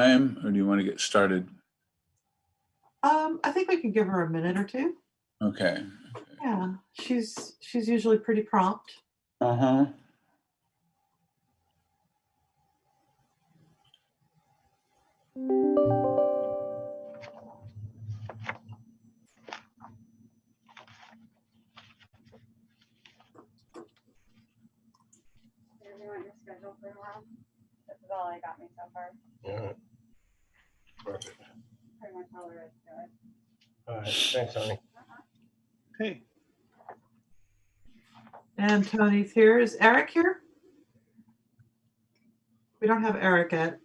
Time, or do you want to get started? I think we could give her a minute or two. Okay. Yeah, she's usually pretty prompt. Uh-huh. Your schedule for a while. This is all I got me so far. Yeah. Perfect. Pretty much all there is to it. All right. Thanks, honey. Okay. And Tony's here. Is Eric here? We don't have Eric yet.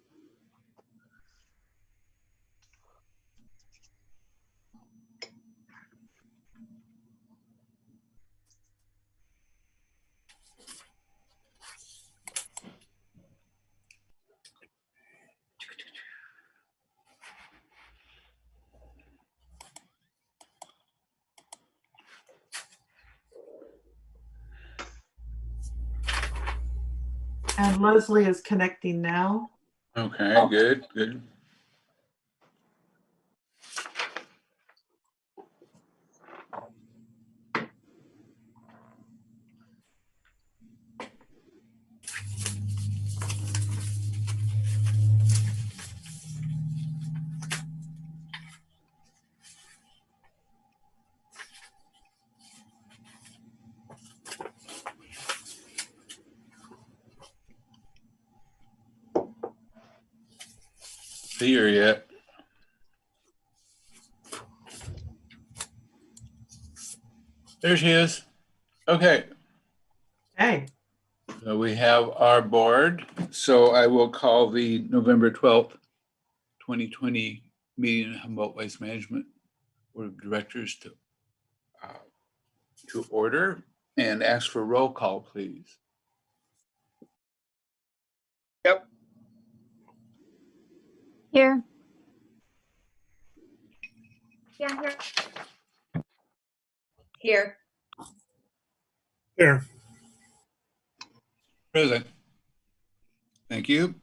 And Leslie is connecting now. Okay, good, good. See her yet? There she is. Okay. Hey. So we have our board. So I will call the November 12th, 2020 meeting of Humboldt Waste Management Board of Directors to order and ask for roll call, please. Yep. Here. Yeah, here. Here. Here. Present. Thank you.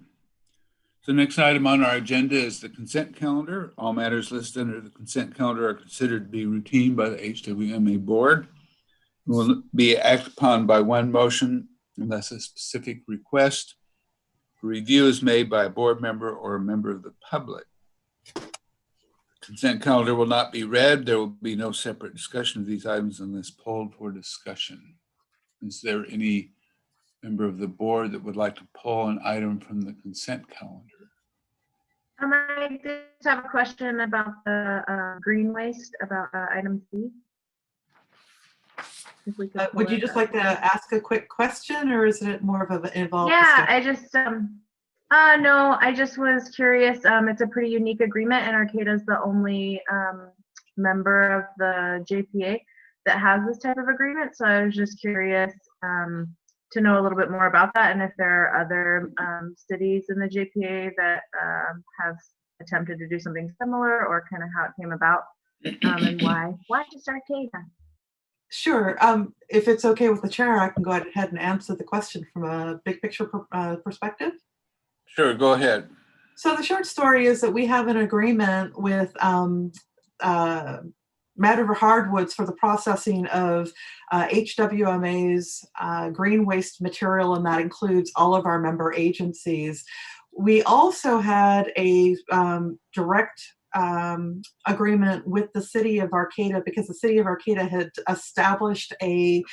The next item on our agenda is the consent calendar. All matters listed under the consent calendar are considered to be routine by the HWMA board. Will be acted upon by one motion unless a specific request for review is made by a board member or a member of the public. Consent calendar will not be read. There will be no separate discussion of these items unless polled for discussion. Is there any member of the board that would like to pull an item from the consent calendar? I just have a question about the green waste, about item C. If we could Would you just like to ask a quick question, or is it more of an involved Yeah, discussion? I just, no, I just was curious. It's a pretty unique agreement, and Arcata is the only member of the JPA that has this type of agreement. So I was just curious to know a little bit more about that, and if there are other cities in the JPA that have attempted to do something similar, or kind of how it came about, and why just Arcata? Sure. If it's okay with the chair, I can go ahead and answer the question from a big picture perspective. Sure, go ahead. So the short story is that we have an agreement with Mad River Hardwoods for the processing of HWMA's green waste material, and that includes all of our member agencies. We also had a direct agreement with the city of Arcata because the city of Arcata had established a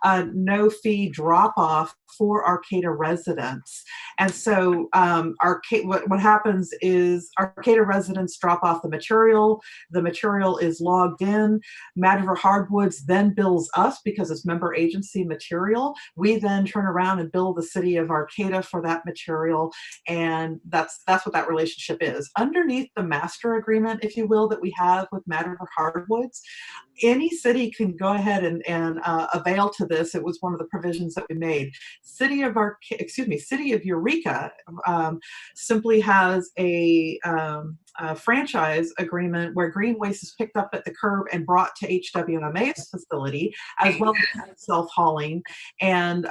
no-fee drop-off for Arcata residents. And so what happens is Arcata residents drop off the material is logged in, Mad River Hardwoods then bills us because it's member agency material. We then turn around and bill the city of Arcata for that material, and that's what that relationship is. Underneath the master agreement, if you will, that we have with Mad River Hardwoods, any city can go ahead and avail to this. It was one of the provisions that we made. City of Eureka simply has a franchise agreement where green waste is picked up at the curb and brought to HWMA's facility, as well as self-hauling, and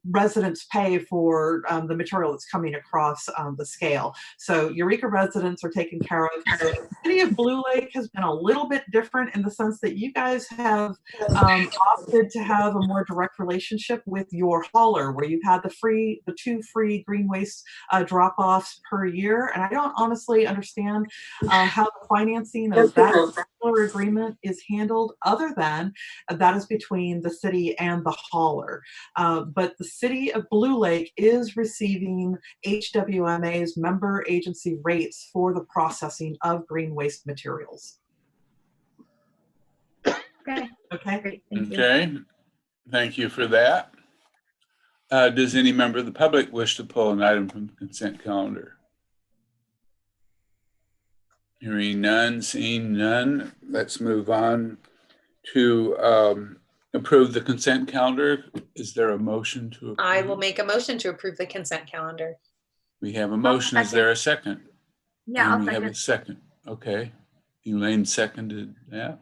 residents pay for the material that's coming across the scale. So Eureka residents are taken care of. The city of Blue Lake has been a little bit different in the sense that you guys have opted to have a more direct relationship with your hauler, where you've had the 2 free green waste drop-offs per year. And I don't honestly understand how the financing of that particular agreement is handled, other than that is between the city and the hauler. But the city of Blue Lake is receiving HWMA's member agency rates for the processing of green waste materials. Okay, Okay. great, thank you. Okay, thank you for that. Does any member of the public wish to pull an item from the consent calendar? Hearing none, seeing none, let's move on to approve the consent calendar. Is there a motion to approve? I will make a motion to approve the consent calendar. We have a motion. Is there a second? Yeah, I'll And we have second. a second. Okay. Elaine seconded that.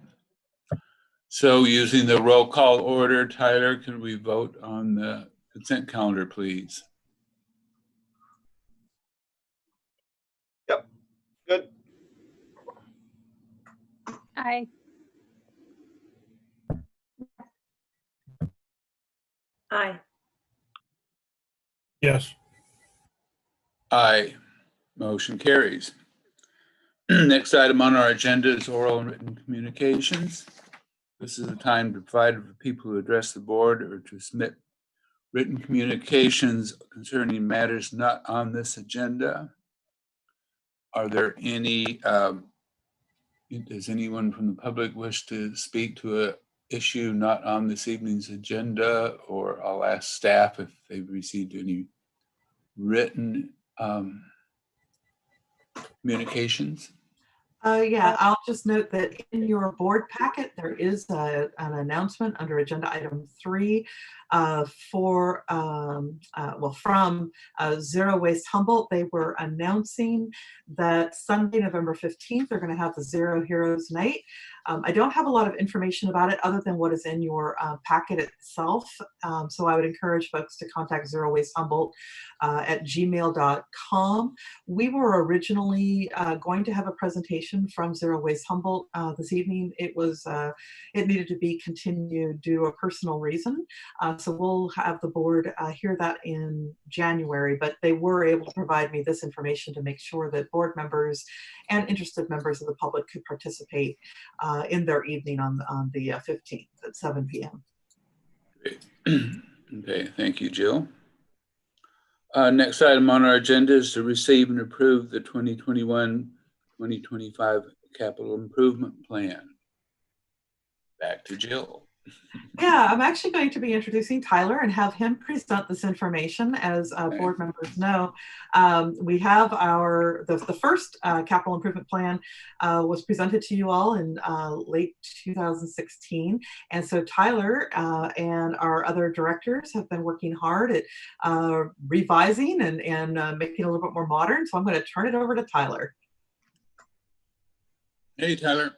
So using the roll call order, Tyler, can we vote on the consent calendar, please? Yep. Good. Aye. Aye. Yes. Aye. Motion carries. Next item on our agenda is oral and written communications. This is the time provided for people who address the board or to submit written communications concerning matters not on this agenda. Are there any, does anyone from the public wish to speak to an issue not on this evening's agenda? Or I'll ask staff if they've received any written communications. Yeah, I'll just note that in your board packet, there is an announcement under agenda item 3 from Zero Waste Humboldt. They were announcing that Sunday, November 15th, they're going to have the Zero Heroes Night. I don't have a lot of information about it other than what is in your packet itself. So I would encourage folks to contact Zero Waste Humboldt at gmail.com. We were originally going to have a presentation from Zero Waste Humboldt this evening. It needed to be continued due to a personal reason. So we'll have the board hear that in January, but they were able to provide me this information to make sure that board members and interested members of the public could participate in their evening on the 15th at 7 p.m. Great. Okay, thank you, Jill. Next item on our agenda is to receive and approve the 2021-2025 Capital Improvement Plan. Back to Jill. Yeah, I'm actually going to be introducing Tyler and have him present this information. As board members know, we have the first capital improvement plan was presented to you all in late 2016. And so Tyler and our other directors have been working hard at revising and making it a little bit more modern. So I'm going to turn it over to Tyler. Hey, Tyler.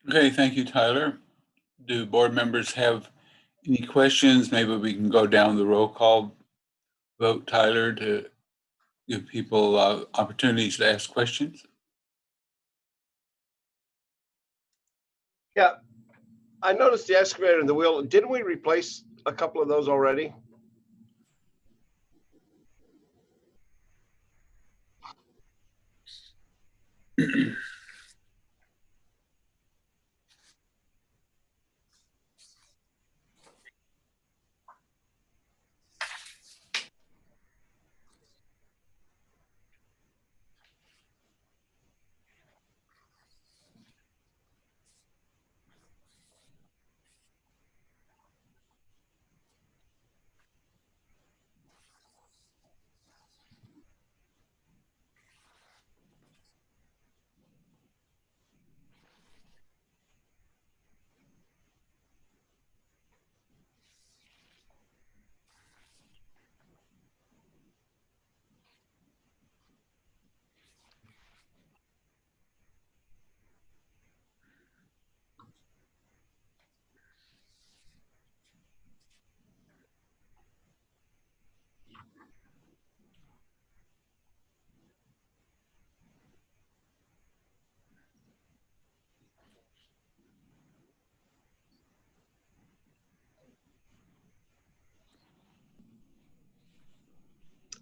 Okay, thank you, Tyler. Do board members have any questions? Maybe we can go down the roll call vote, Tyler, to give people opportunities to ask questions. Yeah, I noticed the excavator and the wheel. Didn't we replace a couple of those already?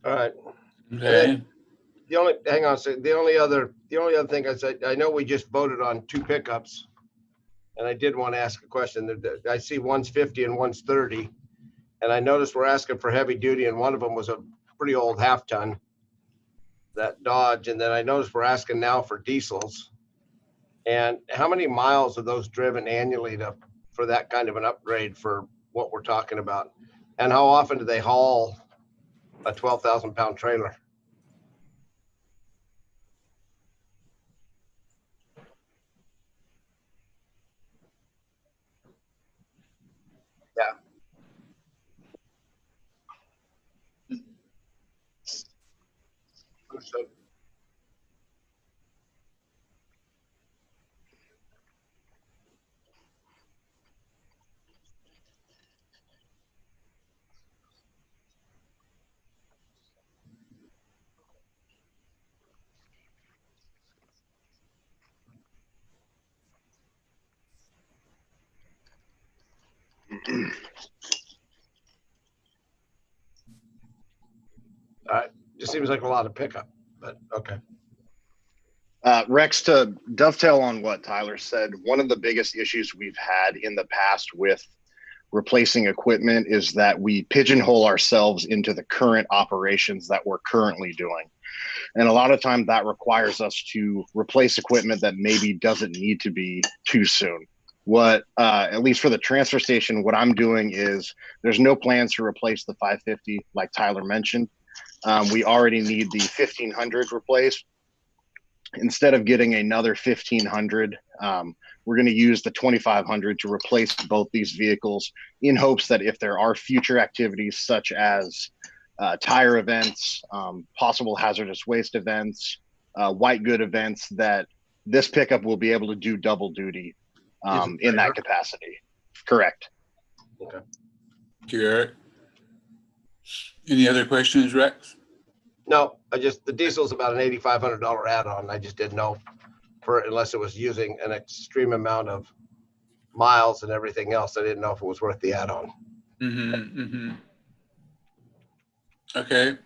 All right. Okay. The only, hang on a second. The only other thing I said, I know we just voted on 2 pickups, and I did want to ask a question. I see one's 50 and one's 30, and I noticed we're asking for heavy duty, and one of them was a pretty old half ton, that Dodge. And then I noticed we're asking now for diesels. And how many miles are those driven annually for that kind of an upgrade for what we're talking about? And how often do they haul a 12,000 pound trailer? Understood. Just seems like a lot of pickup, but okay. Rex, to dovetail on what Tyler said, one of the biggest issues we've had in the past with replacing equipment is that we pigeonhole ourselves into the current operations that we're currently doing. And a lot of times that requires us to replace equipment that maybe doesn't need to be too soon. What, at least for the transfer station, what I'm doing is there's no plans to replace the 550 like Tyler mentioned. We already need the 1500 replaced. Instead of getting another 1500, we're going to use the 2500 to replace both these vehicles in hopes that if there are future activities such as tire events, possible hazardous waste events, white good events, that this pickup will be able to do double duty in that capacity. Correct. Okay. Thank you, Eric. Any other questions, Rex? No, the diesel's about an $8,500 add-on. I just didn't know unless it was using an extreme amount of miles and everything else. I didn't know if it was worth the add-on. Mm-hmm, mm-hmm. Okay.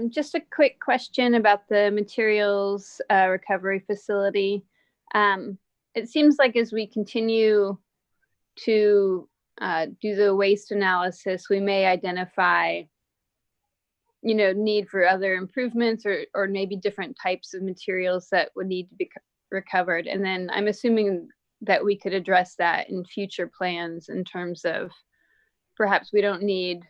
Just a quick question about the materials recovery facility. It seems like as we continue to do the waste analysis, we may identify, need for other improvements or maybe different types of materials that would need to be recovered. And then I'm assuming that we could address that in future plans in terms of perhaps we don't need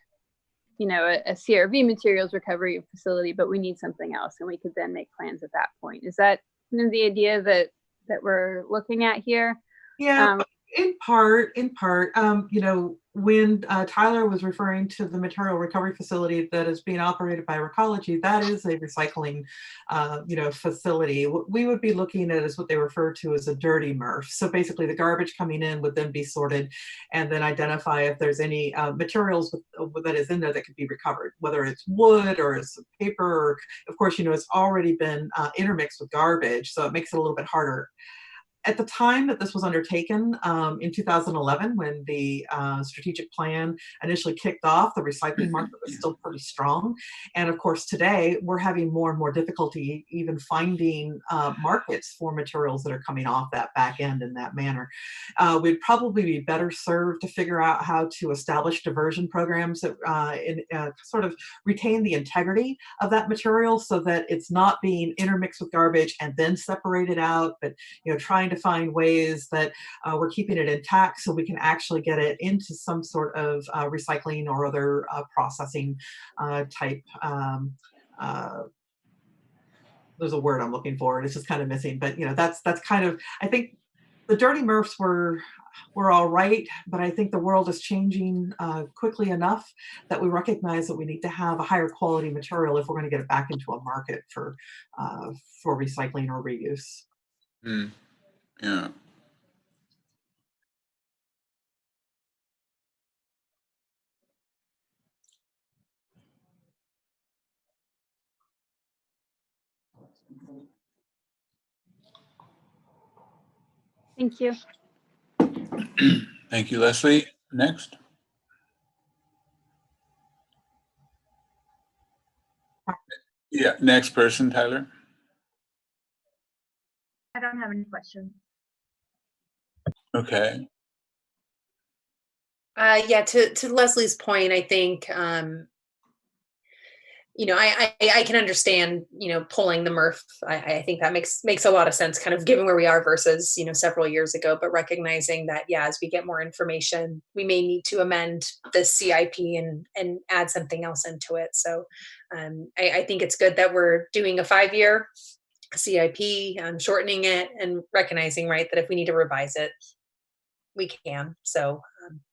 a CRV materials recovery facility, but we need something else, and we could then make plans at that point. Is that the idea that we're looking at here? Yeah, in part, when Tyler was referring to the material recovery facility that is being operated by Recology, that is a recycling, facility. What we would be looking at is what they refer to as a dirty MRF. So basically the garbage coming in would then be sorted and then identify if there's any materials that is in there that could be recovered, whether it's wood or it's paper, or of course, it's already been intermixed with garbage. So it makes it a little bit harder. At the time that this was undertaken in 2011, when the strategic plan initially kicked off, the recycling market was still pretty strong. And of course, today we're having more and more difficulty even finding markets for materials that are coming off that back end in that manner. We'd probably be better served to figure out how to establish diversion programs that sort of retain the integrity of that material so that it's not being intermixed with garbage and then separated out, but trying to find ways that we're keeping it intact so we can actually get it into some sort of recycling or other processing type. There's a word I'm looking for, and it's just kind of missing. But that's kind of, I think the dirty MRFs were all right, but I think the world is changing quickly enough that we recognize that we need to have a higher quality material if we're going to get it back into a market for recycling or reuse. Mm. Yeah. Thank you. Thank you, Leslie. Next. Yeah, next person, Tyler. I don't have any questions. Okay. Yeah, to Leslie's point, I think, I can understand, pulling the MRF. I think that makes a lot of sense, kind of given where we are versus, several years ago, but recognizing that, yeah, as we get more information, we may need to amend the CIP and add something else into it. So I think it's good that we're doing a 5-year CIP, shortening it and recognizing, right, that if we need to revise it, we can. So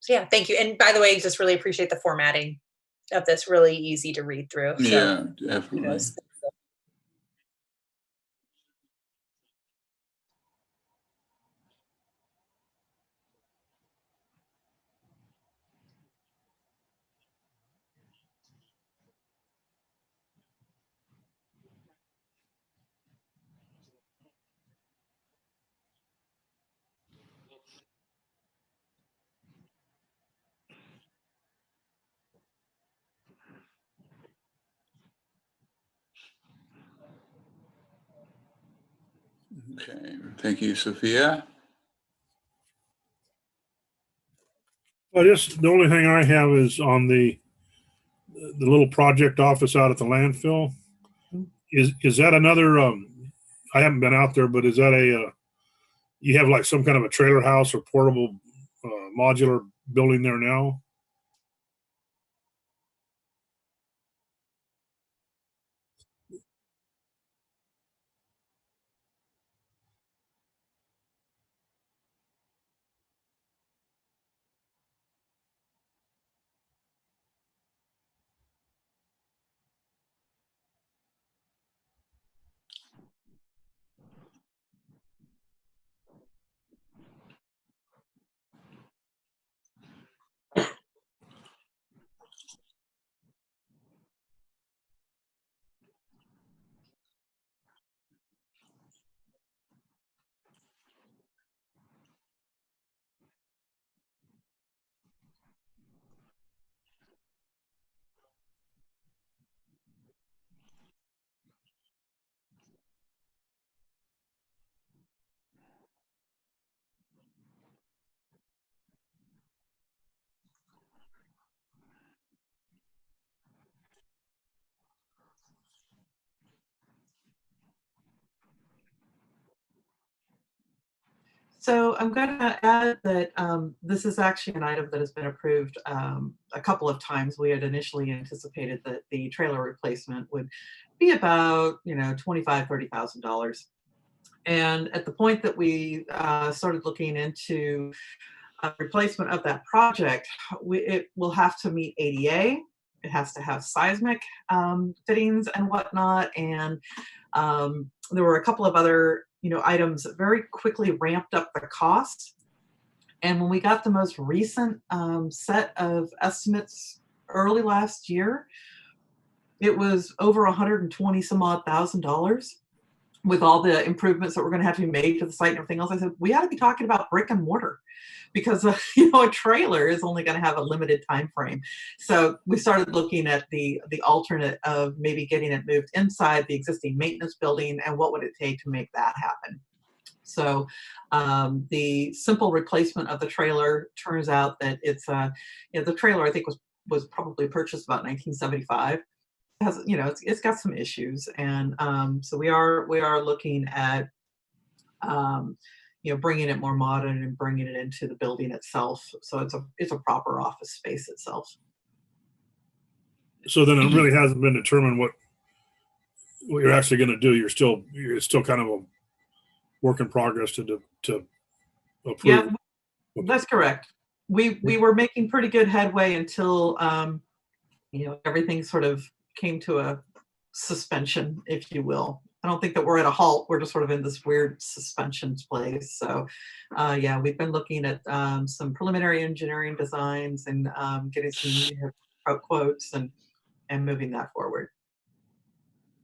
yeah, thank you. And by the way, just really appreciate the formatting of this, really easy to read through. So Yeah, definitely. kudos. Okay, thank you, Sophia. Well, just the only thing I have is on the little project office out at the landfill. Is that another? I haven't been out there, but is that a? You have like some kind of a trailer house or portable modular building there now? So I'm going to add that this is actually an item that has been approved a couple of times. We had initially anticipated that the trailer replacement would be about, $25,000-$30,000. And at the point that we started looking into replacement of that project, it will have to meet ADA. It has to have seismic fittings and whatnot. And there were a couple of other items that very quickly ramped up the cost. And when we got the most recent set of estimates early last year, it was over 120 some odd $1,000 with all the improvements that were going to have to be made to the site and everything else. I said, we ought to be talking about brick and mortar because a trailer is only going to have a limited time frame. So we started looking at the alternate of maybe getting it moved inside the existing maintenance building, and what would it take to make that happen. So the simple replacement of the trailer turns out that it's the trailer I think was probably purchased about 1975. Has it's got some issues, and so we are looking at bringing it more modern and bringing it into the building itself, so it's a proper office space itself. So then it really hasn't been determined what you're actually going to do. It's still kind of a work in progress to approve. Yeah, that's correct. We were making pretty good headway until everything sort of came to a suspension, if you will. I don't think that we're at a halt. We're just sort of in this weird suspension place. So, yeah, we've been looking at some preliminary engineering designs and getting some quotes and moving that forward.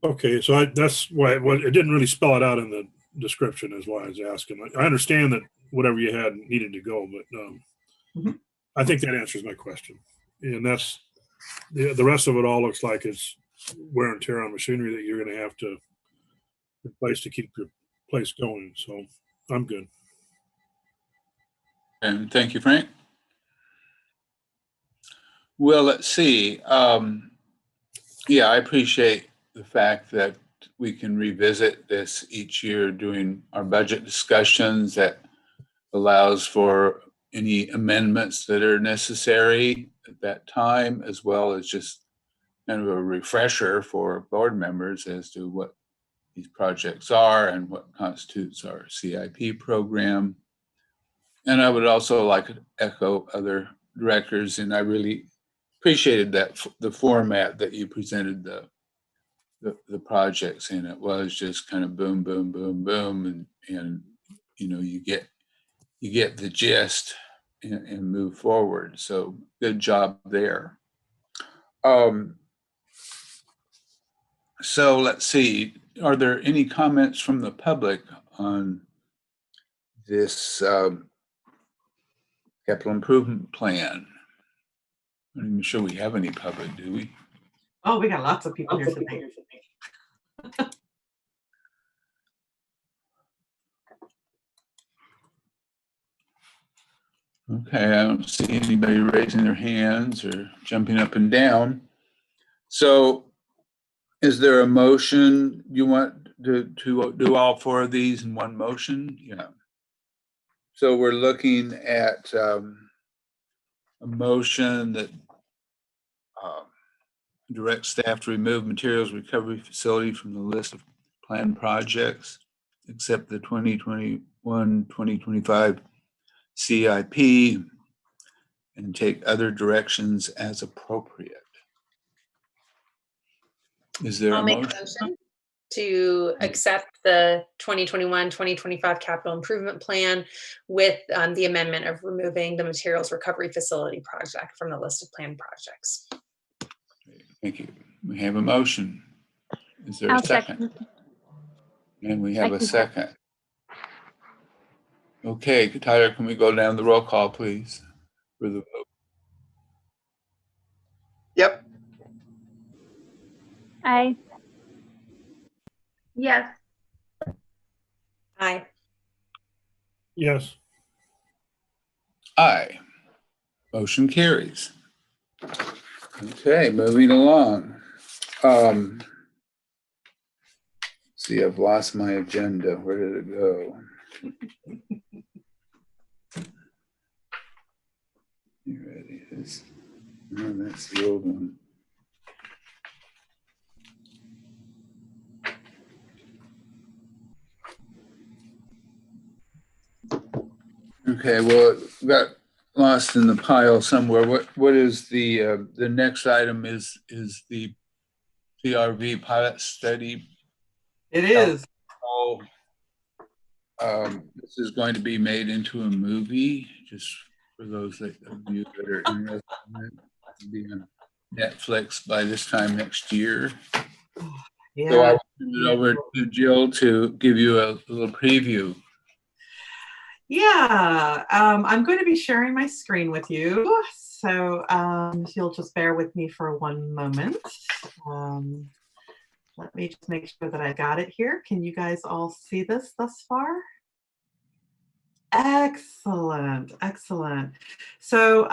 Okay, so that's why it didn't really spell it out in the description, is why I was asking. I understand that whatever you had needed to go, but I think that answers my question. And that's the rest of it all looks like it's wear and tear on machinery that you're going to have to replace to keep your place going. So I'm good. And thank you, Frank. Well, let's see. Yeah, I appreciate the fact that we can revisit this each year during our budget discussions. That allows for any amendments that are necessary at that time, as well as just kind of a refresher for board members as to what these projects are and what constitutes our CIP program. And I would also like to echo other directors, and I really appreciated that the format that you presented the projects in. It was just kind of boom, boom, boom, boom, and you know you get the gist and move forward. So good job there. So let's see. Are there any comments from the public on this capital improvement plan? I'm not even sure we have any public, do we? Oh, we got lots of people here today. Okay, I don't see anybody raising their hands or jumping up and down. So is there a motion you want to do all four of these in one motion? Yeah. So we're looking at a motion that directs staff to remove materials recovery facility from the list of planned projects, except the 2021-2025 CIP, and take other directions as appropriate. Is there I'll a make motion? a motion to accept the 2021-2025 capital improvement plan with the amendment of removing the materials recovery facility project from the list of planned projects. Thank you. We have a motion. Is there I'll a second? And we have a second. Okay, Tyler, can we go down the roll call, please, for the vote? Yep. Aye. Yes. Aye. Yes. Aye. Motion carries. Okay, moving along. See, I've lost my agenda. Where did it go? Here it is. Oh, that's the old one. Okay, well, it got lost in the pile somewhere. What is the next item is the CRV pilot study. It is. This is going to be made into a movie, just for those of you that are interested in it. It'll be on Netflix by this time next year. Yeah. So I will turn it over to Jill to give you a little preview. Yeah, I'm going to be sharing my screen with you. So you'll just bear with me for one moment. Let me just make sure that I got it here. Can you guys all see this thus far? Excellent, excellent. So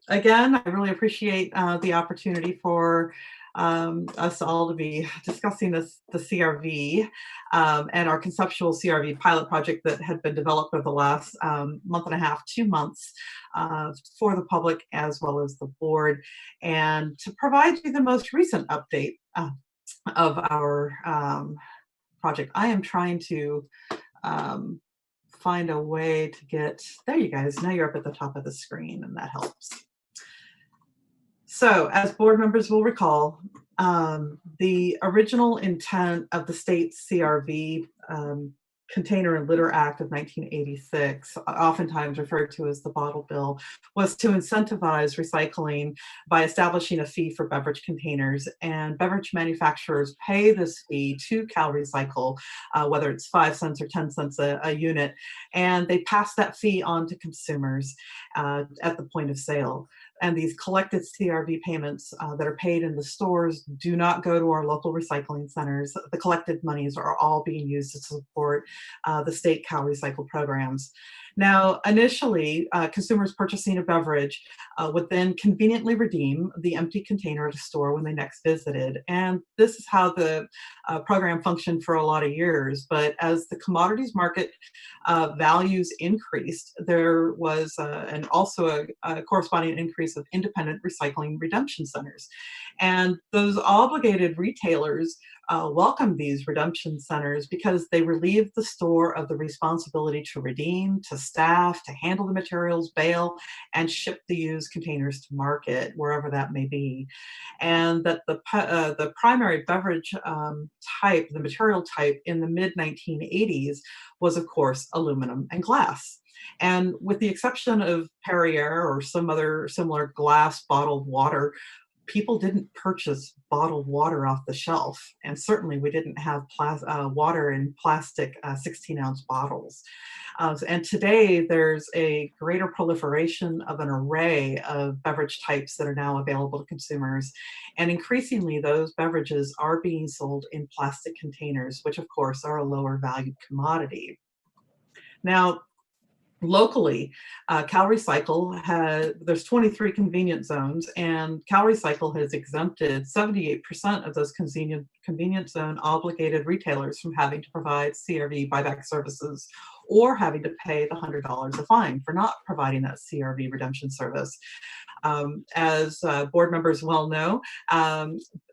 again, I really appreciate the opportunity for us all to be discussing the CRV and our conceptual CRV pilot project that had been developed over the last month and a half, 2 months for the public as well as the board, and to provide you the most recent update of our project. I am trying to find a way to get, there you guys, now you're up at the top of the screen and that helps. So as board members will recall, the original intent of the state CRV Container and Litter Act of 1986, oftentimes referred to as the bottle bill, was to incentivize recycling by establishing a fee for beverage containers, and beverage manufacturers pay this fee to CalRecycle, whether it's 5 cents or 10 cents a unit, and they pass that fee on to consumers at the point of sale. And these collected CRV payments that are paid in the stores do not go to our local recycling centers. The collected monies are all being used to support the state CalRecycle programs. Now, initially, consumers purchasing a beverage would then conveniently redeem the empty container at a store when they next visited. And this is how the program functioned for a lot of years. But as the commodities market values increased, there was also a corresponding increase of independent recycling redemption centers. And those obligated retailers welcomed these redemption centers because they relieved the store of the responsibility to redeem, to staff, to handle the materials, bail, and ship the used containers to market, wherever that may be. And that the primary beverage type, the material type in the mid-1980s was, of course, aluminum and glass. And with the exception of Perrier or some other similar glass bottled water, people didn't purchase bottled water off the shelf. And certainly we didn't have water in plastic 16-ounce bottles. And today there's a greater proliferation of an array of beverage types that are now available to consumers. And increasingly those beverages are being sold in plastic containers, which of course are a lower valued commodity. Now, locally, CalRecycle there's 23 convenience zones, and CalRecycle has exempted 78% of those convenience zone obligated retailers from having to provide CRV buyback services or having to pay the $100 a fine for not providing that CRV redemption service. As board members well know,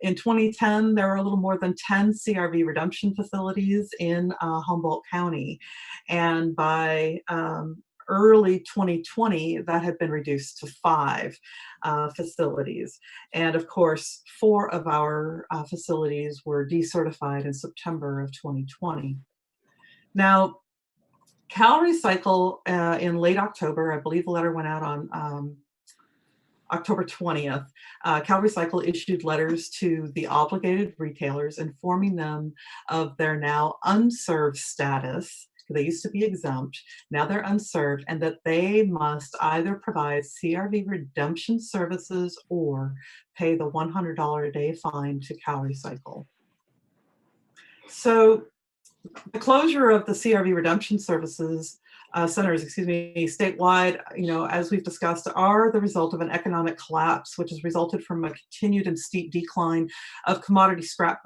in 2010, there were a little more than 10 CRV redemption facilities in Humboldt County. And by early 2020, that had been reduced to 5 facilities. And of course, 4 of our facilities were decertified in September of 2020. Now, CalRecycle in late October, I believe the letter went out on October 20th, CalRecycle issued letters to the obligated retailers informing them of their now unserved status. They used to be exempt, now they're unserved, and that they must either provide CRV redemption services or pay the $100 a day fine to CalRecycle. So the closure of the CRV redemption services centers, statewide, as we've discussed, are the result of an economic collapse, which has resulted from a continued and steep decline of commodity scrap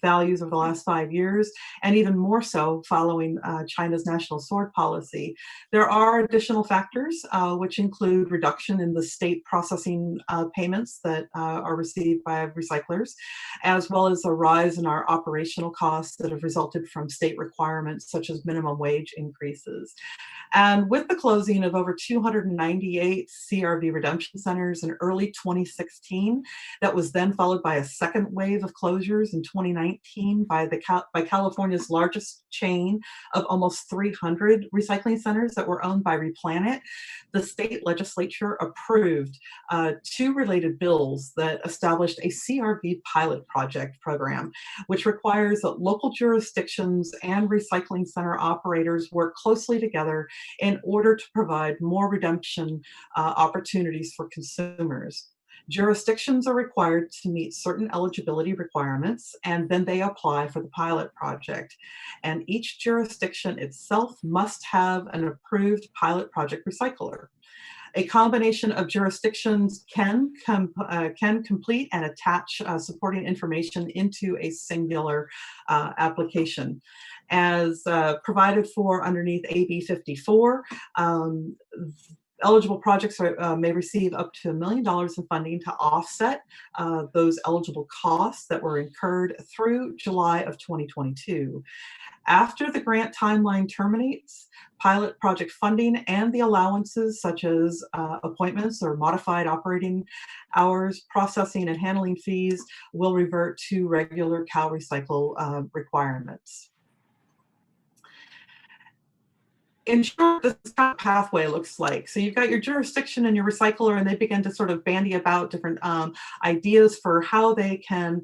values over the last 5 years, and even more so following China's national sword policy. There are additional factors, which include reduction in the state processing payments that are received by recyclers, as well as a rise in our operational costs that have resulted from state requirements such as minimum wage increases. And with the closing of over 298 CRV redemption centers in early 2016, that was then followed by a second wave of closures in 2019 by California's largest chain of almost 300 recycling centers that were owned by Replanet, the state legislature approved 2 related bills that established a CRV pilot project program, which requires that local jurisdictions and recycling center operators work closely together in order to provide more redemption opportunities for consumers. Jurisdictions are required to meet certain eligibility requirements, and then they apply for the pilot project. And each jurisdiction itself must have an approved pilot project recycler. A combination of jurisdictions can complete and attach supporting information into a singular application. As provided for underneath AB 54, eligible projects may receive up to $1 million in funding to offset those eligible costs that were incurred through July of 2022. After the grant timeline terminates, pilot project funding and the allowances such as appointments or modified operating hours, processing and handling fees will revert to regular CalRecycle requirements. In short, this is how a pathway looks like. So you've got your jurisdiction and your recycler, and they begin to sort of bandy about different ideas for how they can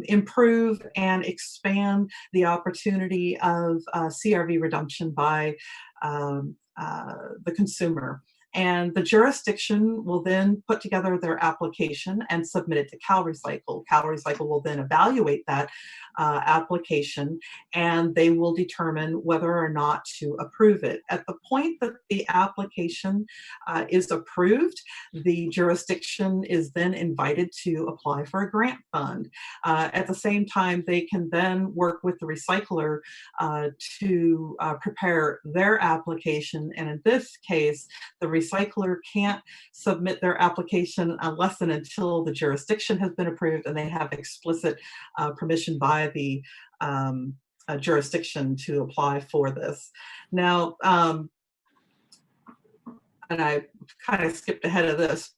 improve and expand the opportunity of CRV redemption by the consumer. And the jurisdiction will then put together their application and submit it to CalRecycle. CalRecycle will then evaluate that application, and they will determine whether or not to approve it. At the point that the application is approved, the jurisdiction is then invited to apply for a grant fund. At the same time, they can then work with the recycler to prepare their application. And in this case, the recycler can't submit their application unless and until the jurisdiction has been approved and they have explicit permission by the jurisdiction to apply for this. Now, and I kind of skipped ahead of this.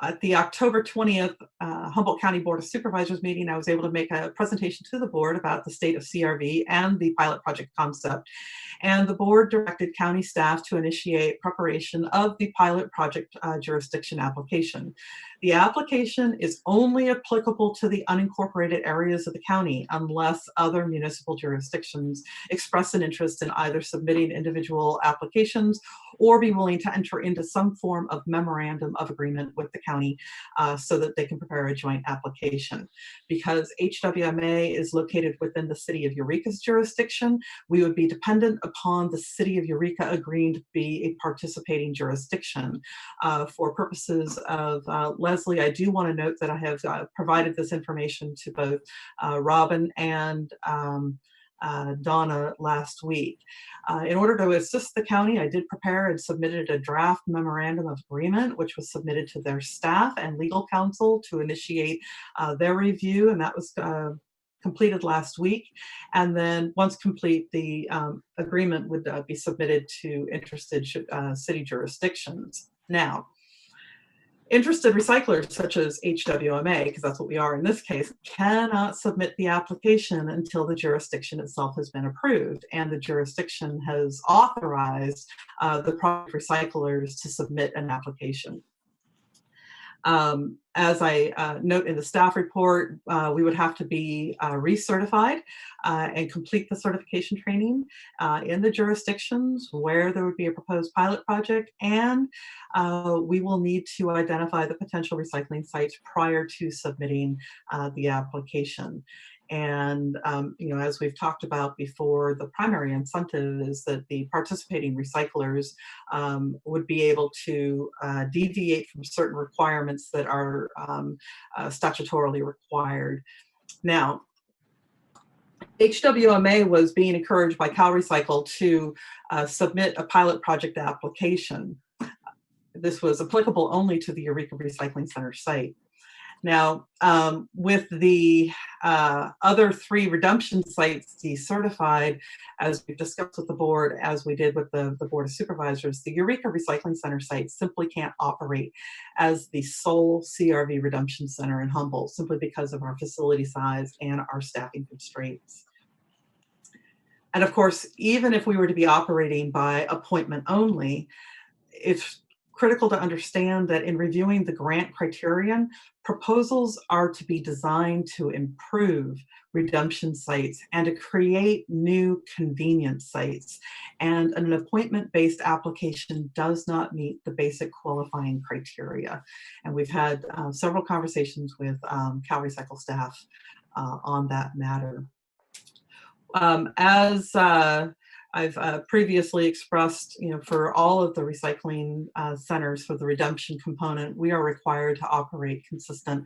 At the October 20th Humboldt County Board of Supervisors meeting, I was able to make a presentation to the board about the state of CRV and the pilot project concept. And the board directed county staff to initiate preparation of the pilot project jurisdiction application. The application is only applicable to the unincorporated areas of the county unless other municipal jurisdictions express an interest in either submitting individual applications or be willing to enter into some form of memorandum of agreement with the county so that they can prepare a joint application. Because HWMA is located within the city of Eureka's jurisdiction, we would be dependent upon the city of Eureka agreeing to be a participating jurisdiction. For purposes of Leslie, I do want to note that I have provided this information to both Robin and Donna last week. In order to assist the county, I did prepare and submitted a draft memorandum of agreement, which was submitted to their staff and legal counsel to initiate their review, and that was completed last week. And then once complete, the agreement would be submitted to interested city jurisdictions. Now, interested recyclers such as HWMA, because that's what we are in this case, cannot submit the application until the jurisdiction itself has been approved and the jurisdiction has authorized the product recyclers to submit an application. As I note in the staff report, we would have to be recertified and complete the certification training in the jurisdictions where there would be a proposed pilot project, and we will need to identify the potential recycling sites prior to submitting the application. And as we've talked about before, the primary incentive is that the participating recyclers would be able to deviate from certain requirements that are statutorily required. Now, HWMA was being encouraged by CalRecycle to submit a pilot project application. This was applicable only to the Eureka Recycling Center site. Now, with the other 3 redemption sites decertified, as we've discussed with the board, as we did with the Board of Supervisors, the Eureka Recycling Center site simply can't operate as the sole CRV redemption center in Humboldt, simply because of our facility size and our staffing constraints. And of course, even if we were to be operating by appointment only, it's critical to understand that in reviewing the grant criterion, proposals are to be designed to improve redemption sites and to create new convenient sites. And an appointment-based application does not meet the basic qualifying criteria. And we've had several conversations with CalRecycle staff on that matter. As I've previously expressed, for all of the recycling centers for the redemption component, we are required to operate consistent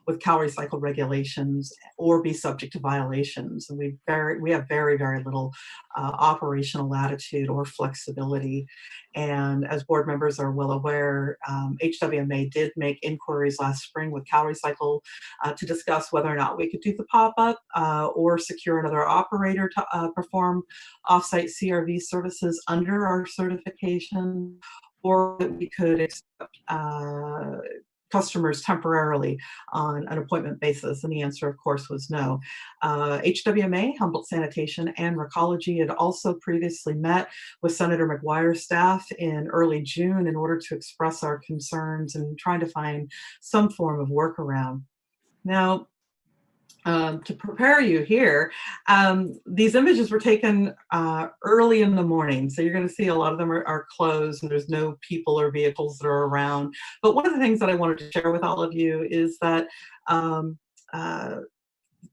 with CalRecycle regulations or be subject to violations. And we have very, very little operational latitude or flexibility. And as board members are well aware, HWMA did make inquiries last spring with CalRecycle to discuss whether or not we could do the pop-up or secure another operator to perform offsite CRV services under our certification, or that we could accept customers temporarily on an appointment basis? And the answer, of course, was no. HWMA, Humboldt Sanitation, and Recology had also previously met with Senator McGuire's staff in early June in order to express our concerns and trying to find some form of workaround. Now, to prepare you here, these images were taken early in the morning. So you're going to see a lot of them are closed and there's no people or vehicles that are around. But one of the things that I wanted to share with all of you is that,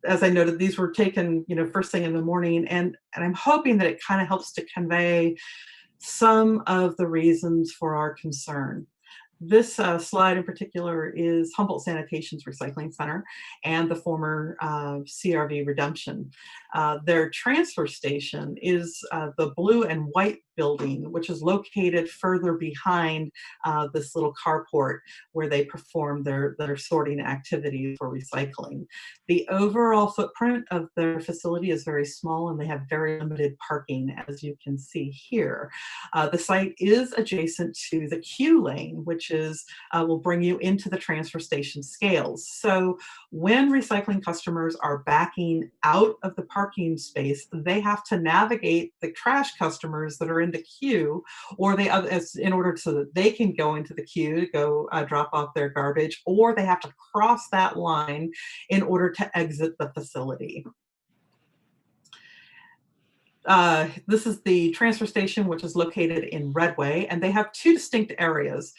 as I noted, these were taken, first thing in the morning, and I'm hoping that it kind of helps to convey some of the reasons for our concern. This slide in particular is Humboldt Sanitation's Recycling Center and the former CRV Redemption. Their transfer station is the blue and white building, which is located further behind this little carport where they perform their sorting activities for recycling. The overall footprint of their facility is very small and they have very limited parking, as you can see here. The site is adjacent to the queue lane, which is will bring you into the transfer station scales. So when recycling customers are backing out of the parking space, they have to navigate the trash customers that are in the queue, or they, in order so that they can go into the queue to go drop off their garbage, or they have to cross that line in order to exit the facility. This is the transfer station, which is located in Redway, and they have two distinct areas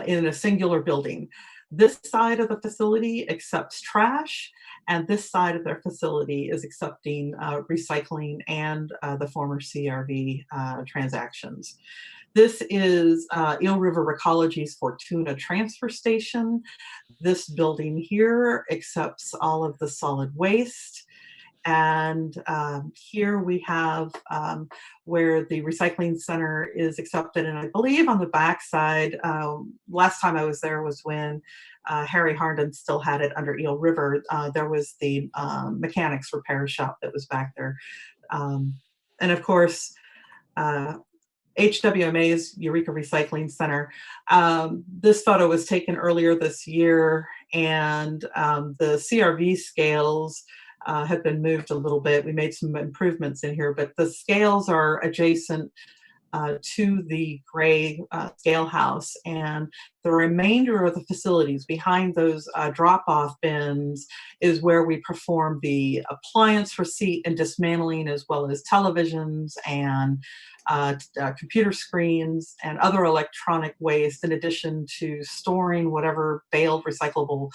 in a singular building. This side of the facility accepts trash, and this side of their facility is accepting recycling and the former CRV transactions. This is Eel River Recology's Fortuna transfer station. This building here accepts all of the solid waste. And here we have where the recycling center is accepted. And I believe on the back side, last time I was there was when Harry Harnden still had it under Eel River. There was the mechanics repair shop that was back there. And of course, HWMA's Eureka Recycling Center. This photo was taken earlier this year, and the CRV scales have been moved a little bit. We made some improvements in here, but the scales are adjacent to the gray scale house, and the remainder of the facilities behind those drop-off bins is where we perform the appliance receipt and dismantling, as well as televisions and computer screens and other electronic waste, in addition to storing whatever baled recyclable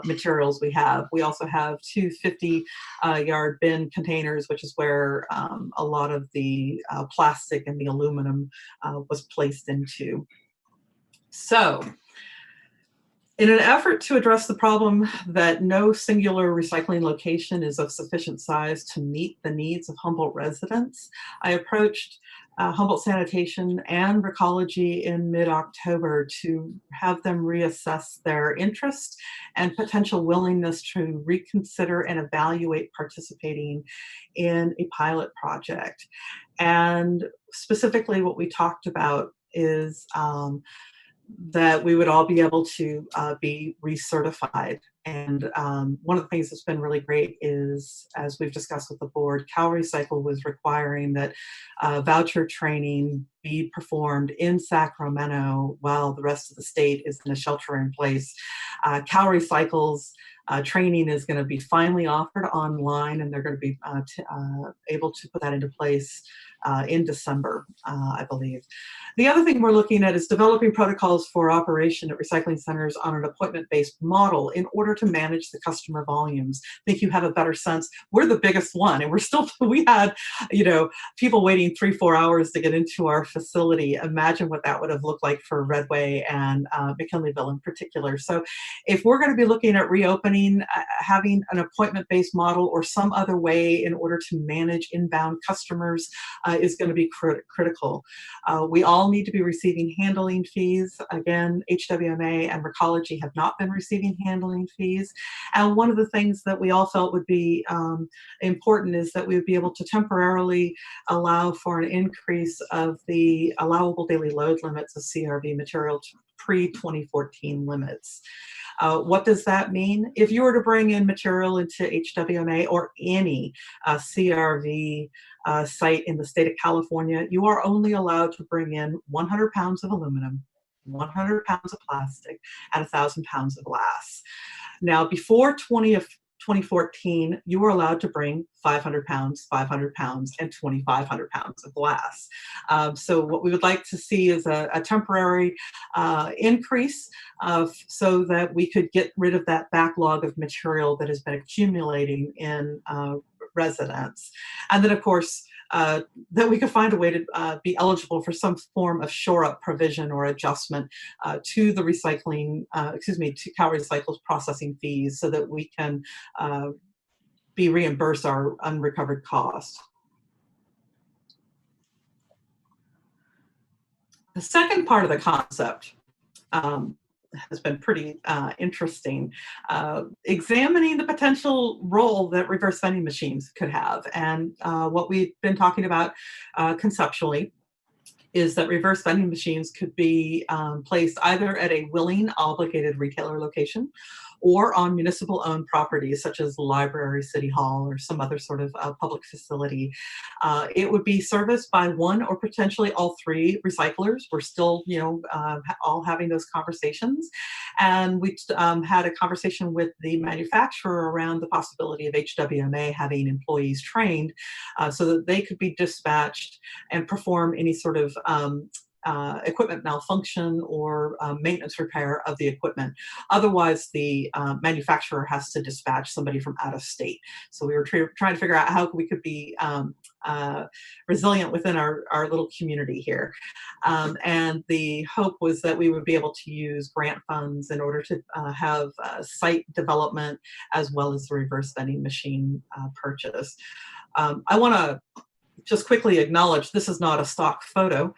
materials we have. We also have two 50-yard bin containers, which is where a lot of the plastic and the aluminum was placed into. So, in an effort to address the problem that no singular recycling location is of sufficient size to meet the needs of Humboldt residents, I approached Humboldt Sanitation and Recology in mid-October to have them reassess their interest and potential willingness to reconsider and evaluate participating in a pilot project. And specifically what we talked about is that we would all be able to be recertified. And one of the things that's been really great is, as we've discussed with the board, CalRecycle was requiring that voucher training be performed in Sacramento while the rest of the state is in a shelter in place. CalRecycle's training is going to be finally offered online, and they're going to be able to put that into place in December, I believe. The other thing we're looking at is developing protocols for operation at recycling centers on an appointment-based model in order to manage the customer volumes. I think you have a better sense. We're the biggest one, and we had, people waiting 3-4 hours to get into our facility. Imagine what that would have looked like for Redway and McKinleyville in particular. So if we're going to be looking at reopening, having an appointment-based model or some other way in order to manage inbound customers is going to be critical. We all need to be receiving handling fees. Again, HWMA and Recology have not been receiving handling fees. And one of the things that we all felt would be important is that we would be able to temporarily allow for an increase of the allowable daily load limits of CRV material to pre-2014 limits. What does that mean? If you were to bring in material into HWMA or any CRV site in the state of California, you are only allowed to bring in 100 pounds of aluminum, 100 pounds of plastic, and 1,000 pounds of glass. Now, before 2014, you were allowed to bring 500 pounds, 500 pounds, and 2,500 pounds of glass. So what we would like to see is a temporary increase so that we could get rid of that backlog of material that has been accumulating in residents. And then, of course, that we could find a way to be eligible for some form of shore-up provision or adjustment to the recycling, to Cal Recycle's processing fees so that we can be reimbursed our unrecovered costs. The second part of the concept has been pretty interesting, examining the potential role that reverse vending machines could have. And what we've been talking about conceptually is that reverse vending machines could be placed either at a willing obligated retailer location or on municipal owned properties such as the library, city hall, or some other sort of public facility. It would be serviced by one or potentially all three recyclers. We're still, all having those conversations. And we had a conversation with the manufacturer around the possibility of HWMA having employees trained so that they could be dispatched and perform any sort of equipment malfunction or maintenance repair of the equipment. Otherwise, the manufacturer has to dispatch somebody from out of state. So we were trying to figure out how we could be resilient within our little community here. And the hope was that we would be able to use grant funds in order to have site development as well as the reverse vending machine purchase. I want to just quickly acknowledge this is not a stock photo.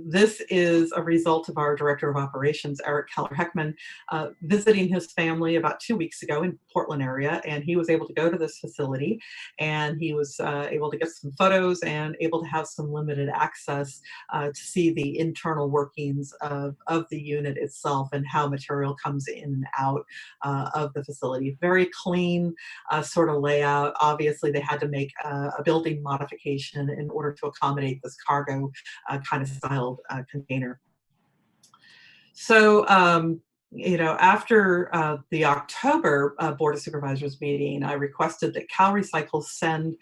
This is a result of our Director of Operations, Eric Keller-Heckman, visiting his family about 2 weeks ago in Portland area, and he was able to go to this facility, and he was able to get some photos and able to have some limited access to see the internal workings of the unit itself and how material comes in and out of the facility. Very clean sort of layout. Obviously, they had to make a building modification in order to accommodate this cargo kind of styled container. So, after the October Board of Supervisors meeting, I requested that Cal Recycle send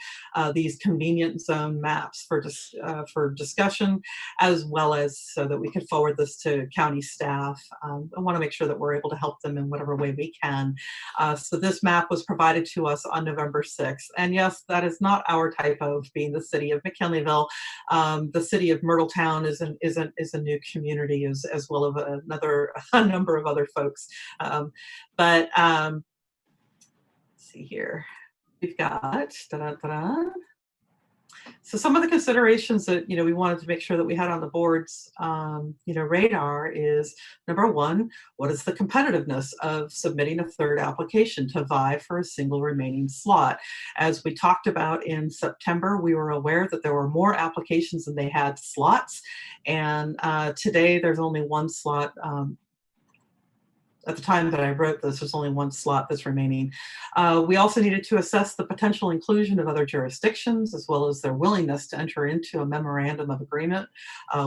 these convenient zone maps for discussion, as well as so that we could forward this to county staff. I want to make sure that we're able to help them in whatever way we can. So this map was provided to us on November 6th. And yes, that is not our typo, being the city of McKinleyville. The city of Myrtletown is a new community, as well as a number of other folks. Let's see here. We've got so some of the considerations that we wanted to make sure that we had on the board's radar is, number one, what is the competitiveness of submitting a third application to vie for a single remaining slot? As we talked about in September, we were aware that there were more applications than they had slots, and today there's only one slot. At the time that I wrote this, there's only one slot that's remaining. We also needed to assess the potential inclusion of other jurisdictions, as well as their willingness to enter into a memorandum of agreement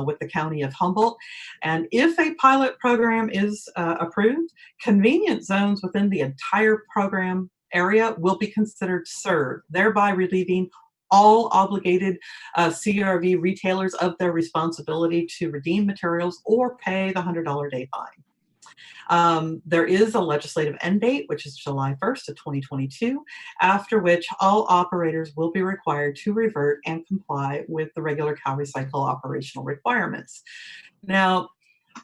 with the County of Humboldt. And if a pilot program is approved, convenience zones within the entire program area will be considered served, thereby relieving all obligated CRV retailers of their responsibility to redeem materials or pay the $100 day fine. There is a legislative end date, which is July 1st of 2022, after which all operators will be required to revert and comply with the regular Cal Recycle operational requirements. Now,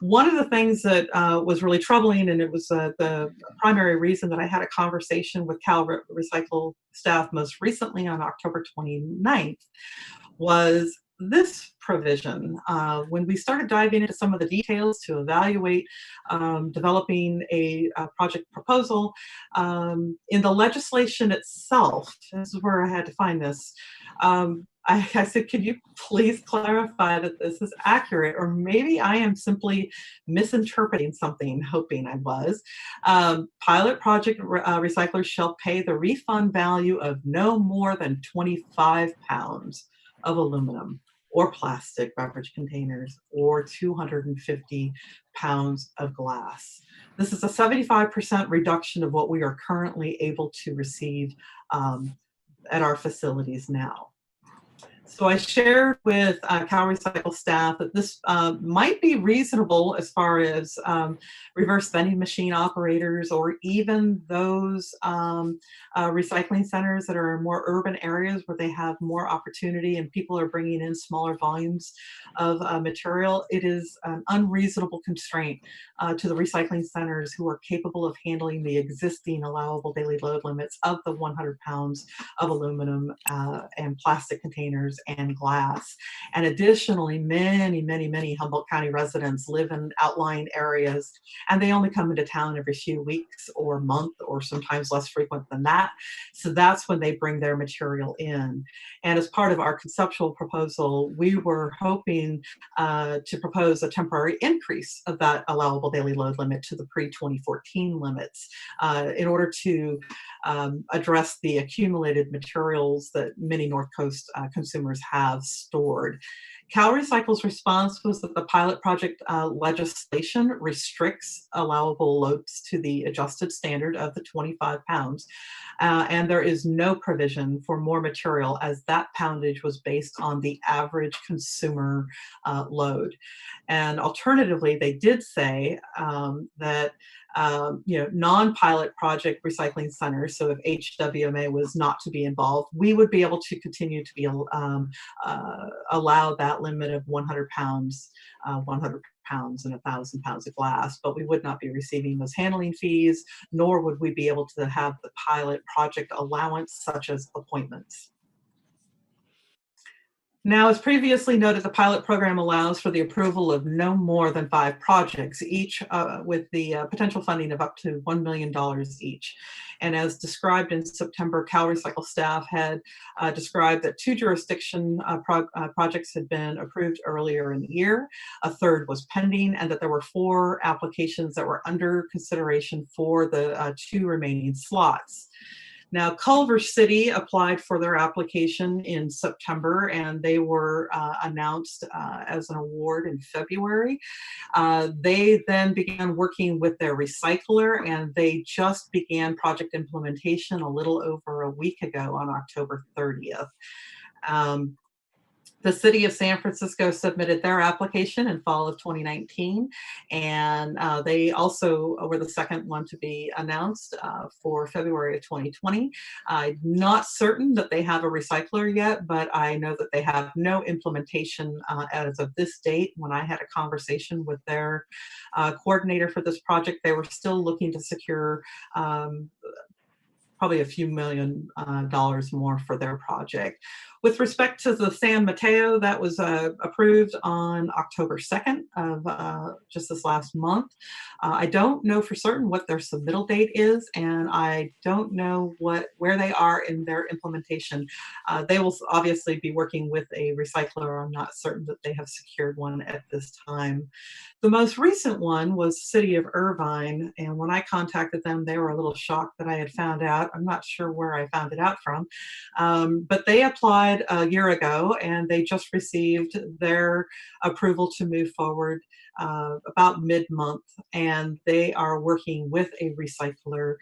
one of the things that was really troubling, and it was the primary reason that I had a conversation with Cal Recycle staff most recently on October 29th, was this provision. When we started diving into some of the details to evaluate developing a project proposal, in the legislation itself, this is where I had to find this, I said, could you please clarify that this is accurate? Or maybe I am simply misinterpreting something, hoping I was. Pilot project recyclers shall pay the refund value of no more than 25 pounds of aluminum or plastic beverage containers or 250 pounds of glass. This is a 75% reduction of what we are currently able to receive at our facilities now. So I shared with Cal Recycle staff that this might be reasonable as far as reverse vending machine operators, or even those recycling centers that are in more urban areas where they have more opportunity and people are bringing in smaller volumes of material. It is an unreasonable constraint to the recycling centers who are capable of handling the existing allowable daily load limits of the 100 pounds of aluminum and plastic containers and glass. And additionally, many Humboldt County residents live in outlying areas, and they only come into town every few weeks or month, or sometimes less frequent than that. So that's when they bring their material in. And as part of our conceptual proposal, we were hoping to propose a temporary increase of that allowable daily load limit to the pre-2014 limits in order to address the accumulated materials that many North Coast consumers have stored. Cal Recycle's response was that the pilot project legislation restricts allowable loads to the adjusted standard of the 25 pounds, and there is no provision for more material, as that poundage was based on the average consumer load. And alternatively, they did say that non-pilot project recycling centers, so if HWMA was not to be involved, we would be able to continue to be allow that limit of 100 pounds and 1,000 pounds of glass, but we would not be receiving those handling fees, nor would we be able to have the pilot project allowance such as appointments. Now, as previously noted, the pilot program allows for the approval of no more than 5 projects, each with the potential funding of up to $1 million each. And as described in September, Cal Recycle staff had described that 2 jurisdiction projects had been approved earlier in the year, a third was pending, and that there were 4 applications that were under consideration for the 2 remaining slots. Now, Culver City applied for their application in September, and they were announced as an award in February. They then began working with their recycler, and they just began project implementation a little over a week ago on October 30th. The city of San Francisco submitted their application in fall of 2019, and they also were the second one to be announced for February of 2020. I'm not certain that they have a recycler yet, but I know that they have no implementation as of this date. When I had a conversation with their coordinator for this project, they were still looking to secure probably a few million dollars more for their project. With respect to the San Mateo, that was approved on October 2nd of just this last month. I don't know for certain what their submittal date is, and I don't know where they are in their implementation. They will obviously be working with a recycler. I'm not certain that they have secured one at this time. The most recent one was City of Irvine, and when I contacted them, they were a little shocked that I had found out. I'm not sure where I found it out from, but they applied a year ago, and they just received their approval to move forward about mid-month, and they are working with a recycler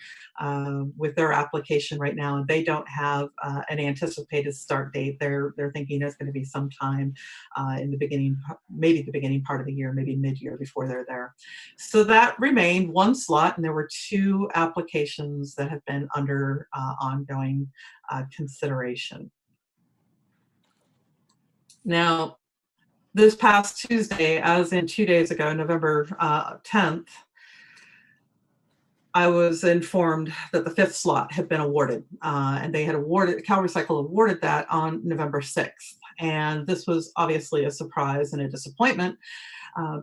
with their application right now, and they don't have an anticipated start date. They're thinking it's going to be sometime in the beginning, maybe the beginning part of the year, maybe mid-year before they're there. So that remained 1 slot, and there were 2 applications that have been under ongoing consideration. Now, this past Tuesday, as in 2 days ago, November 10th, I was informed that the 5th slot had been awarded, and they had Cal Recycle awarded that on November 6th. And this was obviously a surprise and a disappointment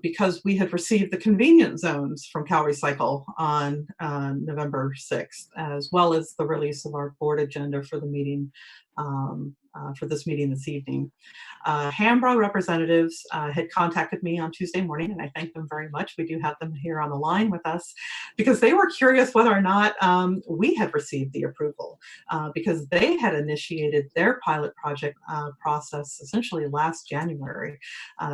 because we had received the convenience zones from Cal Recycle on November 6th, as well as the release of our board agenda for the meeting for this meeting this evening. Hambro representatives had contacted me on Tuesday morning, and I thank them very much. We do have them here on the line with us because they were curious whether or not we had received the approval because they had initiated their pilot project process essentially last January.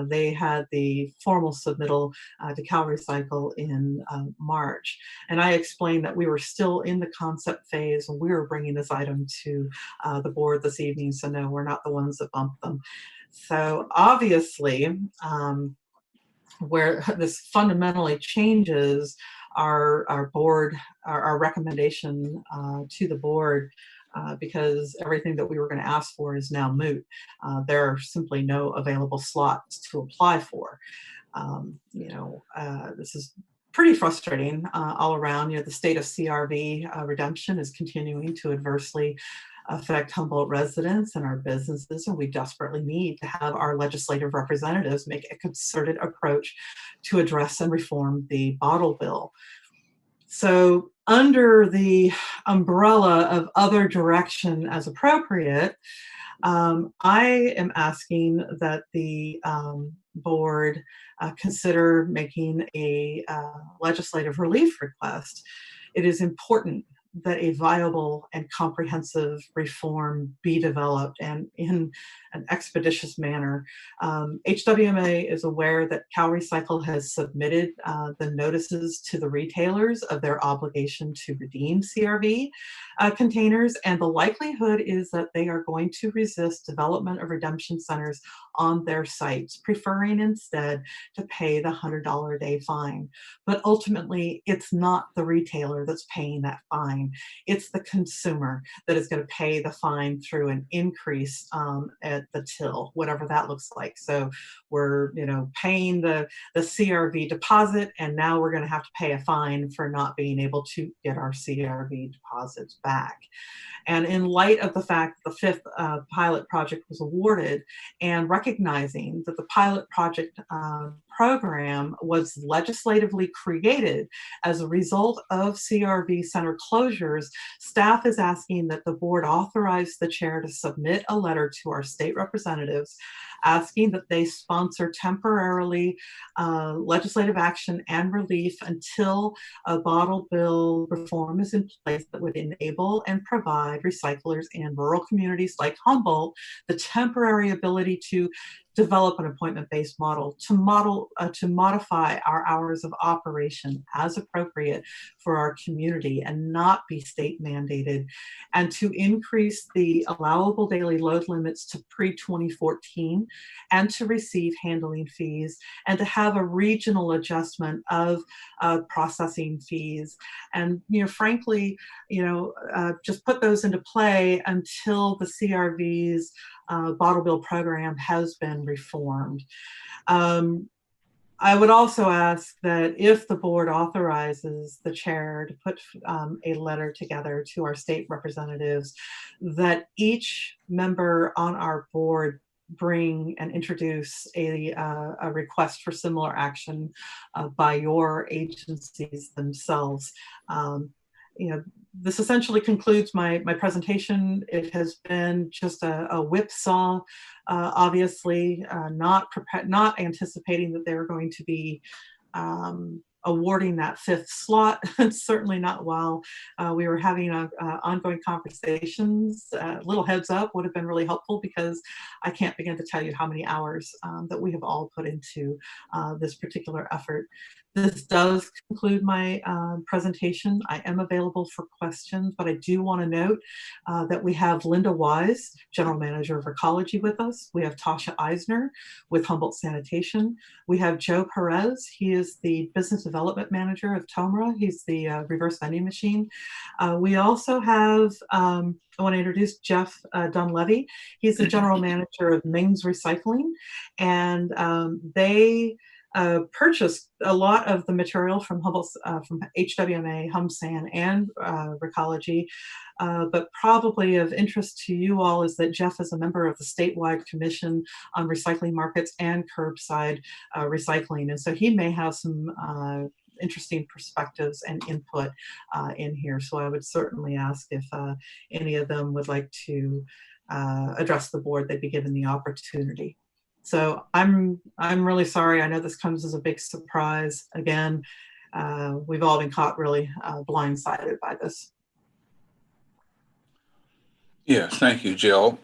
They had the formal submittal to CalRecycle in March. And I explained that we were still in the concept phase and we were bringing this item to the board this evening. So no, we're not the ones that bumped them. So obviously, where this fundamentally changes our board, our recommendation to the board, because everything that we were going to ask for is now moot. There are simply no available slots to apply for. This is pretty frustrating all around. The state of CRV redemption is continuing to adversely affect Humboldt residents and our businesses, and we desperately need to have our legislative representatives make a concerted approach to address and reform the bottle bill. So under the umbrella of other direction as appropriate, I am asking that the board consider making a legislative relief request. It is important that a viable and comprehensive reform be developed and in an expeditious manner. HWMA is aware that CalRecycle has submitted the notices to the retailers of their obligation to redeem CRV containers, and the likelihood is that they are going to resist development of redemption centers on their sites, preferring instead to pay the $100 a day fine. But ultimately, it's not the retailer that's paying that fine. It's the consumer that is going to pay the fine through an increase at the till, whatever that looks like. So we're paying the CRV deposit, and now we're going to have to pay a fine for not being able to get our CRV deposits back. And in light of the fact that the fifth pilot project was awarded, and recognizing that the pilot project program was legislatively created as a result of CRV center closures, staff is asking that the board authorize the chair to submit a letter to our state representatives asking that they sponsor temporarily legislative action and relief until a bottle bill reform is in place that would enable and provide recyclers in rural communities like Humboldt the temporary ability to develop an appointment-based model to modify our hours of operation as appropriate for our community and not be state mandated, and to increase the allowable daily load limits to pre-2014 and to receive handling fees and to have a regional adjustment of processing fees. And frankly, just put those into play until the CRV's bottle bill program has been reformed. I would also ask that if the board authorizes the chair to put a letter together to our state representatives, that each member on our board bring and introduce a request for similar action by your agencies themselves. This essentially concludes my presentation. It has been just a whipsaw, obviously, not anticipating that they were going to be awarding that fifth slot. Certainly not while we were having ongoing conversations. A little heads up would have been really helpful because I can't begin to tell you how many hours that we have all put into this particular effort. This does conclude my presentation. I am available for questions, but I do want to note that we have Linda Wise, General Manager of Ecology, with us. We have Tasha Eisner with Humboldt Sanitation. We have Joe Perez. He is the Business Development Manager of TOMRA. He's the reverse vending machine. We also have, I want to introduce Jeff Dunlevy. He's the General Manager of Mings Recycling, and they purchased a lot of the material from Humboldt, from HWMA, HumSan, and Recology. But probably of interest to you all is that Jeff is a member of the statewide commission on recycling markets and curbside recycling. And so he may have some interesting perspectives and input in here. So I would certainly ask if any of them would like to address the board, they'd be given the opportunity. So I'm really sorry. I know this comes as a big surprise. Again, we've all been caught really blindsided by this. Yes, thank you, Jill.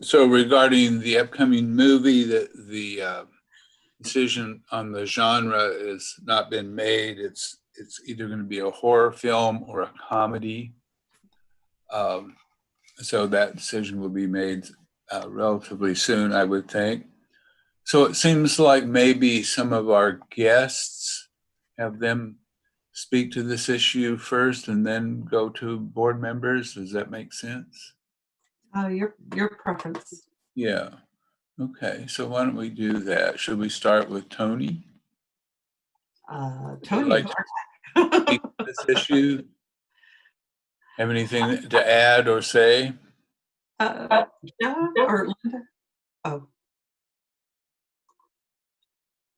So regarding the upcoming movie, the decision on the genre has not been made. It's either going to be a horror film or a comedy. So that decision will be made relatively soon, I would think. So it seems like maybe some of our guests, have them speak to this issue first and then go to board members. Does that make sense? Your preference. Yeah. Okay. So why don't we do that? Should we start with Tony? Tony, like to speak to this issue? Have anything to add or say? John or Linda? Oh,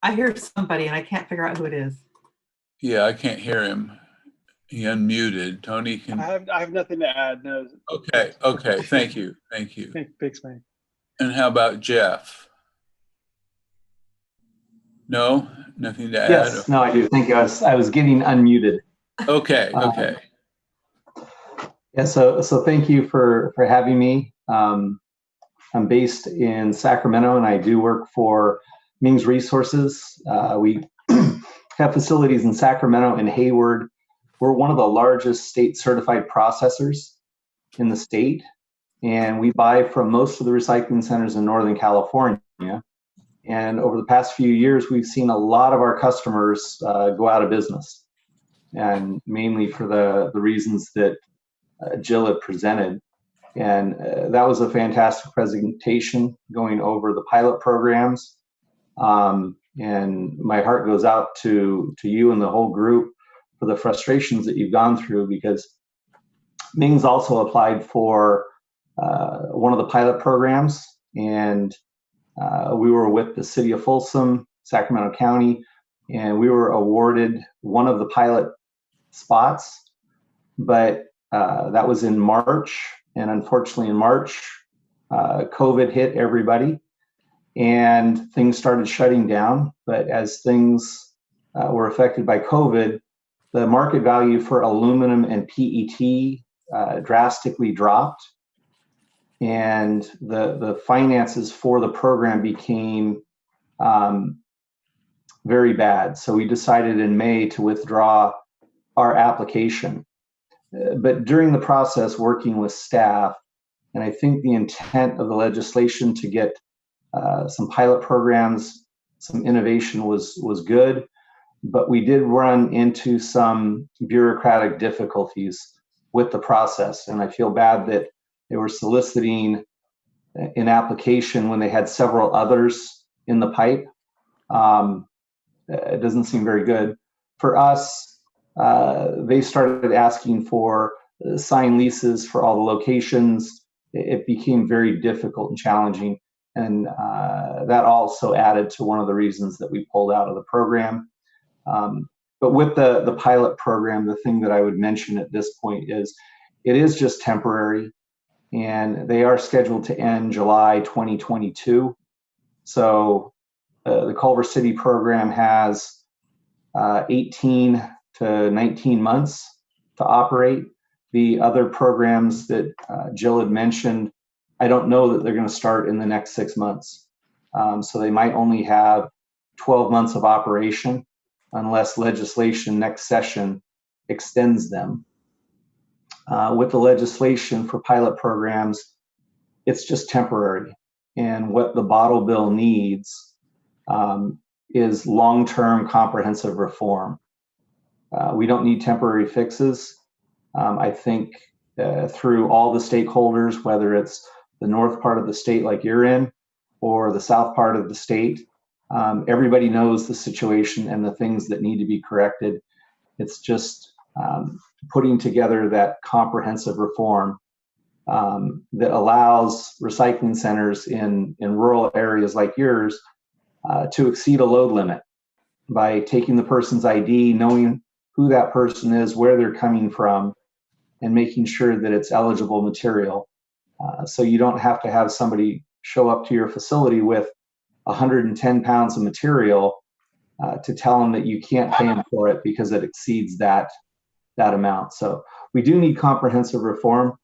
I hear somebody and I can't figure out who it is. Yeah, I can't hear him. He unmuted. Tony can. I have nothing to add. No. Okay. Okay. Thank you. Thank you. Thanks, Mike. And how about Jeff? No, nothing to add. Yes, no, I do. Thank you. I was getting unmuted. Okay. Okay. Yeah. So thank you for having me. I'm based in Sacramento, and I do work for Ming's Resources. We have facilities in Sacramento and Hayward. We're one of the largest state certified processors in the state, and we buy from most of the recycling centers in Northern California. And over the past few years, we've seen a lot of our customers go out of business, and mainly for the reasons that Jill had presented. And that was a fantastic presentation going over the pilot programs. And my heart goes out to you and the whole group for the frustrations that you've gone through, because Ming's also applied for one of the pilot programs, and we were with the city of Folsom, Sacramento County, and we were awarded one of the pilot spots, but that was in March. And unfortunately in March, COVID hit everybody and things started shutting down. But as things were affected by COVID, the market value for aluminum and PET drastically dropped. And the finances for the program became very bad. So we decided in May to withdraw our application. But during the process, working with staff, and I think the intent of the legislation to get some pilot programs, some innovation was good, but we did run into some bureaucratic difficulties with the process. And I feel bad that they were soliciting an application when they had several others in the pipe. It doesn't seem very good. For us, they started asking for signed leases for all the locations. It became very difficult and challenging. And that also added to one of the reasons that we pulled out of the program. But with the pilot program, the thing that I would mention at this point is it is just temporary, and they are scheduled to end July 2022. So the Culver City program has 18 to 19 months to operate. The other programs that Jill had mentioned, I don't know that they're going to start in the next 6 months. So they might only have 12 months of operation unless legislation next session extends them. With the legislation for pilot programs, it's just temporary. And what the bottle bill needs is long-term comprehensive reform. We don't need temporary fixes. I think through all the stakeholders, whether it's the north part of the state like you're in, or the south part of the state, everybody knows the situation and the things that need to be corrected. It's just putting together that comprehensive reform that allows recycling centers in rural areas like yours to exceed a load limit by taking the person's ID, knowing who that person is, where they're coming from, and making sure that it's eligible material. So you don't have to have somebody show up to your facility with 110 pounds of material to tell them that you can't pay them for it because it exceeds that amount. So we do need comprehensive reform.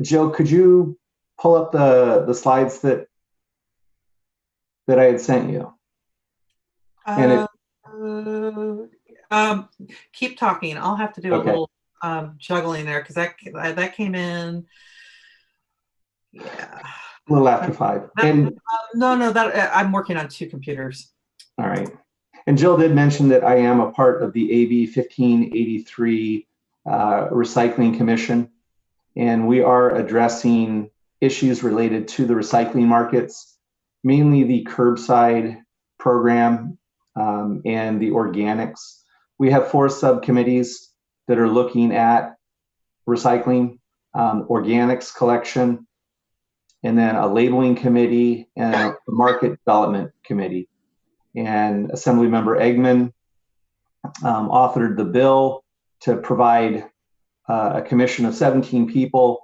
Jill, could you pull up the slides that I had sent you? Keep talking. I'll have to do a little juggling there because that came in. Yeah. A little after 5. No, that I'm working on 2 computers. All right. And Jill did mention that I am a part of the AB 1583 Recycling Commission, and we are addressing issues related to the recycling markets, mainly the curbside program and the organics. We have 4 subcommittees that are looking at recycling, organics collection, and then a labeling committee and a market development committee. And Assemblymember Eggman authored the bill to provide a commission of 17 people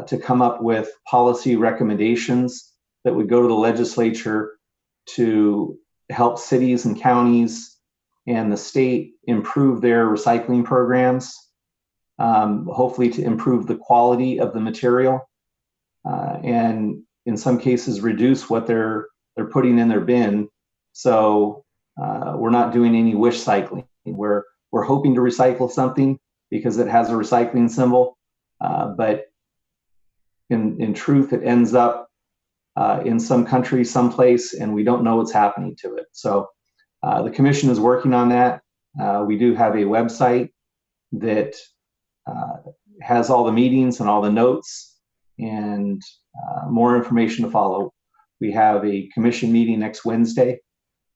to come up with policy recommendations that would go to the legislature to help cities and counties and the state improve their recycling programs, hopefully to improve the quality of the material, and in some cases reduce what they're putting in their bin. So we're not doing any wish cycling. We're hoping to recycle something because it has a recycling symbol, but in truth, it ends up in some country, someplace, and we don't know what's happening to it. So the commission is working on that. We do have a website that has all the meetings and all the notes and more information to follow. We have a commission meeting next Wednesday,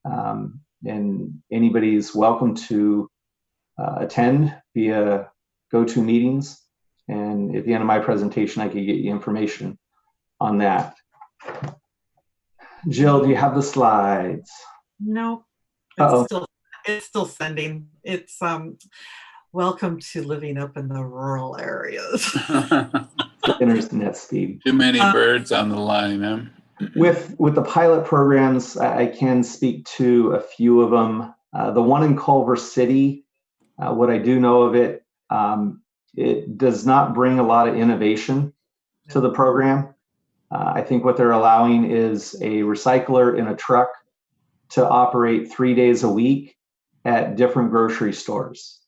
and anybody's welcome to attend via GoToMeetings. And at the end of my presentation, I can get you information on that. Jill, do you have the slides? No, it's still sending. It's welcome to living up in the rural areas. Internet speed. Too many birds on the line, huh? With the pilot programs, I can speak to a few of them. The one in Culver City, what I do know of it, it does not bring a lot of innovation to the program. I think what they're allowing is a recycler in a truck to operate 3 days a week at different grocery stores.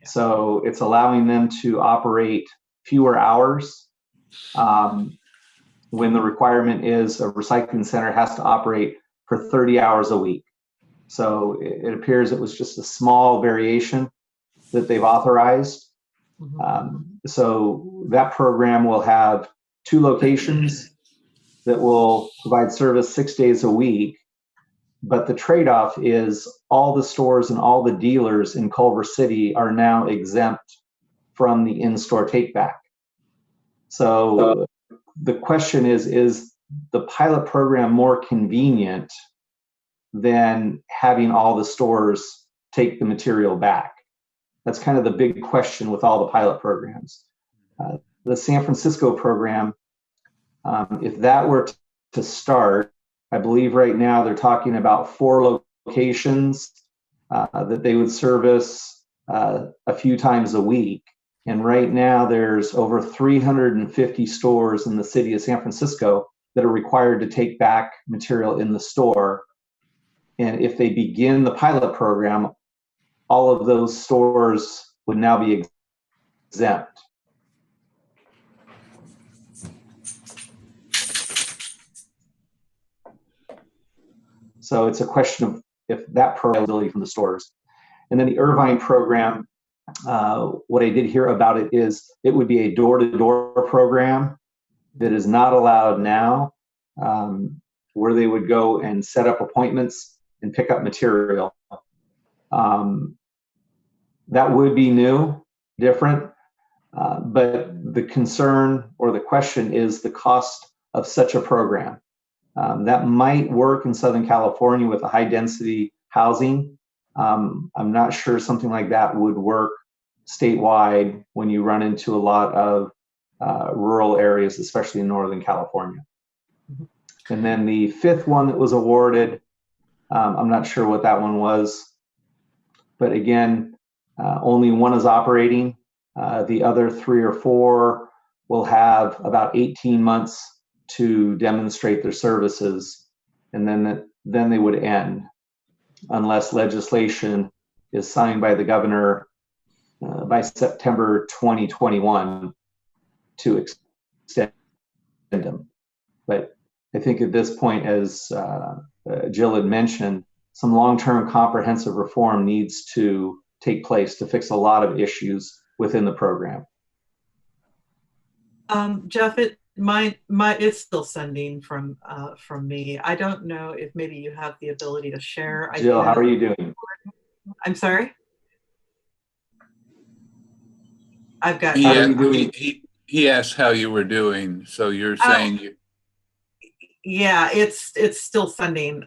So it's allowing them to operate fewer hours when the requirement is a recycling center has to operate for 30 hours a week. So it appears it was just a small variation that they've authorized. So that program will have 2 locations that will provide service 6 days a week. But the trade-off is all the stores and all the dealers in Culver City are now exempt from the in-store take-back. So the question is the pilot program more convenient than having all the stores take the material back? That's kind of the big question with all the pilot programs. The San Francisco program, if that were to start, I believe right now they're talking about 4 locations that they would service a few times a week. And right now there's over 350 stores in the city of San Francisco that are required to take back material in the store. And if they begin the pilot program, all of those stores would now be exempt. So it's a question of if that program is ability from the stores. And then the Irvine program, what I did hear about it is it would be a door-to-door program that is not allowed now, where they would go and set up appointments and pick up material. That would be new, different, but the concern or the question is the cost of such a program. That might work in Southern California with a high density housing. I'm not sure something like that would work statewide when you run into a lot of rural areas, especially in Northern California. And then the fifth one that was awarded, I'm not sure what that one was, but again, only one is operating. The other 3 or 4 will have about 18 months to demonstrate their services, and then they would end unless legislation is signed by the governor by September 2021 to extend them. But I think at this point, as Jill had mentioned, some long-term comprehensive reform needs to take place to fix a lot of issues within the program. Jeff, it's still sending from me. I don't know if maybe you have the ability to share. Jill, how are you doing? I'm sorry. I've got. He asked how you were doing, so you're saying you. Yeah, it's still sending.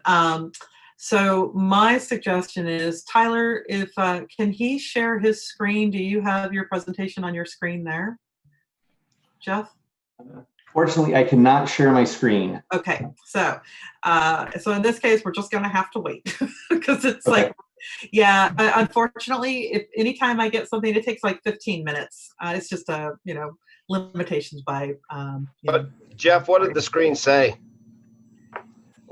So my suggestion is, Tyler, if can he share his screen? Do you have your presentation on your screen there, Jeff? Fortunately, I cannot share my screen. Okay, so in this case, we're just going to have to wait because it's okay. like, yeah. Unfortunately, if anytime I get something, it takes like 15 minutes. It's just limitations by. Jeff, what did the screen say?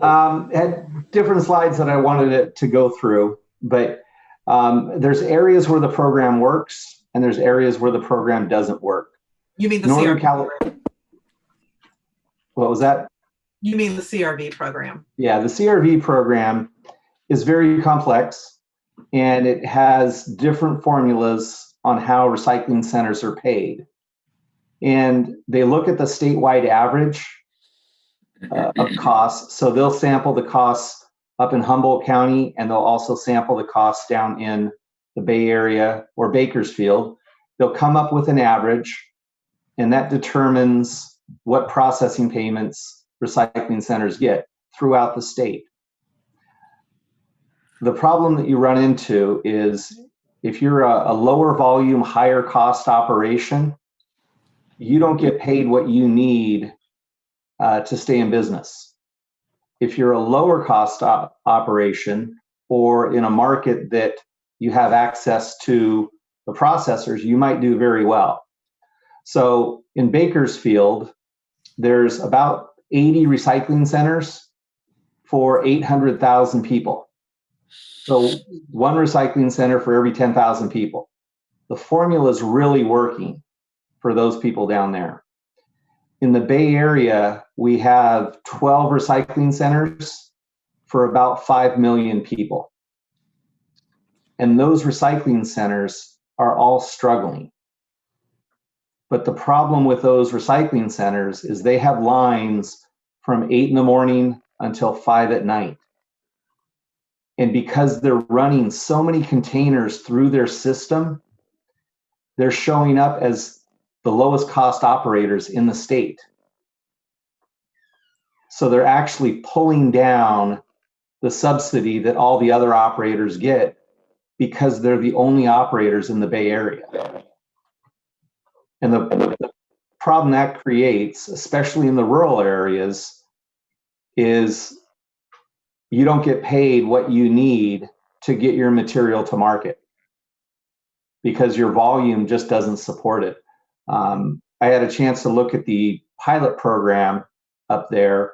Had different slides that I wanted it to go through, but there's areas where the program works and there's areas where the program doesn't work. You mean the Northern CRV California? What was that? You mean the CRV program? Yeah, the CRV program is very complex and it has different formulas on how recycling centers are paid. And they look at the statewide average of costs. So they'll sample the costs up in Humboldt County, and they'll also sample the costs down in the Bay Area or Bakersfield. They'll come up with an average, and that determines what processing payments recycling centers get throughout the state. The problem that you run into is if you're a lower volume, higher cost operation, you don't get paid what you need to stay in business. If you're a lower cost operation or in a market that you have access to the processors, you might do very well. So in Bakersfield, there's about 80 recycling centers for 800,000 people. So one recycling center for every 10,000 people. The formula is really working for those people down there. In the Bay Area, we have 12 recycling centers for about 5 million people. And those recycling centers are all struggling. But the problem with those recycling centers is they have lines from 8 in the morning until 5 at night. And because they're running so many containers through their system, they're showing up as the lowest cost operators in the state. So they're actually pulling down the subsidy that all the other operators get because they're the only operators in the Bay Area. And the problem that creates, especially in the rural areas, is you don't get paid what you need to get your material to market because your volume just doesn't support it. I had a chance to look at the pilot program up there,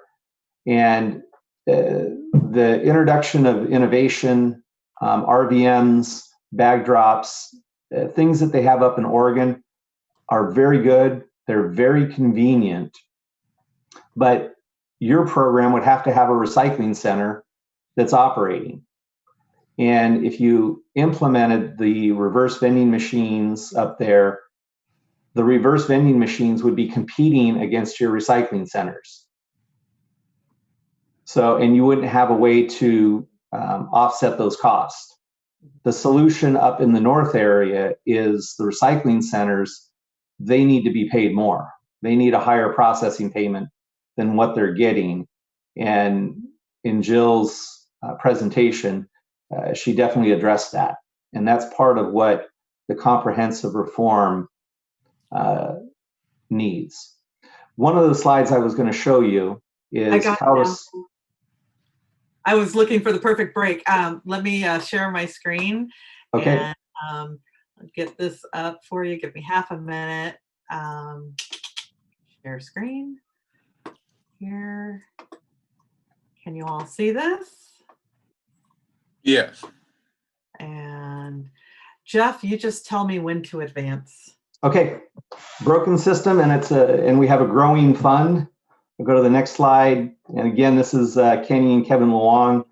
and the introduction of innovation, RVMs, bag drops, things that they have up in Oregon are very good. They're very convenient, but your program would have to have a recycling center that's operating. And if you implemented the reverse vending machines up there, the reverse vending machines would be competing against your recycling centers. So, and you wouldn't have a way to offset those costs. The solution up in the north area is the recycling centers, they need to be paid more. They need a higher processing payment than what they're getting. And in Jill's presentation, she definitely addressed that. And that's part of what the comprehensive reform needs. One of the slides I was going to show you is how to. I was looking for the perfect break. Let me share my screen. Okay. And get this up for you. Give me half a minute. Share screen. Here. Can you all see this? Yes. And Jeff, you just tell me when to advance. Okay. Broken system, and we have a growing fund. We'll go to the next slide. And again, this is Kenny and Kevin Luong.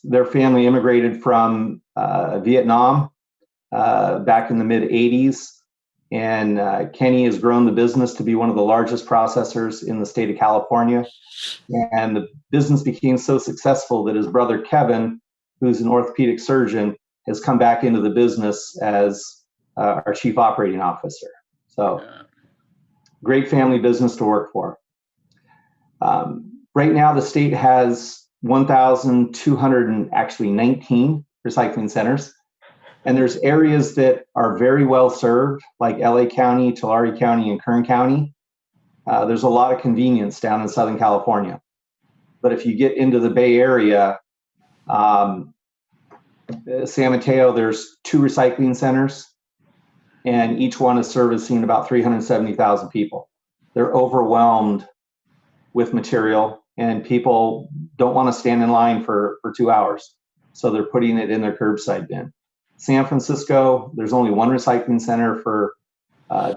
Their family immigrated from Vietnam back in the mid 80s. And Kenny has grown the business to be one of the largest processors in the state of California. And the business became so successful that his brother Kevin, who's an orthopedic surgeon, has come back into the business as our chief operating officer. So great family business to work for. Right now, the state has 1,219 recycling centers. And there's areas that are very well served, like LA County, Tulare County, and Kern County. There's a lot of convenience down in Southern California. But if you get into the Bay Area, San Mateo, there's 2 recycling centers, and each one is servicing about 370,000 people. They're overwhelmed with material, and people don't want to stand in line for 2 hours. So they're putting it in their curbside bin. San Francisco, there's only 1 recycling center for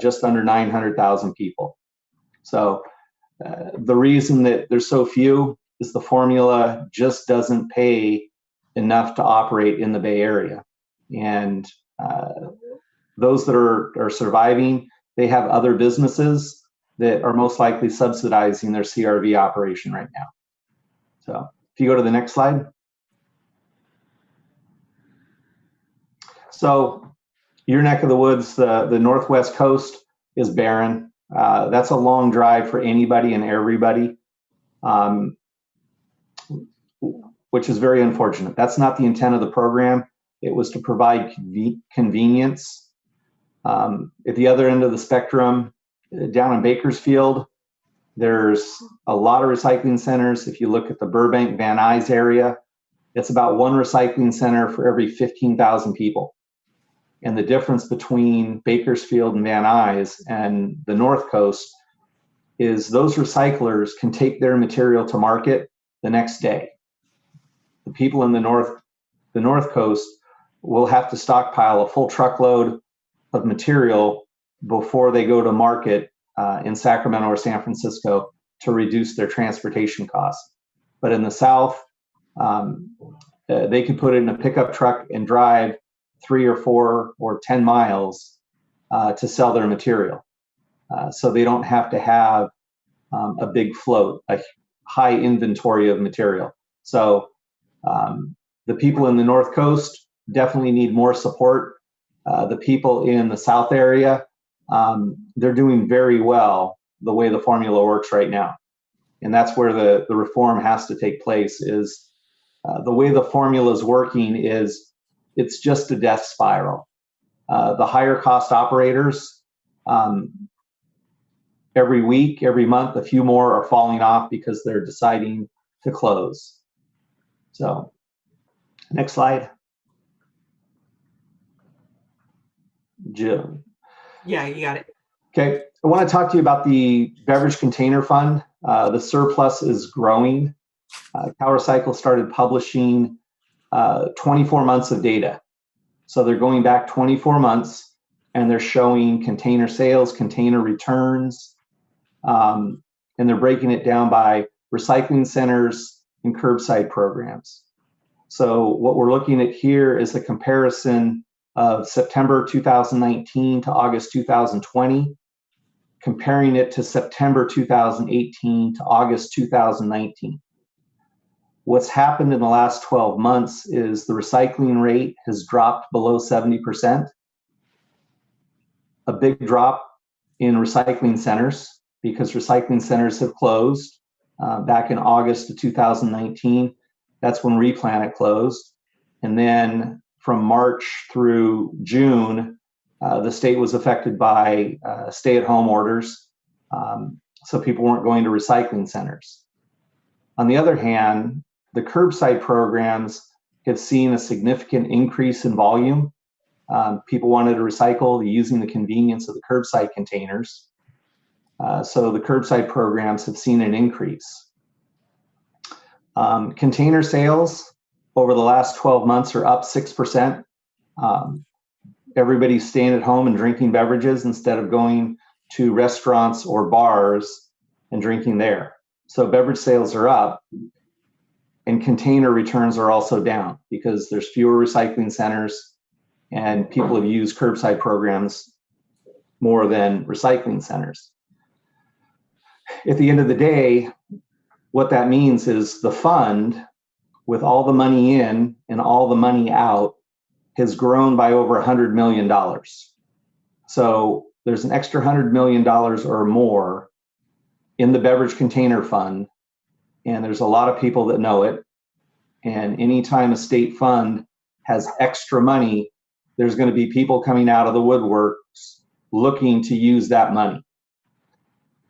just under 900,000 people. So the reason that there's so few is the formula just doesn't pay enough to operate in the Bay Area. And those that are surviving, they have other businesses that are most likely subsidizing their CRV operation right now. So if you go to the next slide. So your neck of the woods, the Northwest coast is barren. That's a long drive for anybody and everybody, which is very unfortunate. That's not the intent of the program. It was to provide convenience. At the other end of the spectrum, down in Bakersfield, there's a lot of recycling centers. If you look at the Burbank, Van Nuys area, it's about 1 recycling center for every 15,000 people. And the difference between Bakersfield and Van Nuys and the North Coast is those recyclers can take their material to market the next day. The people in the North Coast will have to stockpile a full truckload of material before they go to market in Sacramento or San Francisco to reduce their transportation costs. But in the South, they can put it in a pickup truck and drive 3 or 4 or 10 miles to sell their material. So they don't have to have a big float, a high inventory of material. So the people in the North Coast definitely need more support. The people in the South area, they're doing very well the way the formula works right now. And that's where the reform has to take place is the way the formula is working is it's just a death spiral. The higher cost operators, every week, every month, a few more are falling off because they're deciding to close. So next slide. Jim. Yeah, you got it. Okay, I want to talk to you about the beverage container fund. The surplus is growing. CalRecycle started publishing 24 months of data. So they're going back 24 months and they're showing container sales, container returns, and they're breaking it down by recycling centers and curbside programs. So what we're looking at here is a comparison of September 2019 to August 2020, comparing it to September 2018 to August 2019. What's happened in the last 12 months is the recycling rate has dropped below 70%. A big drop in recycling centers because recycling centers have closed back in August of 2019. That's when Replanet closed. And then from March through June, The state was affected by stay-at-home orders, so people weren't going to recycling centers. On the other hand, the curbside programs have seen a significant increase in volume. People wanted to recycle using the convenience of the curbside containers. So the curbside programs have seen an increase. Container sales over the last 12 months are up 6%. Everybody's staying at home and drinking beverages instead of going to restaurants or bars and drinking there. So beverage sales are up, and container returns are also down because there's fewer recycling centers and people have used curbside programs more than recycling centers. At the end of the day, what that means is the fund, with all the money in and all the money out, has grown by over $100 million. So there's an extra $100 million or more in the beverage container fund, and there's a lot of people that know it. And anytime a state fund has extra money, there's going to be people coming out of the woodworks looking to use that money.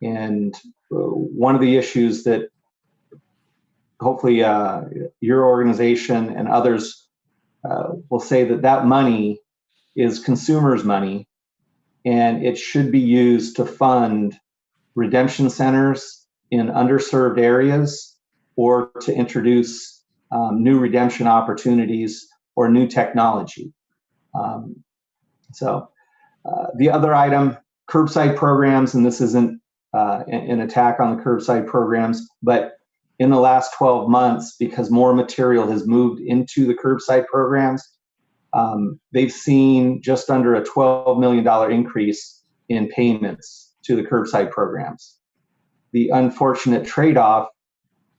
And one of the issues that hopefully your organization and others will say that money is consumers' money, and it should be used to fund redemption centers in underserved areas or to introduce new redemption opportunities or new technology. The other item, curbside programs, and this isn't an attack on the curbside programs, but in the last 12 months, because more material has moved into the curbside programs, they've seen just under a $12 million increase in payments to the curbside programs. The unfortunate trade-off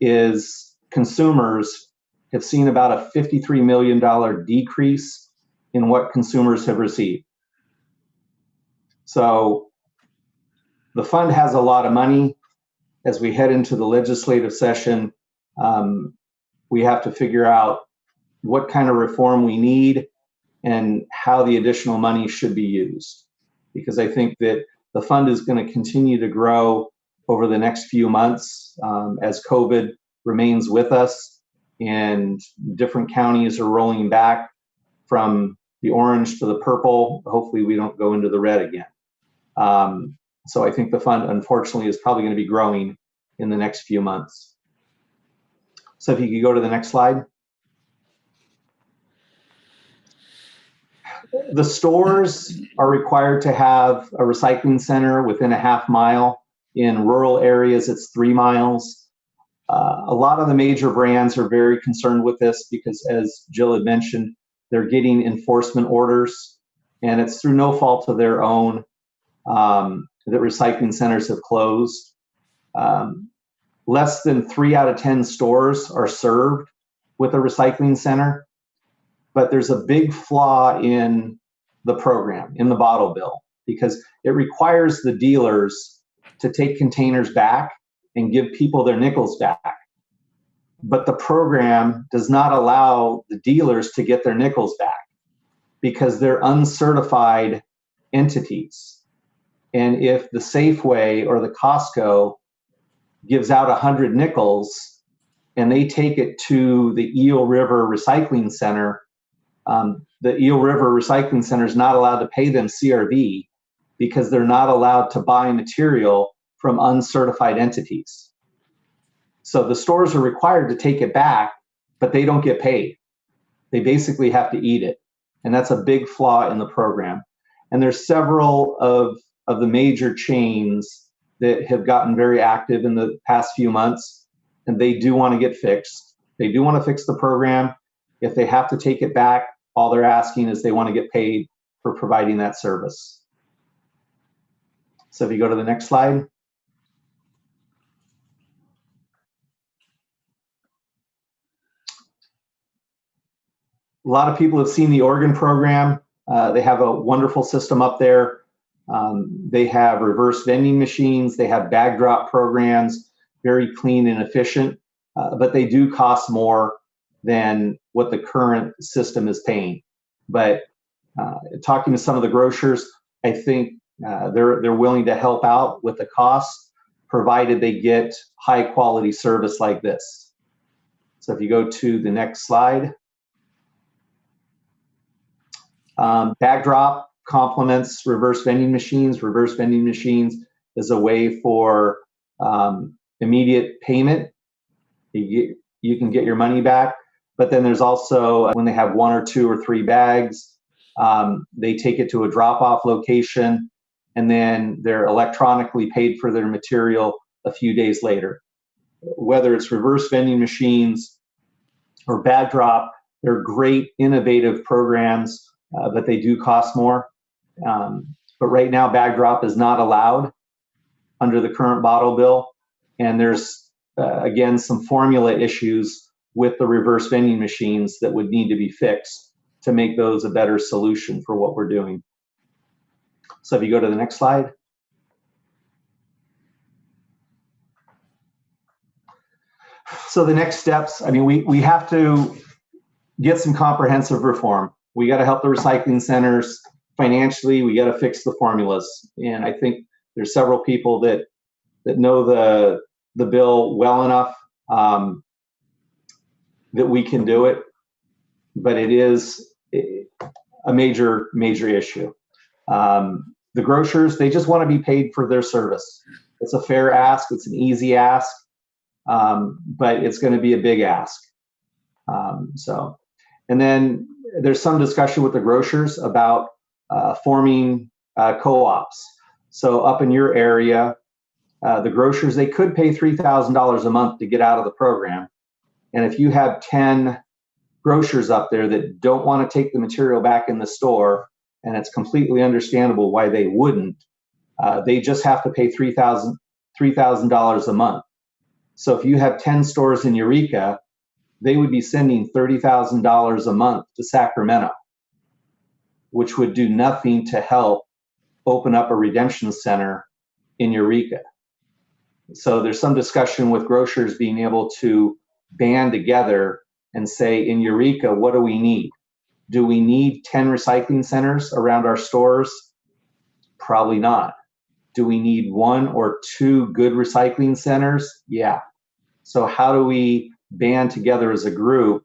is consumers have seen about a $53 million decrease in what consumers have received. So the fund has a lot of money. As we head into the legislative session, we have to figure out what kind of reform we need and how the additional money should be used. Because I think that the fund is going to continue to grow over the next few months as COVID remains with us and different counties are rolling back from the orange to the purple. Hopefully we don't go into the red again. So I think the fund, unfortunately, is probably going to be growing in the next few months. So if you could go to the next slide. The stores are required to have a recycling center within a half mile. In rural areas, it's 3 miles. A lot of the major brands are very concerned with this because, as Jill had mentioned, they're getting enforcement orders, and it's through no fault of their own that recycling centers have closed. Less than 3 out of 10 stores are served with a recycling center, but there's a big flaw in the program, in the bottle bill, because it requires the dealers to take containers back and give people their nickels back. But the program does not allow the dealers to get their nickels back because they're uncertified entities. And if the Safeway or the Costco gives out 100 nickels and they take it to the Eel River Recycling Center, the Eel River Recycling Center is not allowed to pay them CRV because they're not allowed to buy material from uncertified entities. So the stores are required to take it back, but they don't get paid. They basically have to eat it. And that's a big flaw in the program. And there's several of the major chains that have gotten very active in the past few months, and they do want to get fixed. They do want to fix the program. If they have to take it back, all they're asking is they want to get paid for providing that service. So if you go to the next slide. A lot of people have seen the Oregon program. They have a wonderful system up there. They have reverse vending machines. They have bag drop programs, very clean and efficient, but they do cost more than what the current system is paying. But Talking to some of the grocers, I think they're willing to help out with the costs, provided they get high quality service like this. So if you go to the next slide, bag drop complements reverse vending machines. Reverse vending machines is a way for immediate payment. You can get your money back, but then there's also when they have 1 or 2 or 3 bags, they take it to a drop-off location, and then they're electronically paid for their material a few days later. Whether it's reverse vending machines or bag drop, they're great innovative programs, but they do cost more. But right now, bag drop is not allowed under the current bottle bill, and there's again some formula issues with the reverse vending machines that would need to be fixed to make those a better solution for what we're doing. So if you go to the next slide. So the next steps, I mean, we have to get some comprehensive reform. We got to help the recycling centers financially. We got to fix the formulas. And I think there's several people that know the bill well enough that we can do it, but it is a major issue. The grocers, they just want to be paid for their service. It's a fair ask. It's an easy ask, but it's going to be a big ask. And then there's some discussion with the grocers about forming co-ops. So up in your area, the grocers, they could pay $3,000 a month to get out of the program. And if you have 10 grocers up there that don't want to take the material back in the store, and it's completely understandable why they wouldn't, they just have to pay $3,000 a month. So if you have 10 stores in Eureka, they would be sending $30,000 a month to Sacramento, which would do nothing to help open up a redemption center in Eureka. So there's some discussion with grocers being able to band together and say, in Eureka, what do we need? Do we need 10 recycling centers around our stores? Probably not. Do we need 1 or 2 good recycling centers? Yeah. So how do we band together as a group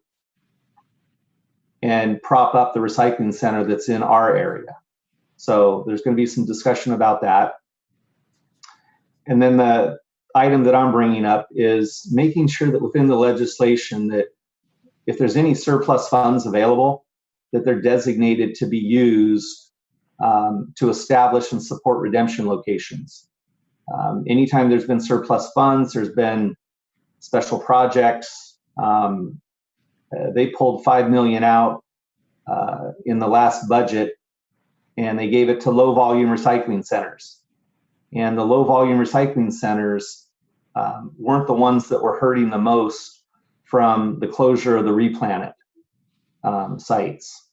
and prop up the recycling center that's in our area? So there's going to be some discussion about that. And then the item that I'm bringing up is making sure that within the legislation that if there's any surplus funds available, that they're designated to be used to establish and support redemption locations. Anytime there's been surplus funds, there's been special projects. They pulled $5 million out in the last budget, and they gave it to low volume recycling centers. And the low volume recycling centers weren't the ones that were hurting the most from the closure of the Replanet sites.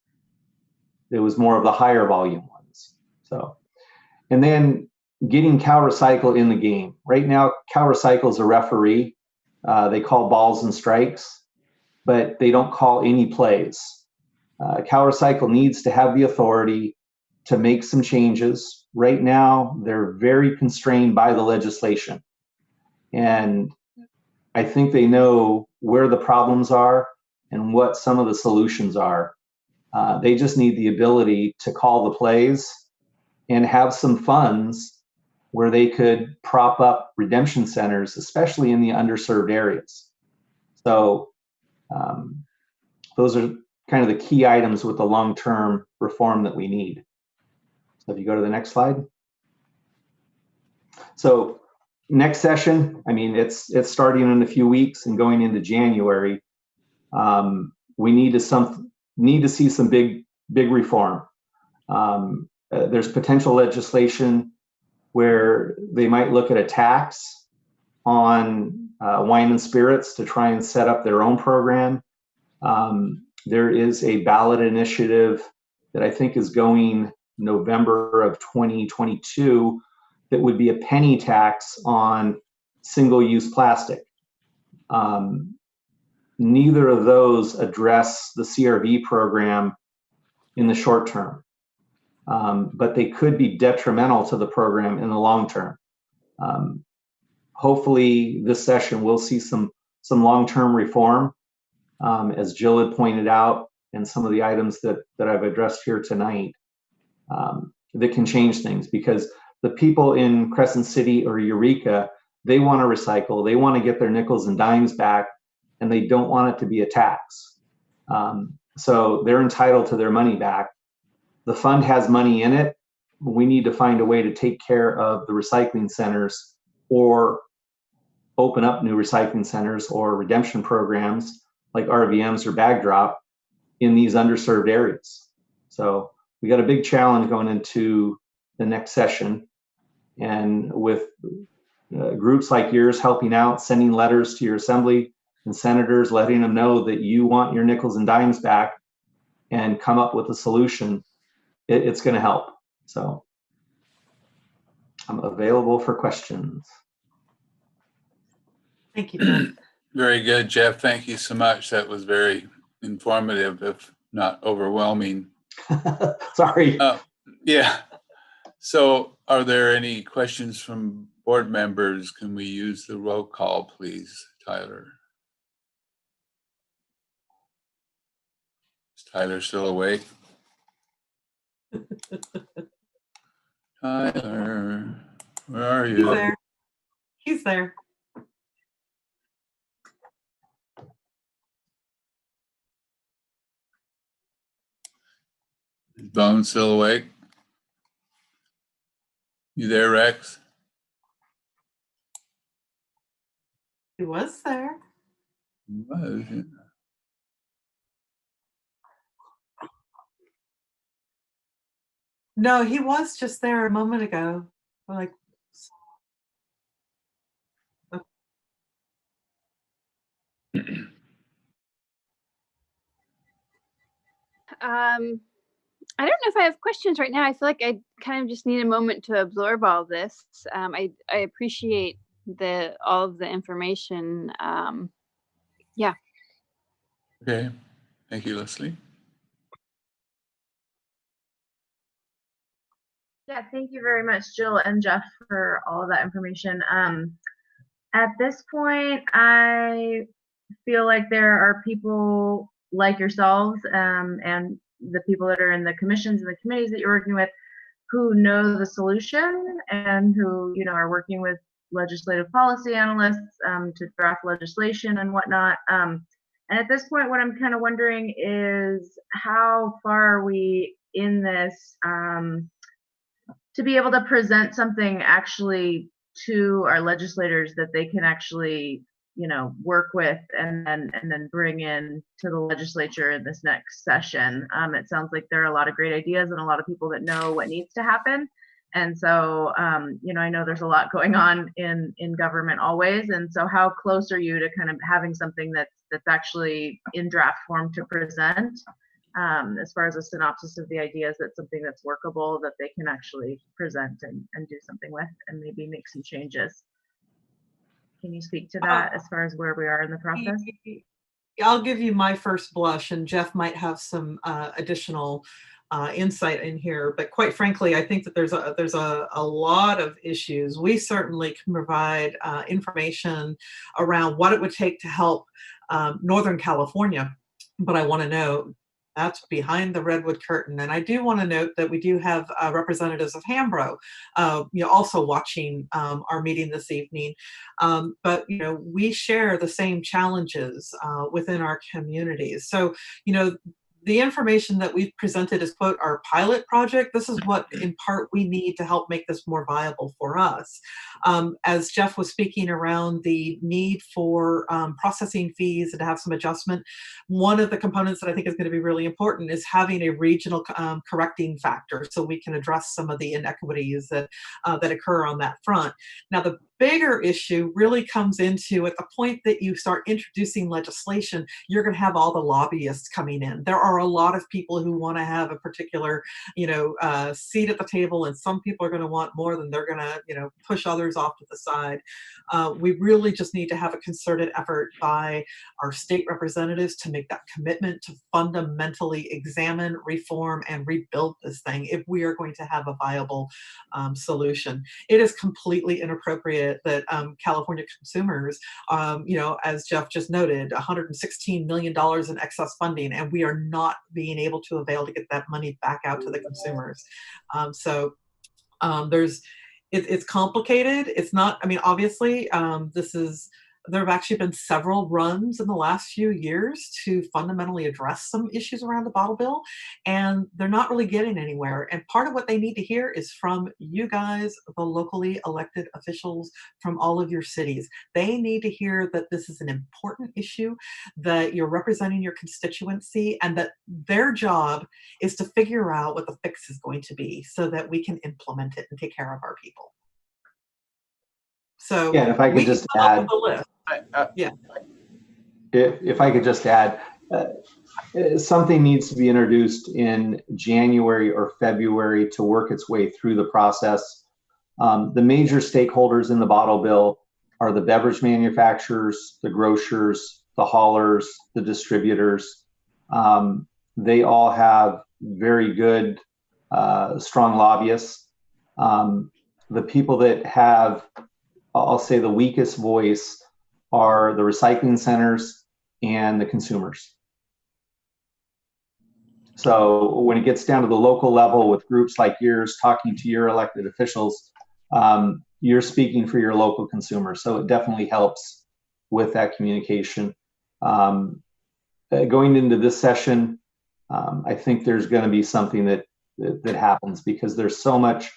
It was more of the higher volume ones. So, and then getting Cal Recycle in the game. Right now, Cal Recycle is a referee. They call balls and strikes, but they don't call any plays. Cal Recycle needs to have the authority to make some changes. Right now, they're very constrained by the legislation. And I think they know where the problems are and what some of the solutions are. They just need the ability to call the plays and have some funds where they could prop up redemption centers, especially in the underserved areas. So those are kind of the key items with the long-term reform that we need. So if you go to the next slide. So next session, I mean, it's starting in a few weeks and going into January. We need to see some big reform. There's potential legislation where they might look at a tax on wine and spirits to try and set up their own program. There is a ballot initiative that I think is going November of 2022 that would be a penny tax on single-use plastic. Neither of those address the CRV program in the short term. but they could be detrimental to the program in the long term. Hopefully this session we'll see some long-term reform, as Jill had pointed out, and some of the items that I've addressed here tonight, that can change things, because the people in Crescent City or Eureka, they want to recycle, they want to get their nickels and dimes back, and they don't want it to be a tax. So they're entitled to their money back. The fund has money in it. We need to find a way to take care of the recycling centers, or open up new recycling centers or redemption programs like RVMs or bag drop in these underserved areas. So we got a big challenge going into the next session, and with groups like yours helping out, sending letters to your assembly and senators, letting them know that you want your nickels and dimes back and come up with a solution, it's going to help. So I'm available for questions. Thank you, Jeff. Very good, Jeff. Thank you so much. That was very informative, if not overwhelming. Sorry. Yeah. So are there any questions from board members? Can we use the roll call, please, Tyler? Is Tyler still awake? Tyler, where are you? He's there. He's there. Is Bone still awake? You there, Rex? He was there. He was. Yeah. No, he was just there a moment ago. We're like, I don't know if I have questions right now. I feel like I kind of just need a moment to absorb all this. I appreciate all of the information. Yeah. Okay. Thank you, Leslie. Yeah, thank you very much, Jill and Jeff, for all of that information. At this point, I feel like there are people like yourselves, and the people that are in the commissions and the committees that you're working with, who know the solution and who, are working with legislative policy analysts to draft legislation and whatnot. And at this point, what I'm kind of wondering is, how far are we in this to be able to present something actually to our legislators that they can actually, work with and then bring in to the legislature in this next session. It sounds like there are a lot of great ideas and a lot of people that know what needs to happen. And so, I know there's a lot going on in government always. And so how close are you to kind of having something that's actually in draft form to present? As far as a synopsis of the ideas, that's something that's workable, that they can actually present and do something with, and maybe make some changes. Can you speak to that as far as where we are in the process? I'll give you my first blush, and Jeff might have some additional insight in here. But quite frankly, I think that there's a lot of issues. We certainly can provide information around what it would take to help Northern California. But I want to know, that's behind the redwood curtain. And I do want to note that we do have representatives of Hambro, also watching our meeting this evening. But, we share the same challenges within our communities. So, the information that we've presented is, quote, our pilot project. This is what, in part, we need to help make this more viable for us. As Jeff was speaking around the need for processing fees and to have some adjustment, one of the components that I think is going to be really important is having a regional correcting factor, so we can address some of the inequities that occur on that front. Now, the bigger issue really comes into at the point that you start introducing legislation, you're going to have all the lobbyists coming in. There are a lot of people who want to have a particular, seat at the table, and some people are going to want more than they're going to, push others off to the side. We really just need to have a concerted effort by our state representatives to make that commitment to fundamentally examine, reform, and rebuild this thing if we are going to have a viable solution. It is completely inappropriate that California consumers, as Jeff just noted, $116 million in excess funding, and we are not being able to avail to get that money back out to the consumers. It's complicated. It's not, obviously, there have actually been several runs in the last few years to fundamentally address some issues around the bottle bill, and they're not really getting anywhere. And part of what they need to hear is from you guys, the locally elected officials from all of your cities. They need to hear that this is an important issue, that you're representing your constituency, and that their job is to figure out what the fix is going to be so that we can implement it and take care of our people. So yeah, if I could just add, if I could just add, something needs to be introduced in January or February to work its way through the process. The major stakeholders in the bottle bill are the beverage manufacturers, the grocers, the haulers, the distributors. They all have very good, strong lobbyists. The people that have, I'll say, the weakest voice are the recycling centers and the consumers. So when it gets down to the local level with groups like yours talking to your elected officials, you're speaking for your local consumers. So it definitely helps with that communication. Going into this session, I think there's going to be something that happens because there's so much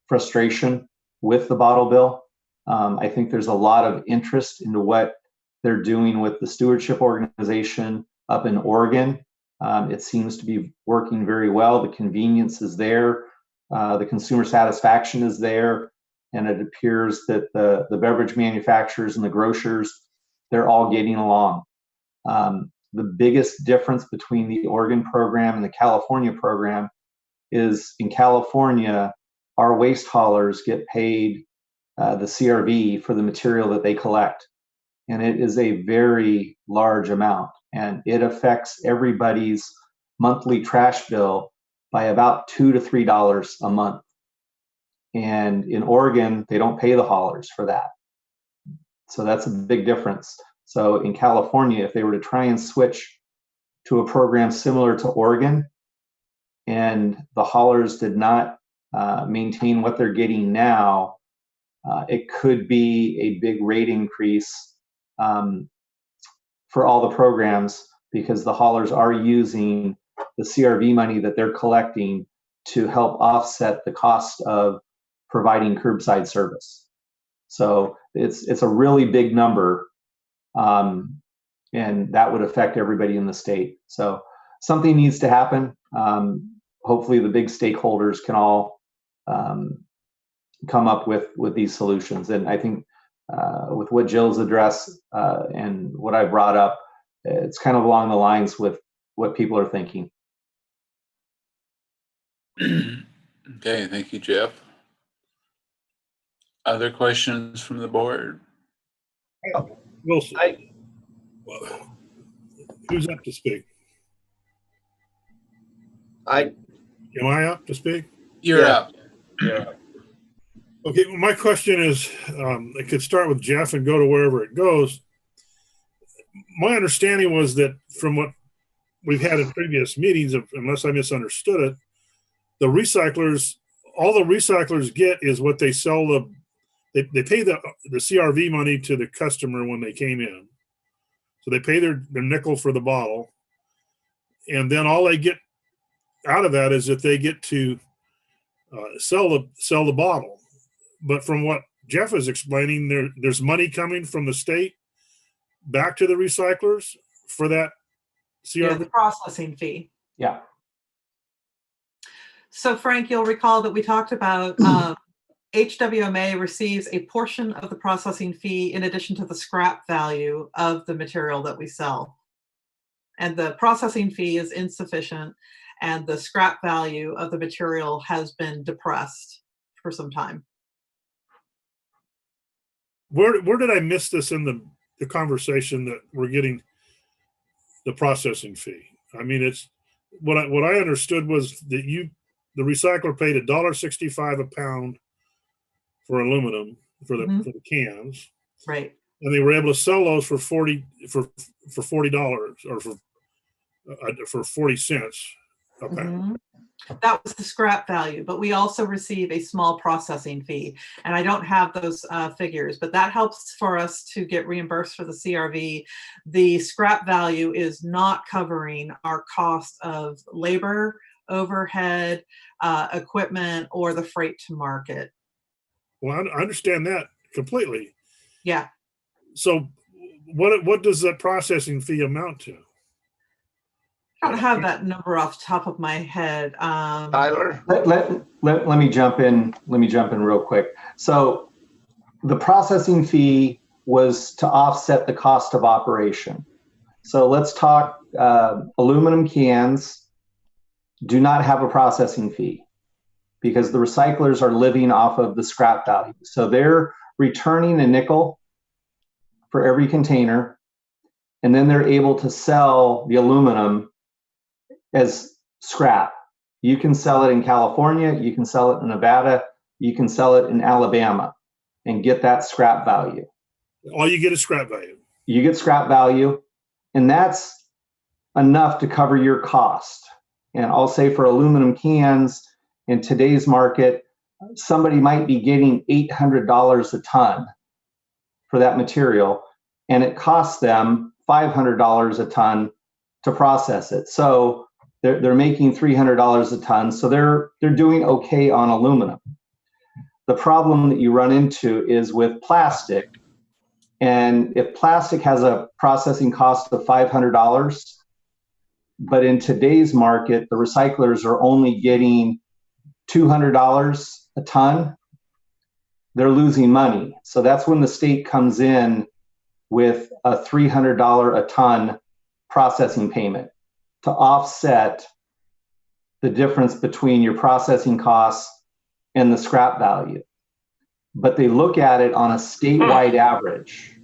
frustration with the bottle bill. I think there's a lot of interest into what they're doing with the stewardship organization up in Oregon. It seems to be working very well. The convenience is there. The consumer satisfaction is there. And it appears that the beverage manufacturers and the grocers, they're all getting along. The biggest difference between the Oregon program and the California program is in California, our waste haulers get paid the CRV for the material that they collect. And it is a very large amount. And it affects everybody's monthly trash bill by about $2 to $3 a month. And in Oregon, they don't pay the haulers for that. So that's a big difference. So in California, if they were to try and switch to a program similar to Oregon, and the haulers did not maintain what they're getting now, it could be a big rate increase for all the programs, because the haulers are using the CRV money that they're collecting to help offset the cost of providing curbside service. So it's a really big number, and that would affect everybody in the state. So something needs to happen. Hopefully the big stakeholders can all come up with these solutions. And I think with what Jill's addressed and what I brought up, it's kind of along the lines with what people are thinking. Okay, thank you, Jeff. Other questions from the board? Wilson, who's up to speak? Am I up to speak? You're up. Yeah. Okay, well, my question is, I could start with Jeff and go to wherever it goes. My understanding was that from what we've had in previous meetings, unless I misunderstood it, the recyclers, all the recyclers get is what they sell they pay the CRV money to the customer when they came in. So they pay their nickel for the bottle. And then all they get out of that is that they get to sell the bottle. But from what Jeff is explaining, there's money coming from the state back to the recyclers for that CRV. Yeah, the processing fee. Yeah. So Frank, you'll recall that we talked about HWMA receives a portion of the processing fee in addition to the scrap value of the material that we sell. And the processing fee is insufficient, and the scrap value of the material has been depressed for some time. Where did I miss this in the conversation that we're getting the processing fee? I mean, it's what I understood was that the recycler paid $1.65 a pound for aluminum for the cans, right? And they were able to sell those for $40 or for 40 cents a pound. That was the scrap value, but we also receive a small processing fee. And I don't have those figures, but that helps for us to get reimbursed for the CRV. The scrap value is not covering our cost of labor, overhead, equipment, or the freight to market. Well, I understand that completely. Yeah. So what does that processing fee amount to? I don't have that number off the top of my head. Tyler? Let me jump in. Let me jump in real quick. So the processing fee was to offset the cost of operation. So let's talk aluminum cans do not have a processing fee because the recyclers are living off of the scrap value. So they're returning a nickel for every container, and then they're able to sell the aluminum as scrap. You can sell it in California, you can sell it in Nevada, you can sell it in Alabama and get that scrap value. All you get is scrap value. You get scrap value, and that's enough to cover your cost. And I'll say for aluminum cans in today's market, somebody might be getting $800 a ton for that material, and it costs them $500 a ton to process it. So they're making $300 a ton, so they're doing okay on aluminum. The problem that you run into is with plastic, and if plastic has a processing cost of $500, but in today's market, the recyclers are only getting $200 a ton, they're losing money. So that's when the state comes in with a $300 a ton processing payment to offset the difference between your processing costs and the scrap value. But they look at it on a statewide average.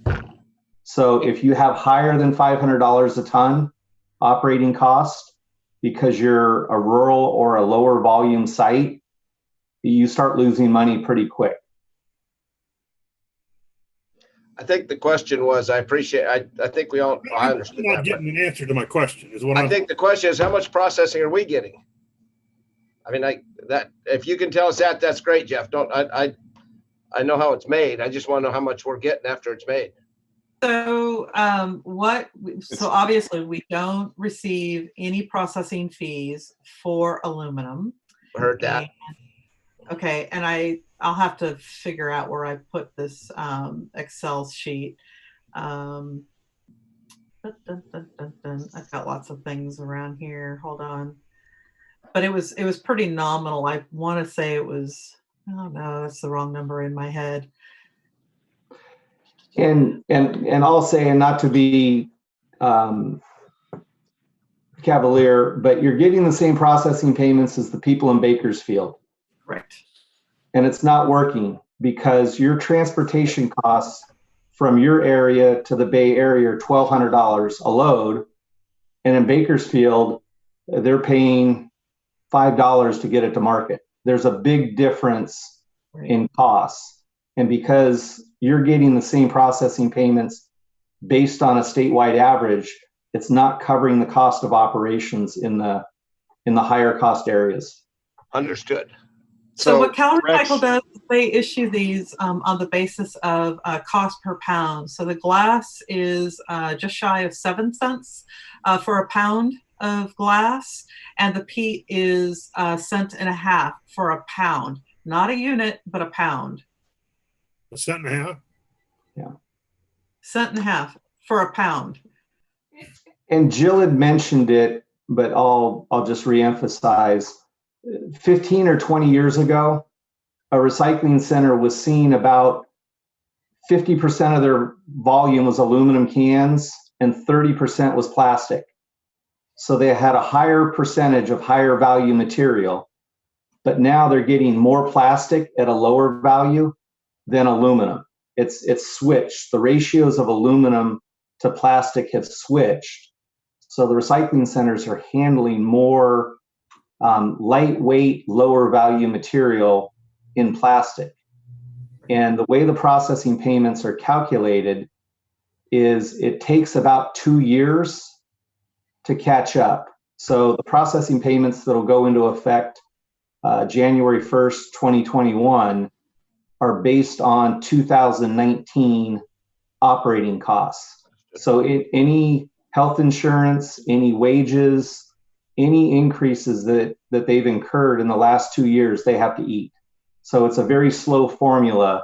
So if you have higher than $500 a ton operating cost because you're a rural or a lower volume site, you start losing money pretty quick. I think the question was, I think we all, I understood I'm not getting an answer to my question. Is what I think the question is, how much processing are we getting? I mean, if you can tell us that, that's great, Jeff. I know how it's made. I just want to know how much we're getting after it's made. So so obviously we don't receive any processing fees for aluminum. Heard that. Okay, and I'll have to figure out where I put this Excel sheet. I've got lots of things around here. Hold on. But it was pretty nominal. I want to say it was, oh no, that's the wrong number in my head. And I'll say, and not to be cavalier, but you're getting the same processing payments as the people in Bakersfield. Correct. And it's not working because your transportation costs from your area to the Bay Area are $1,200 a load. And in Bakersfield, they're paying $5 to get it to market. There's a big difference in costs. And because you're getting the same processing payments based on a statewide average, it's not covering the cost of operations in the higher cost areas. Understood. So what CalRecycle does is they issue these on the basis of cost per pound. So the glass is just shy of 7 cents for a pound of glass, and the peat is $1.50 for a pound. Not a unit, but a pound. $1.50? Yeah. $1.50 for a pound. And Jill had mentioned it, but I'll just reemphasize. 15 or 20 years ago, a recycling center was seeing about 50% of their volume was aluminum cans and 30% was plastic. So they had a higher percentage of higher value material, but now they're getting more plastic at a lower value than aluminum. It's switched. The ratios of aluminum to plastic have switched. So the recycling centers are handling more lightweight, lower value material in plastic. And the way the processing payments are calculated is it takes about 2 years to catch up. So the processing payments that'll go into effect January 1st, 2021 are based on 2019 operating costs. So any health insurance, any wages, any increases that they've incurred in the last 2 years, they have to eat. So it's a very slow formula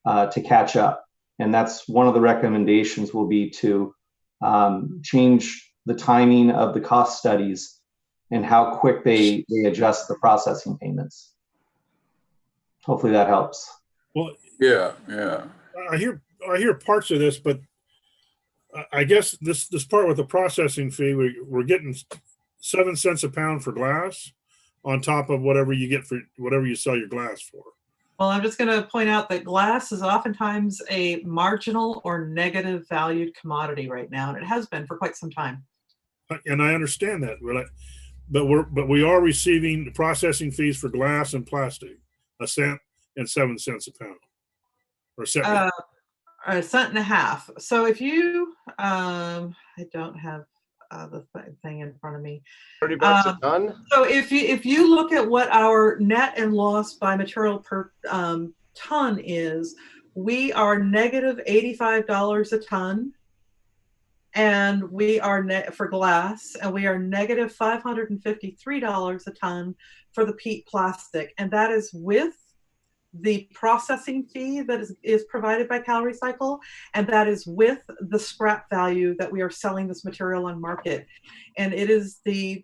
to catch up. And that's one of the recommendations will be to change the timing of the cost studies and how quick they adjust the processing payments. Hopefully that helps. Well, Yeah. I hear parts of this, but I guess this part with the processing fee, we're getting 7 cents a pound for glass on top of whatever you get for whatever you sell your glass for. Well, I'm just going to point out that glass is oftentimes a marginal or negative valued commodity right now, and it has been for quite some time. And I understand that, but we are receiving processing fees for glass and plastic, 1 cent and 7 cents a pound, or 7. $1.50 cents. So if you, I don't have the thing in front of me. 30 bucks a ton. So if you look at what our net and loss by material per ton is, we are negative $85 a ton, and we are for glass, and we are negative $553 a ton for the peat plastic, and that is with the processing fee that is provided by CalRecycle, and that is with the scrap value that we are selling this material on market. And it is the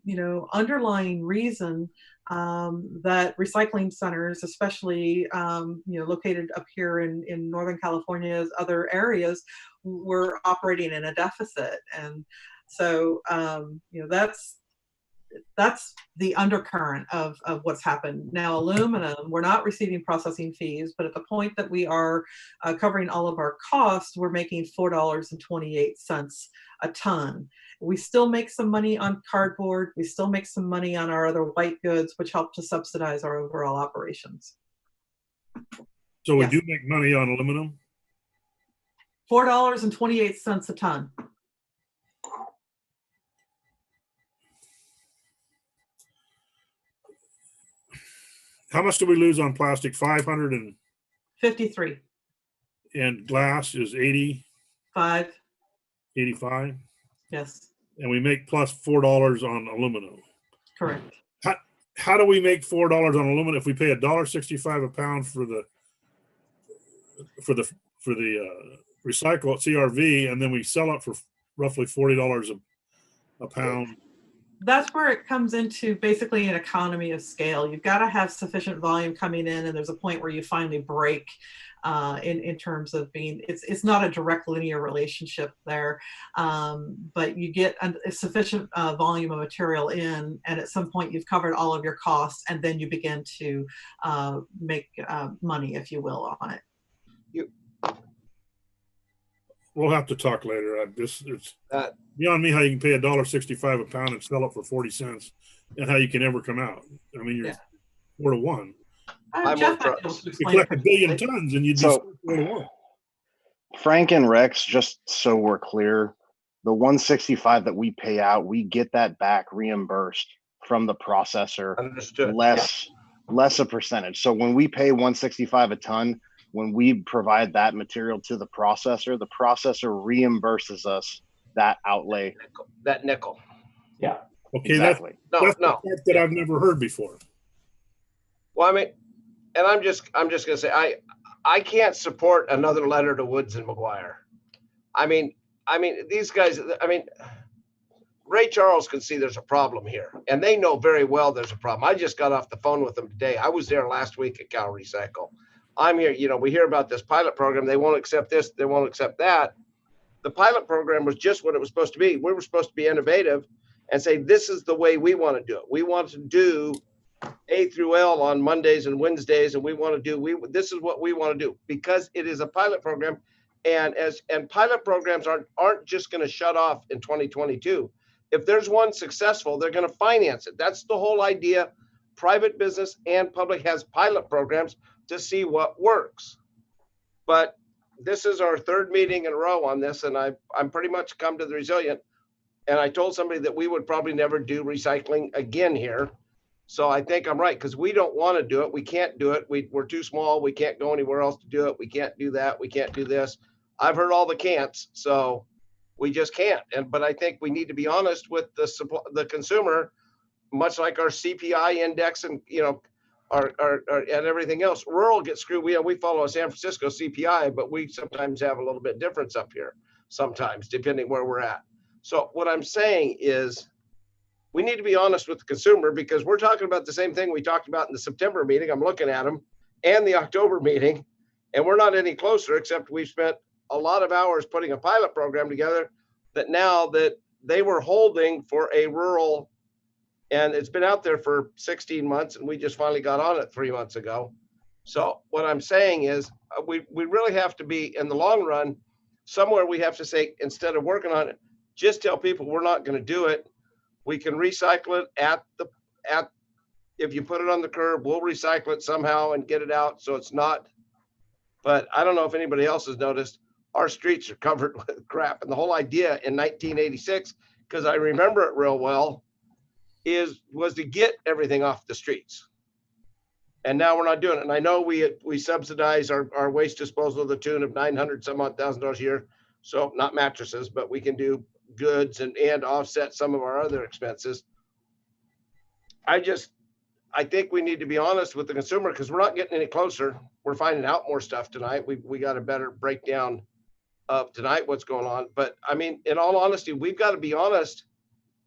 underlying reason that recycling centers, especially located up here in Northern California's other areas, were operating in a deficit. And so that's the undercurrent of what's happened. Now, aluminum, we're not receiving processing fees, but at the point that we are covering all of our costs, we're making $4.28 a ton. We still make some money on cardboard. We still make some money on our other white goods, which help to subsidize our overall operations. So we do make money on aluminum? $4.28 a ton. How much do we lose on plastic? 553. And glass is 85. Yes. And we make plus $4 on aluminum. Correct. How do we make $4 on aluminum if we pay $1.65 a pound for the recycle CRV, and then we sell it for roughly $40 a pound? That's where it comes into basically an economy of scale. You've got to have sufficient volume coming in, and there's a point where you finally break in terms of being, it's not a direct linear relationship there, but you get a sufficient volume of material in, and at some point you've covered all of your costs, and then you begin to make money, if you will, on it. We'll have to talk later. It's beyond me how you can pay $1.65 a pound and sell it for 40 cents, and how you can ever come out. I mean, you're 4 to 1. Jeff, you collect 1 billion tons, and you'd be 4 to 1. Frank and Rex, just so we're clear, the $1.65 that we pay out, we get that back reimbursed from the processor. Understood. Less a percentage. So when we pay $1.65 a ton, when we provide that material to the processor reimburses us that outlay. That nickel. Yeah. Okay. Exactly. That's the part that I've never heard before. Well, I mean, and I'm just gonna say I can't support another letter to Woods and McGuire. I mean these guys. I mean, Ray Charles can see there's a problem here, and they know very well there's a problem. I just got off the phone with them today. I was there last week at Cal Recycle. I'm here, you know, we hear about this pilot program. They won't accept this, they won't accept that. The pilot program was just what it was supposed to be. We were supposed to be innovative and say, this is the way we want to do it. We want to do A through L on Mondays and Wednesdays, and we want to do, this is what we want to do, because it is a pilot program. And pilot programs aren't just going to shut off in 2022. If there's one successful, they're going to finance it. That's the whole idea. Private business and public has pilot programs to see what works. But this is our third meeting in a row on this, and I'm pretty much come to the resilient. And I told somebody that we would probably never do recycling again here. So I think I'm right, because we don't want to do it. We can't do it. We're too small. We can't go anywhere else to do it. We can't do that. We can't do this. I've heard all the can'ts, so we just can't. But I think we need to be honest with the consumer, much like our CPI index and, you know, our and everything else. Rural gets screwed. We follow a San Francisco CPI, but we sometimes have a little bit difference up here, sometimes depending where we're at. So what I'm saying is, we need to be honest with the consumer, because we're talking about the same thing we talked about in the September meeting. I'm looking at them, and the October meeting, and we're not any closer, except we've spent a lot of hours putting a pilot program together that now that they were holding for a rural, and it's been out there for 16 months, and we just finally got on it 3 months ago. So what I'm saying is we really have to be, in the long run, somewhere we have to say, instead of working on it, just tell people we're not going to do it. We can recycle it if you put it on the curb, we'll recycle it somehow and get it out so it's not. But I don't know if anybody else has noticed, our streets are covered with crap. And the whole idea in 1986, because I remember it real well, was to get everything off the streets. And now we're not doing it. And I know we subsidize our waste disposal to the tune of $900,000 a year. So not mattresses, but we can do goods and offset some of our other expenses. I think we need to be honest with the consumer, because we're not getting any closer. We're finding out more stuff tonight. We got a better breakdown of tonight what's going on. But I mean, in all honesty, we've got to be honest,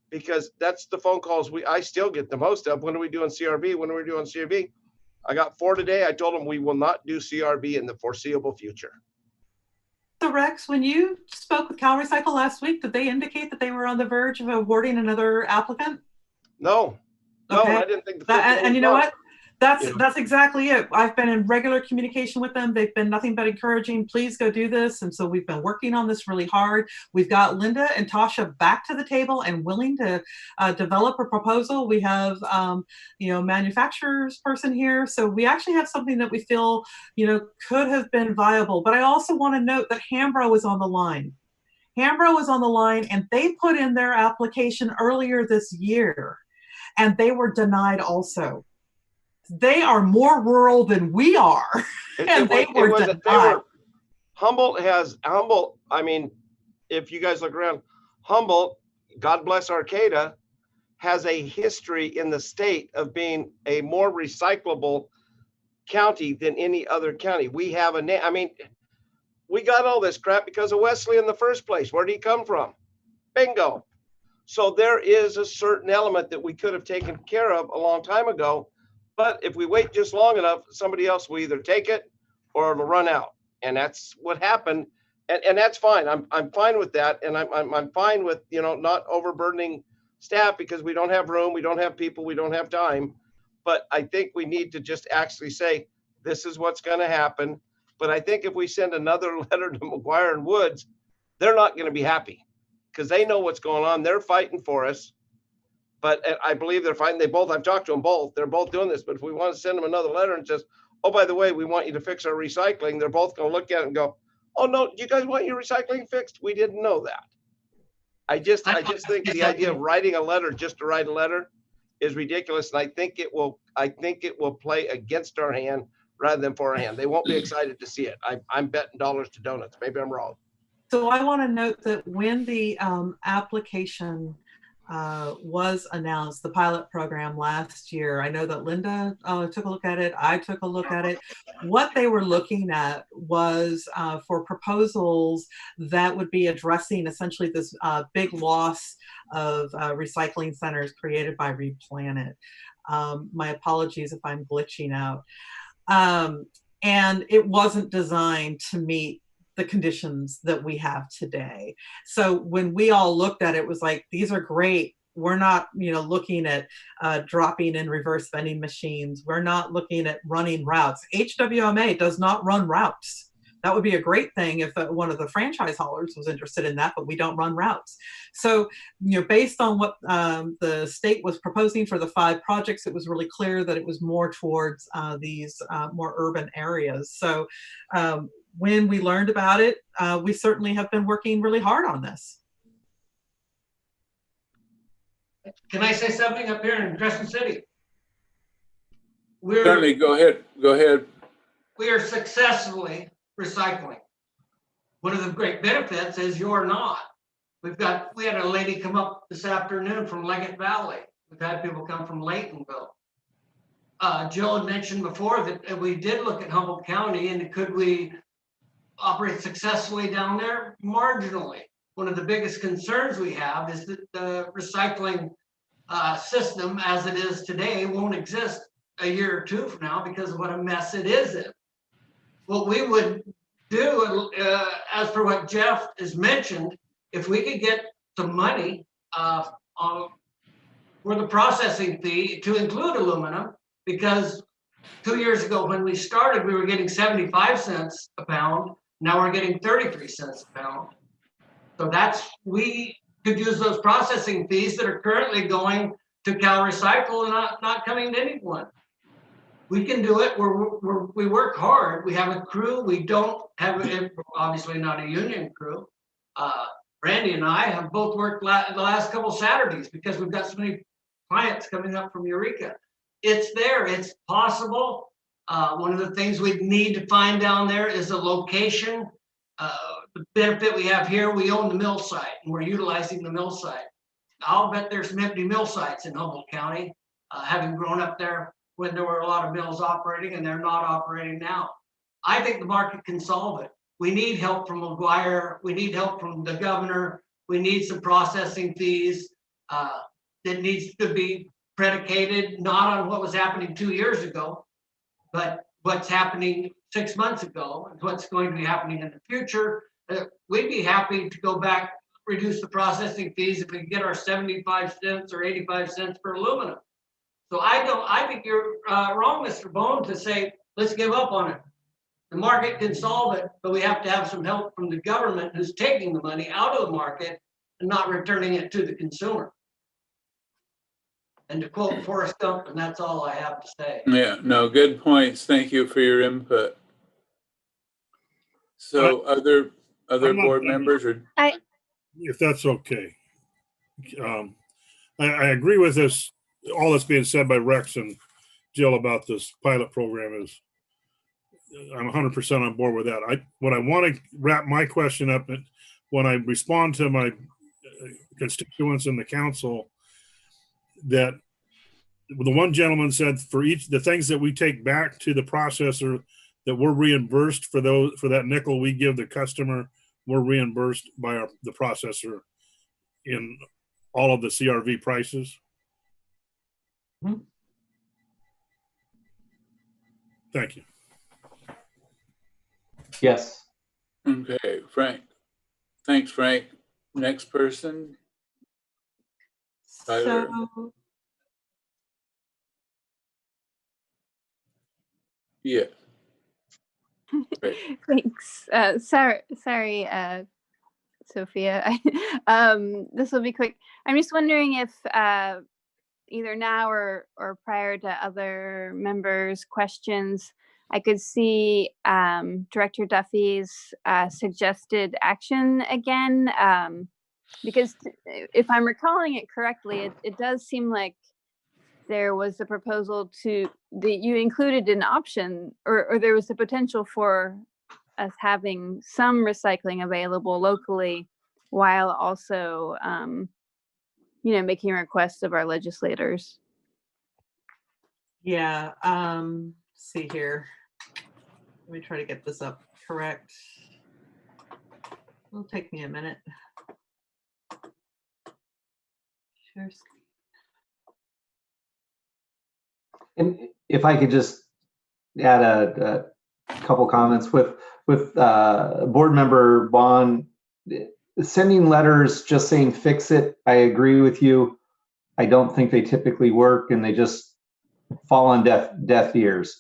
because that's the phone calls I still get the most of. When are we doing CRB? When are we doing CRB? I got 4 today. I told them we will not do CRB in the foreseeable future. So Rex, when you spoke with Cal Recycle last week, did they indicate that they were on the verge of awarding another applicant? No, Okay. I didn't think and you know what? That's Yeah. That's exactly it. I've been in regular communication with them. They've been nothing but encouraging. Please go do this. And so we've been working on this really hard. We've got Linda and Tasha back to the table and willing to develop a proposal. We have, manufacturer's person here. So we actually have something that we feel, could have been viable. But I also want to note that Hambro is on the line. Hambro is on the line, and they put in their application earlier this year, and they were denied also. They are more rural than we are, and they were denied. Humboldt, I mean, if you guys look around, Humboldt, God bless Arcata, has a history in the state of being a more recyclable county than any other county. We have we got all this crap because of Wesley in the first place. Where did he come from? Bingo. So there is a certain element that we could have taken care of a long time ago. But if we wait just long enough, somebody else will either take it or it'll run out. And that's what happened. And that's fine. I'm fine with that. And I'm fine with, not overburdening staff, because we don't have room, we don't have people, we don't have time. But I think we need to just actually say, this is what's going to happen. But I think if we send another letter to McGuire and Woods, they're not going to be happy, because they know what's going on. They're fighting for us. But I believe they're fighting. I've talked to them both. They're both doing this. But if we want to send them another letter and says, oh, by the way, we want you to fix our recycling, they're both going to look at it and go, oh, no, you guys want your recycling fixed? We didn't know that. I just think the idea of writing a letter just to write a letter is ridiculous. And I think it will play against our hand rather than for our hand. They won't be excited to see it. I'm betting dollars to donuts. Maybe I'm wrong. So I want to note that when the application was announced, the pilot program last year. I know that Linda took a look at it. I took a look at it. What they were looking at was for proposals that would be addressing essentially this big loss of recycling centers created by Replanet. My apologies if I'm glitching out. And it wasn't designed to meet the conditions that we have today. So when we all looked at it, it was like, these are great. We're not, looking at dropping in reverse vending machines. We're not looking at running routes. HWMA does not run routes. That would be a great thing if one of the franchise haulers was interested in that, but we don't run routes. So, based on what the state was proposing for the 5 projects, it was really clear that it was more towards these more urban areas. So when we learned about it, we certainly have been working really hard on this. Can I say something up here in Crescent City? Certainly, go ahead. Go ahead. We are successfully recycling. One of the great benefits is you're not. We had a lady come up this afternoon from Leggett Valley. We've had people come from Laytonville. Jill had mentioned before that we did look at Humboldt County, and could we operate successfully down there? Marginally. One of the biggest concerns we have is that the recycling system as it is today won't exist a year or 2 from now because of what a mess it is in. What we would do, as for what Jeff has mentioned, if we could get some money for the processing fee to include aluminum, because 2 years ago when we started, we were getting 75 cents a pound. Now we're getting 33 cents a pound. So we could use those processing fees that are currently going to Cal Recycle and not coming to anyone. We can do it. We work hard. We have a crew. We don't have, obviously not a union crew. Randy and I have both worked the last couple Saturdays because we've got so many clients coming up from Eureka. It's there. It's possible. One of the things we need to find down there is a location. The benefit we have here, we own the mill site and we're utilizing the mill site. I'll bet there's some empty mill sites in Humboldt County, having grown up there when there were a lot of mills operating, and they're not operating now. I think the market can solve it. We need help from McGuire. We need help from the governor. We need some processing fees that needs to be predicated not on what was happening 2 years ago, but what's happening 6 months ago and what's going to be happening in the future. We'd be happy to go back, reduce the processing fees if we can get our 75 cents or 85 cents per aluminum. So I think you're wrong, Mr. Bone, to say, let's give up on it. The market can solve it, but we have to have some help from the government who's taking the money out of the market and not returning it to the consumer. And to quote Forrest Gump, and that's all I have to say. Yeah, no, good points. Thank you for your input. So other board members, or if that's okay. I agree with this, all that's being said by Rex and Jill about this pilot program is, I'm 100% on board with that. What I want to wrap my question up in, when I respond to my constituents in the council, that the one gentleman said for each the things that we take back to the processor that we're reimbursed for that nickel we give the customer, we're reimbursed by the processor in all of the CRV prices. Mm-hmm. Thank you. Yes. okay, Frank. Thanks, Frank. Next person. Tyler. So, Yeah. Great. Thanks. Sorry, Sophia. This will be quick. I'm just wondering if either now or prior to other members' questions, I could see Director Duffy's suggested action again, because if I'm recalling it correctly, it does seem like there was a proposal that you included an option, or there was the potential for us having some recycling available locally while also making requests of our legislators. Yeah. See here. Let me try to get this up correct. It'll take me a minute. Share screen. And if I could just add a couple comments with board member Bond, sending letters just saying fix it. I agree with you. I don't think they typically work, and they just fall on deaf ears.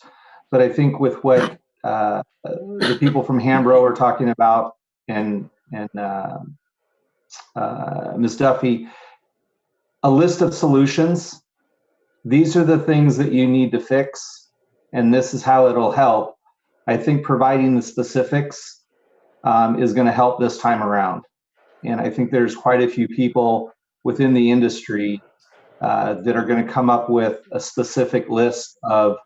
But I think with what the people from Hambro are talking about, and Ms. Duffy, a list of solutions. These are the things that you need to fix, and this is how it'll help. I think providing the specifics is going to help this time around. And I think there's quite a few people within the industry that are going to come up with a specific list of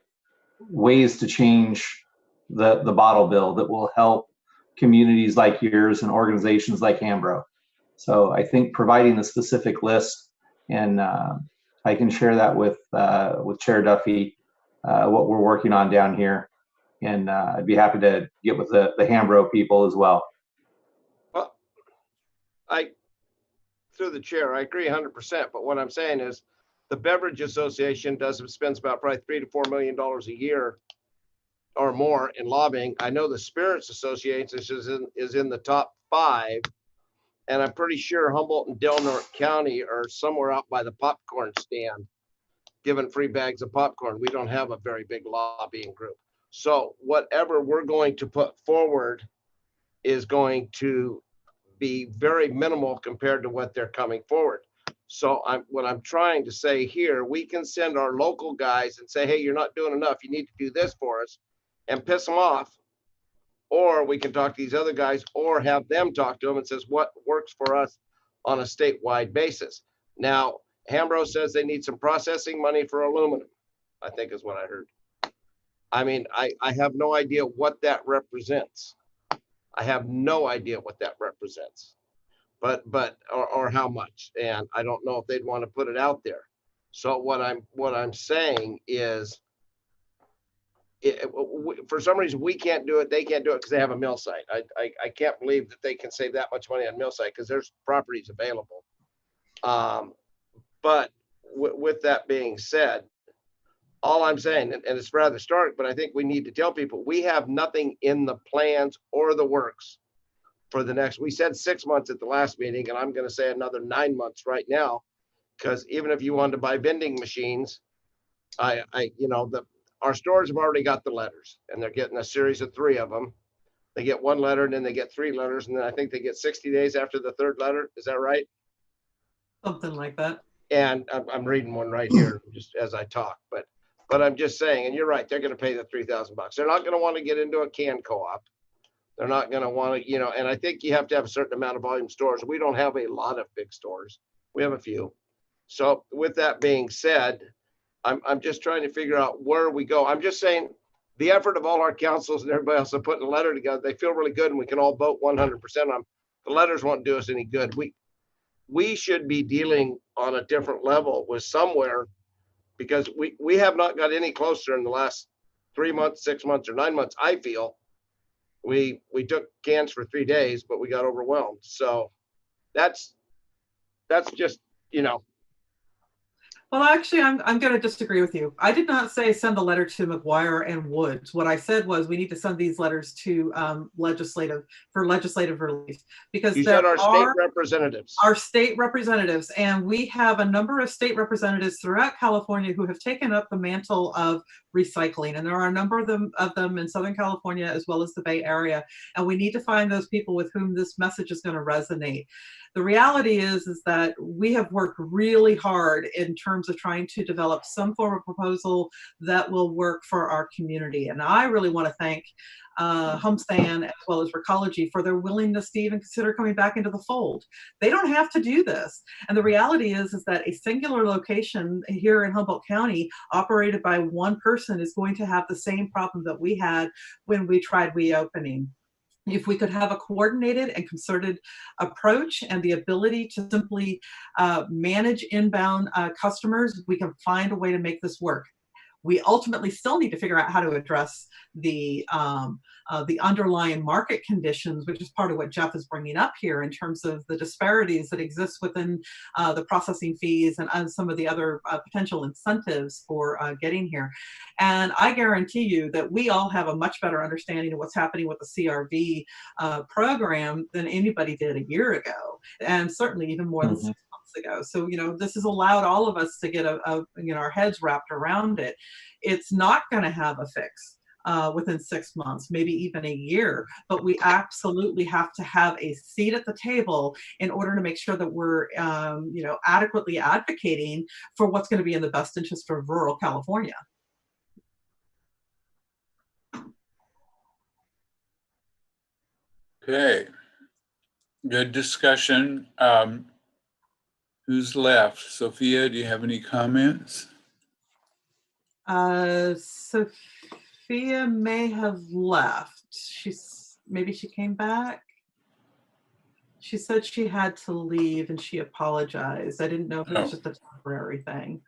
ways to change the bottle bill that will help communities like yours and organizations like Hambro. So I think providing the specific list, and I can share that with Chair Duffy, what we're working on down here. And I'd be happy to get with the Hambro people as well. Well, through the chair, I agree 100%. But what I'm saying is, the Beverage Association spends about probably $3 to $4 million a year or more in lobbying. I know the Spirits Association is in the top 5, and I'm pretty sure Humboldt and Del Norte County are somewhere out by the popcorn stand, giving free bags of popcorn. We don't have a very big lobbying group. So whatever we're going to put forward is going to be very minimal compared to what they're coming forward. So what I'm trying to say here, we can send our local guys and say, hey, you're not doing enough. You need to do this for us, and piss them off. Or we can talk to these other guys, or have them talk to them and says what works for us on a statewide basis. Now, Hambro says they need some processing money for aluminum, I think is what I heard. I mean, I have no idea what that represents. I have no idea what that represents, or how much, and I don't know if they'd want to put it out there. So what I'm saying is, for some reason we can't do it, they can't do it because they have a mill site. I can't believe that they can save that much money on mill site because there's properties available. But with that being said, all I'm saying, and it's rather stark, but I think we need to tell people we have nothing in the plans or the works for the next, we said 6 months at the last meeting, and I'm going to say another 9 months right now, because even if you wanted to buy vending machines, our stores have already got the letters, and they're getting a series of 3 of them. They get 1 letter, and then they get 3 letters, and then I think they get 60 days after the 3rd letter. Is that right? Something like that. And I'm reading one right here just as I talk, but I'm just saying, and you're right, they're going to pay the $3,000. They're not going to want to get into a can co-op. They're not going to want to, and I think you have to have a certain amount of volume stores. We don't have a lot of big stores. We have a few. So with that being said, I'm just trying to figure out where we go. I'm just saying the effort of all our councils and everybody else are putting a letter together. They feel really good, and we can all vote 100% on them. The letters won't do us any good. We should be dealing on a different level with somewhere, because we have not got any closer in the last 3 months, 6 months, or 9 months. I feel we took cans for 3 days, but we got overwhelmed. So that's just, Well, actually, I'm going to disagree with you. I did not say send a letter to McGuire and Woods. What I said was we need to send these letters to legislative relief, because you said our state representatives. Our state representatives, and we have a number of state representatives throughout California who have taken up the mantle of recycling, and there are a number of them in Southern California as well as the Bay Area, and we need to find those people with whom this message is going to resonate. The reality is that we have worked really hard in terms of trying to develop some form of proposal that will work for our community. And I really want to thank Homestead as well as Recology for their willingness to even consider coming back into the fold. They don't have to do this. And the reality is that a singular location here in Humboldt County operated by one person is going to have the same problem that we had when we tried reopening. If we could have a coordinated and concerted approach and the ability to simply manage inbound customers, we can find a way to make this work. We ultimately still need to figure out how to address the underlying market conditions, which is part of what Jeff is bringing up here in terms of the disparities that exist within the processing fees and some of the other potential incentives for getting here. And I guarantee you that we all have a much better understanding of what's happening with the CRV program than anybody did a year ago, and certainly even more than 6 months ago. So, this has allowed all of us to get our heads wrapped around it. It's not going to have a fix within 6 months, maybe even a year, but we absolutely have to have a seat at the table in order to make sure that we're, adequately advocating for what's going to be in the best interest of rural California. Okay, good discussion. Who's left? Sophia, do you have any comments? Sophia may have left. Maybe she came back. She said she had to leave and she apologized. I didn't know if it was just a temporary thing.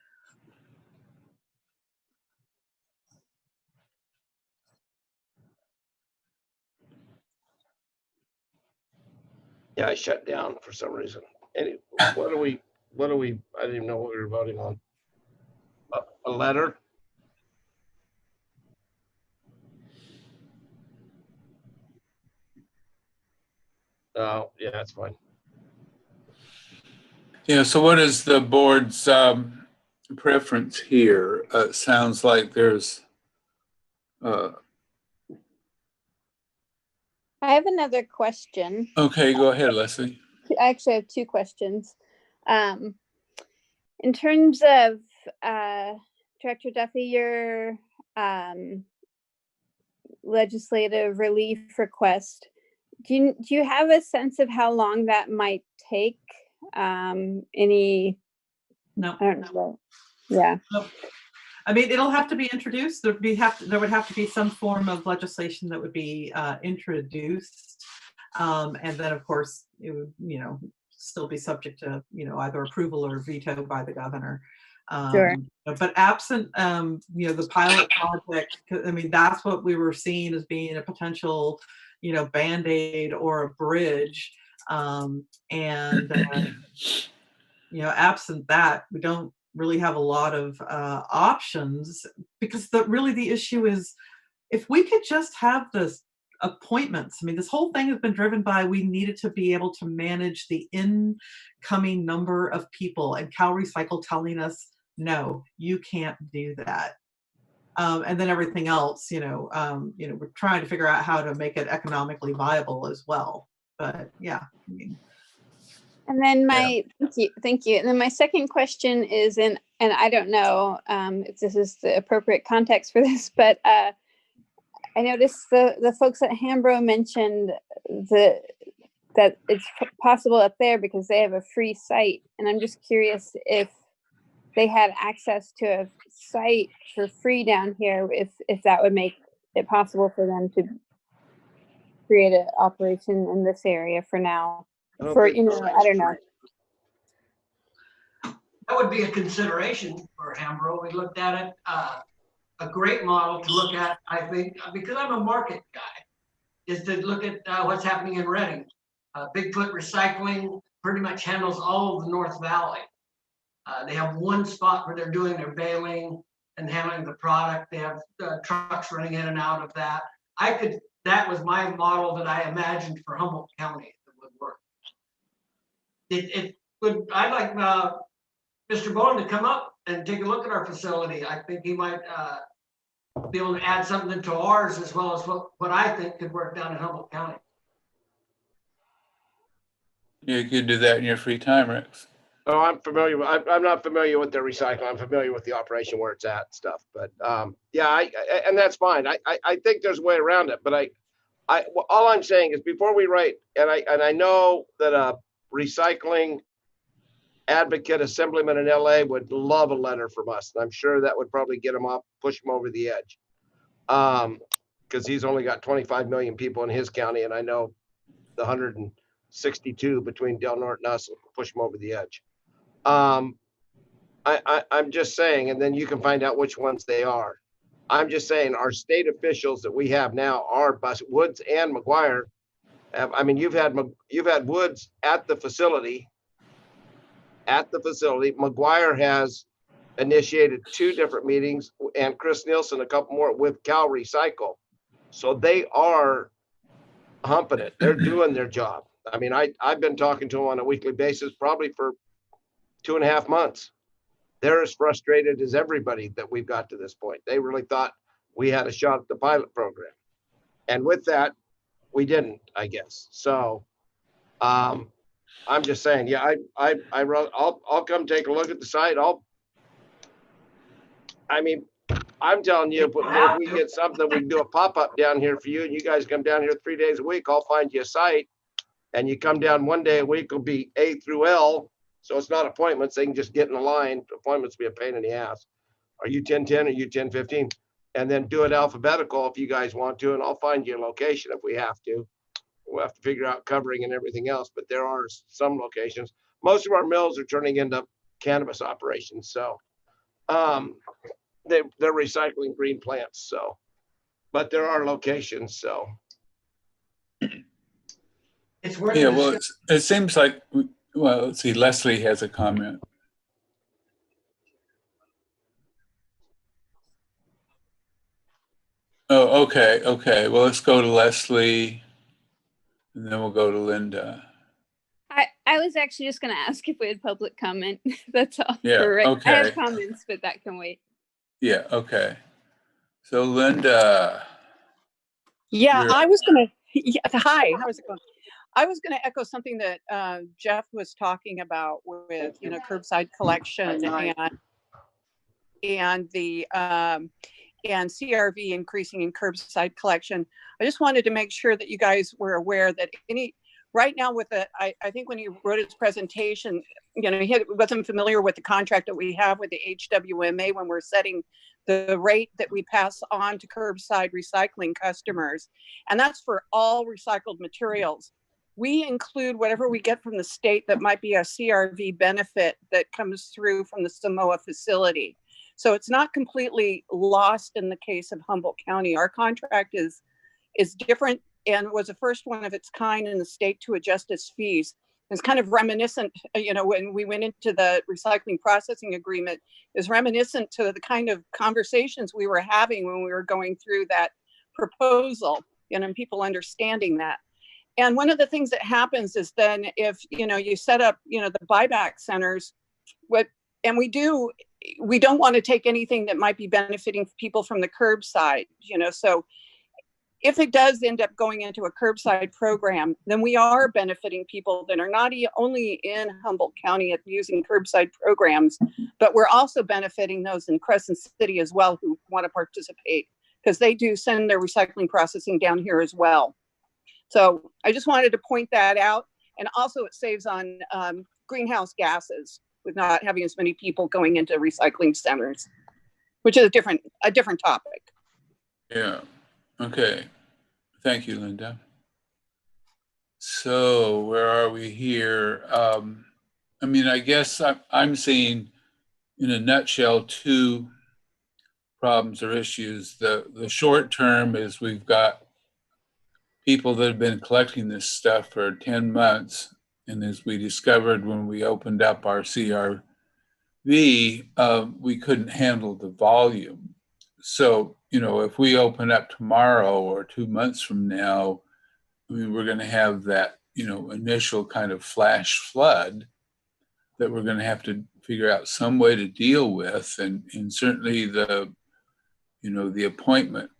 Yeah, I shut down for some reason. What do we, I didn't even know what we were voting on. A letter? Oh, yeah, that's fine. Yeah, so what is the board's preference here? Sounds like there's I have another question. Okay, go ahead, Leslie. I actually have two questions. In terms of Director Duffy, your legislative relief request, do you have a sense of how long that might take? No. I don't know. Yeah. Nope. I mean, it'll have to be introduced. There would have to be some form of legislation that would be introduced, and then, of course, it would, still be subject to, either approval or veto by the governor. Sure. But absent, the pilot project, I mean, that's what we were seeing as being a potential, Band-Aid or a bridge, absent that, we don't really have a lot of options, because the issue is, if we could just have this appointments. I mean, this whole thing has been driven by, we needed to be able to manage the incoming number of people, and Cal Recycle telling us, no, you can't do that. And then everything else, we're trying to figure out how to make it economically viable as well. But yeah, I mean. And then thank you. And then my second question is, and I don't know if this is the appropriate context for this, but I noticed the folks at Hambro mentioned that it's possible up there because they have a free site. And I'm just curious if they had access to a site for free down here, if that would make it possible for them to create an operation in this area for now. I don't know. That would be a consideration for Hambro. We looked at it. A great model to look at, I think, because I'm a market guy, is to look at what's happening in Redding. Bigfoot Recycling pretty much handles all of the North Valley. They have one spot where they're doing their baling and handling the product. They have trucks running in and out of that. That was my model that I imagined for Humboldt County that would work. I'd like Mr. Bowen to come up and take a look at our facility. I think he might be able to add something to ours, as well as what I think could work down in Humboldt County. You could do that in your free time, Rex. Oh, I'm familiar with, I'm not familiar with their recycling. I'm familiar with the operation where it's at and stuff, but yeah, and that's fine. I think there's a way around it, but all I'm saying is, before we write, and I know that a recycling advocate assemblyman in LA would love a letter from us, and I'm sure that would probably get them up, push them over the edge. because he's only got 25 million people in his county, and I know the 162 between Del Norte and us will push them over the edge. I'm just saying, and then you can find out which ones they are. I'm just saying our state officials that we have now are Woods and McGuire. I mean, you've had Woods at the facility. McGuire has initiated 2 different meetings, and Chris Nielsen a couple more with Cal Recycle. So they are humping it. They're doing their job. I mean, I've been talking to them on a weekly basis, probably for 2.5 months. They're as frustrated as everybody that we've got to this point. They really thought we had a shot at the pilot program. And with that, we didn't, I guess. So I'm just saying, yeah, I'll come take a look at the site. I'm telling you, if we get something, we can do a pop-up down here for you, and you guys come down here 3 days a week. I'll find you a site, and you come down 1 day a week. Will be A through L, so it's not appointments. They can just get in the line. Appointments be a pain in the ass. Are you 1010? Are you 1015? And then do it alphabetical if you guys want to, and I'll find you a location if we have to. We'll have to figure out covering and everything else, but there are some locations. Most of our mills are turning into cannabis operations, so they're recycling green plants. So, but there are locations. So It's worth Yeah, it. well, it seems like, well, let's see, Leslie has a comment. Oh, okay, okay. Well, let's go to Leslie, and then we'll go to Linda. I was actually just going to ask if we had public comment. That's all. Yeah, I have okay. comments, but that can wait. Yeah, okay. So Linda. Yeah, you're- I was going to, yeah, hi, how's it going? I was going to echo something that Jeff was talking about with, curbside collection and the and CRV increasing in curbside collection. I just wanted to make sure that you guys were aware that right now with I think when he wrote his presentation, he wasn't familiar with the contract that we have with the HWMA when we're setting the rate that we pass on to curbside recycling customers. And that's for all recycled materials. We include whatever we get from the state that might be a CRV benefit that comes through from the Samoa facility. So it's not completely lost in the case of Humboldt County. Our contract is different and was the first one of its kind in the state to adjust its fees. It's kind of reminiscent, when we went into the recycling processing agreement, is reminiscent to the kind of conversations we were having when we were going through that proposal, and people understanding that. And one of the things that happens is then if, you set up, the buyback centers, we don't want to take anything that might be benefiting people from the curbside, so if it does end up going into a curbside program, then we are benefiting people that are not only in Humboldt County at using curbside programs, but we're also benefiting those in Crescent City as well who want to participate because they do send their recycling processing down here as well. So I just wanted to point that out. And also it saves on greenhouse gases with not having as many people going into recycling centers, which is a different topic. Yeah, okay. Thank you, Linda. So where are we here? I guess I'm seeing in a nutshell 2 problems or issues. The short term is we've got people that have been collecting this stuff for 10 months. And as we discovered when we opened up our CRV, we couldn't handle the volume. So, if we open up tomorrow or 2 months from now, we're going to have that, initial kind of flash flood that we're going to have to figure out some way to deal with. And certainly the appointment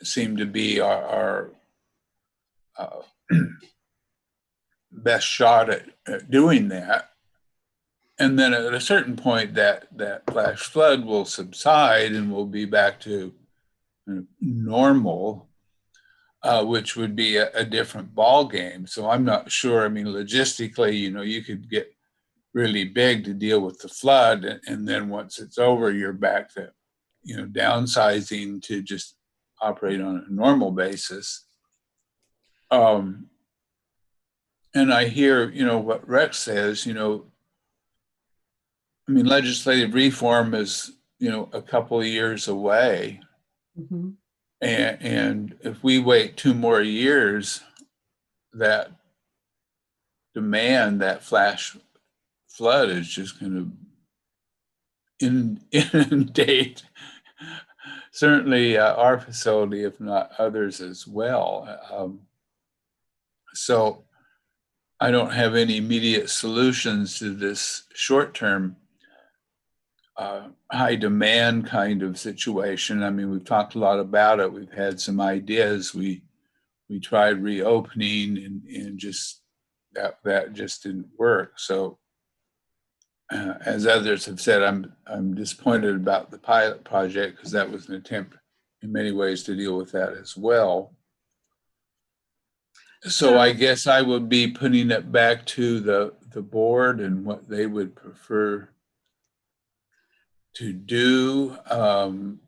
seemed to be our best shot at doing that. And then at a certain point, that flash flood will subside and we'll be back to normal, which would be a different ball game. So I'm not sure. Logistically, you could get really big to deal with the flood, and then once it's over, you're back to, downsizing to just operate on a normal basis. And I hear, what Rex says, I mean, legislative reform is, a couple of years away. Mhm. And if we wait 2 more years, that demand, that flash flood is just going to inundate certainly our facility, if not others as well. So I don't have any immediate solutions to this short-term high demand kind of situation. I mean, we've talked a lot about it. We've had some ideas. We tried reopening and just that just didn't work. So as others have said, I'm disappointed about the pilot project because that was an attempt in many ways to deal with that as well. So I guess I would be putting it back to the board and what they would prefer to do. And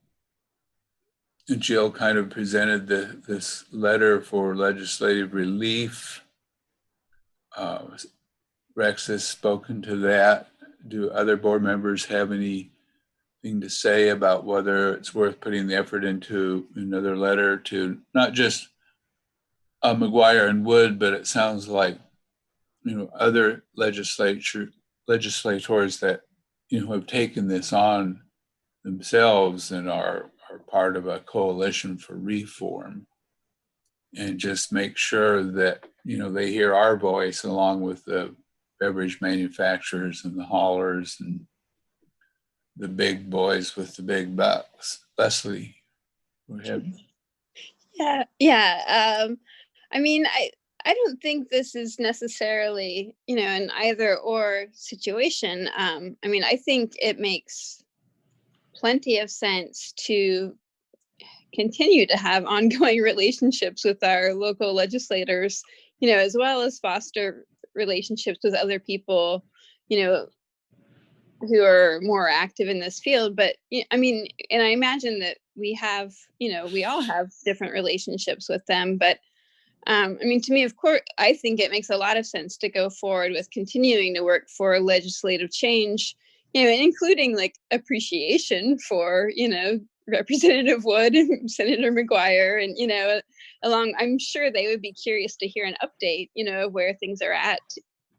Jill kind of presented this letter for legislative relief. Rex has spoken to that. Do other board members have anything to say about whether it's worth putting the effort into another letter to not just McGuire and Wood, but it sounds like other legislators that have taken this on themselves and are part of a coalition for reform, and just make sure that they hear our voice along with the beverage manufacturers and the haulers and the big boys with the big bucks. Leslie, go ahead. Yeah. I mean, I don't think this is necessarily, an either or situation. I mean, I think it makes plenty of sense to continue to have ongoing relationships with our local legislators, as well as foster relationships with other people, who are more active in this field. But I mean, and I imagine that we have, we all have different relationships with them. But I mean, to me, of course, I think it makes a lot of sense to go forward with continuing to work for legislative change, including like appreciation for, Representative Wood and Senator McGuire, and, I'm sure they would be curious to hear an update, of where things are at,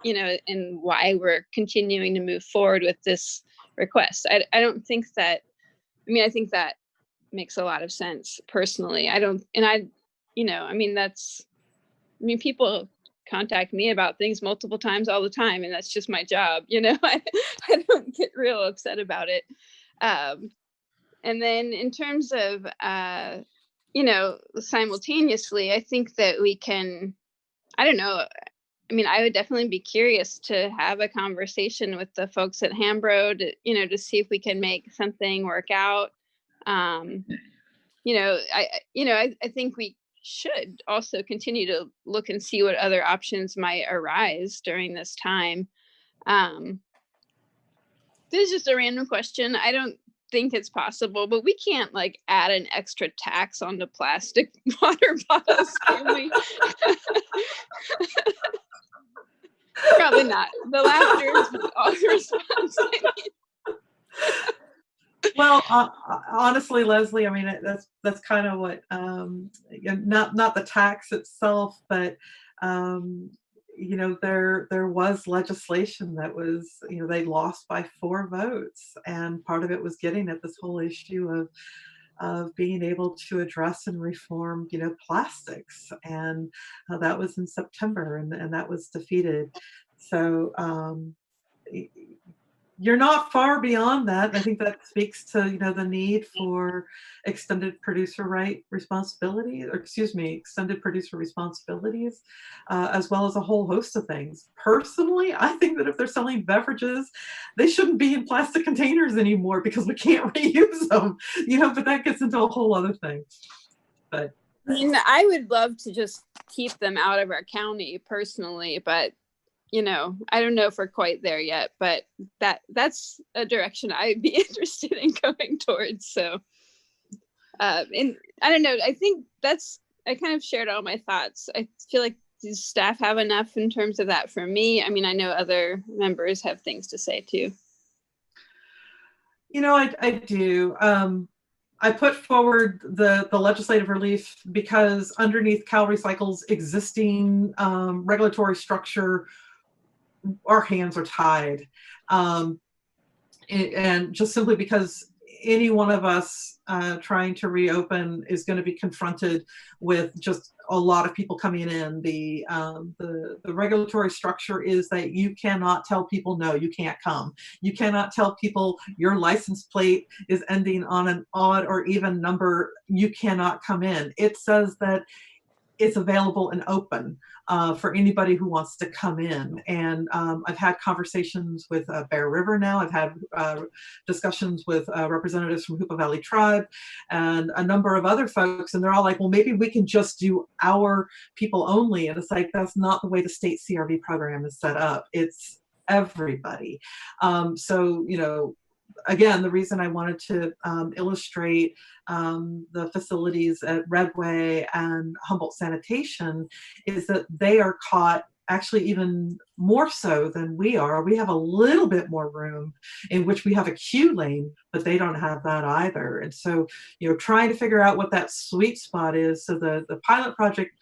and why we're continuing to move forward with this request. I don't think that, I think that makes a lot of sense personally. People contact me about things multiple times all the time, and that's just my job. I don't get real upset about it. And then in terms of, simultaneously, I think that we can, I don't know. I mean, I would definitely be curious to have a conversation with the folks at Hambro to see if we can make something work out. I think we should also continue to look and see what other options might arise during this time. This is just a random question. I don't think it's possible, but we can't like add an extra tax on the plastic water bottles, can we? Probably not. The laughter is all the response I need. Well, honestly, Leslie, I mean, that's kind of what, not the tax itself, but there was legislation that was, they lost by 4 votes, and part of it was getting at this whole issue of being able to address and reform, plastics, and that was in September, and that was defeated. So you're not far beyond that. I think that speaks to the need for extended producer responsibilities, as well as a whole host of things. Personally, I think that if they're selling beverages, they shouldn't be in plastic containers anymore because we can't reuse them. But that gets into a whole other thing. But I mean, I would love to just keep them out of our county personally, but I don't know if we're quite there yet, but that's a direction I'd be interested in going towards. So And I don't know, I think I kind of shared all my thoughts. I feel like does staff have enough in terms of that for me? I mean, I know other members have things to say too. You know, I do. I put forward the legislative relief because underneath Cal Recycle's existing regulatory structure, our hands are tied. And just simply because any one of us trying to reopen is going to be confronted with just a lot of people coming in. The regulatory structure is that you cannot tell people, no, you can't come. You cannot tell people your license plate is ending on an odd or even number. You cannot come in. It says that it's available and open for anybody who wants to come in. And I've had conversations with Bear River now. I've had discussions with representatives from Hoopa Valley Tribe and a number of other folks. And they're all like, well, maybe we can just do our people only. And it's like, that's not the way the state CRV program is set up. It's everybody. So, you know, again, the reason I wanted to illustrate the facilities at Redway and Humboldt Sanitation is that they are caught actually even more so than we are. We have a little bit more room in which we have a queue lane, but they don't have that either. And so, you know, trying to figure out what that sweet spot is. So the pilot project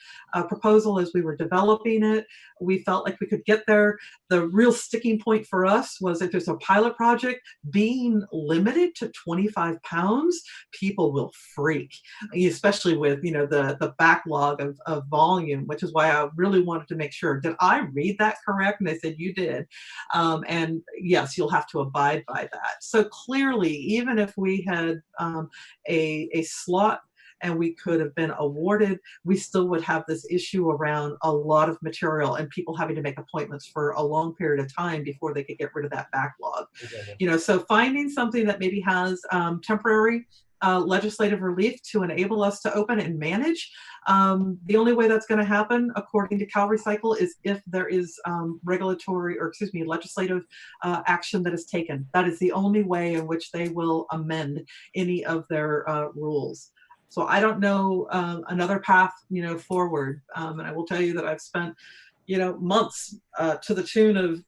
proposal, as we were developing it, we felt like we could get there. The real sticking point for us was if there's a pilot project, being limited to 25 pounds, people will freak, especially with, you know, the backlog of volume, which is why I really wanted to make sure, did I read that correct? And they said, you did. And yes, you'll have to abide by that. So clearly, even if we had a slot and we could have been awarded, we still would have this issue around a lot of material and people having to make appointments for a long period of time before they could get rid of that backlog. Okay. You know, so finding something that maybe has temporary legislative relief to enable us to open and manage. The only way that's going to happen, according to Cal Recycle, is if there is legislative action that is taken. That is the only way in which they will amend any of their rules. So I don't know another path, you know, forward. And I will tell you that I've spent, you know, months to the tune of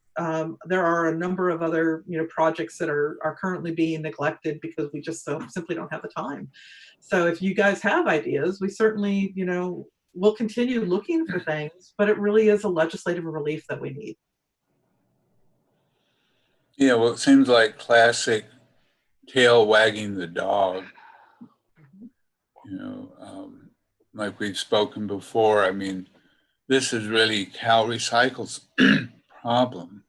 there are a number of other, you know, projects that are currently being neglected because we just simply don't have the time. So if you guys have ideas, we certainly, you know, will continue looking for things, but it really is a legislative relief that we need. Yeah, well, it seems like classic tail wagging the dog. You know, like we've spoken before, I mean, this is really Cal Recycle's problem.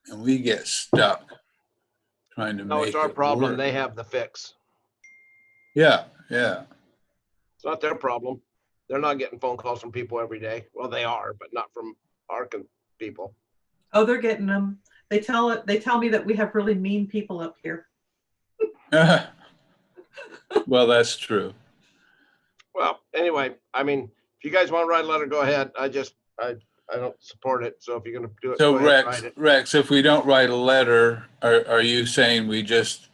And we get stuck trying to make it work. No, it's our problem. They have the fix. Yeah, yeah. It's not their problem. They're not getting phone calls from people every day. Well, they are, but not from our people. Oh, they're getting them. They tell me that we have really mean people up here. Well, that's true. Well, anyway, I mean, if you guys want to write a letter, go ahead. I don't support it. So if you're going to do it, so go ahead, write it. Rex, if we don't write a letter, are you saying we just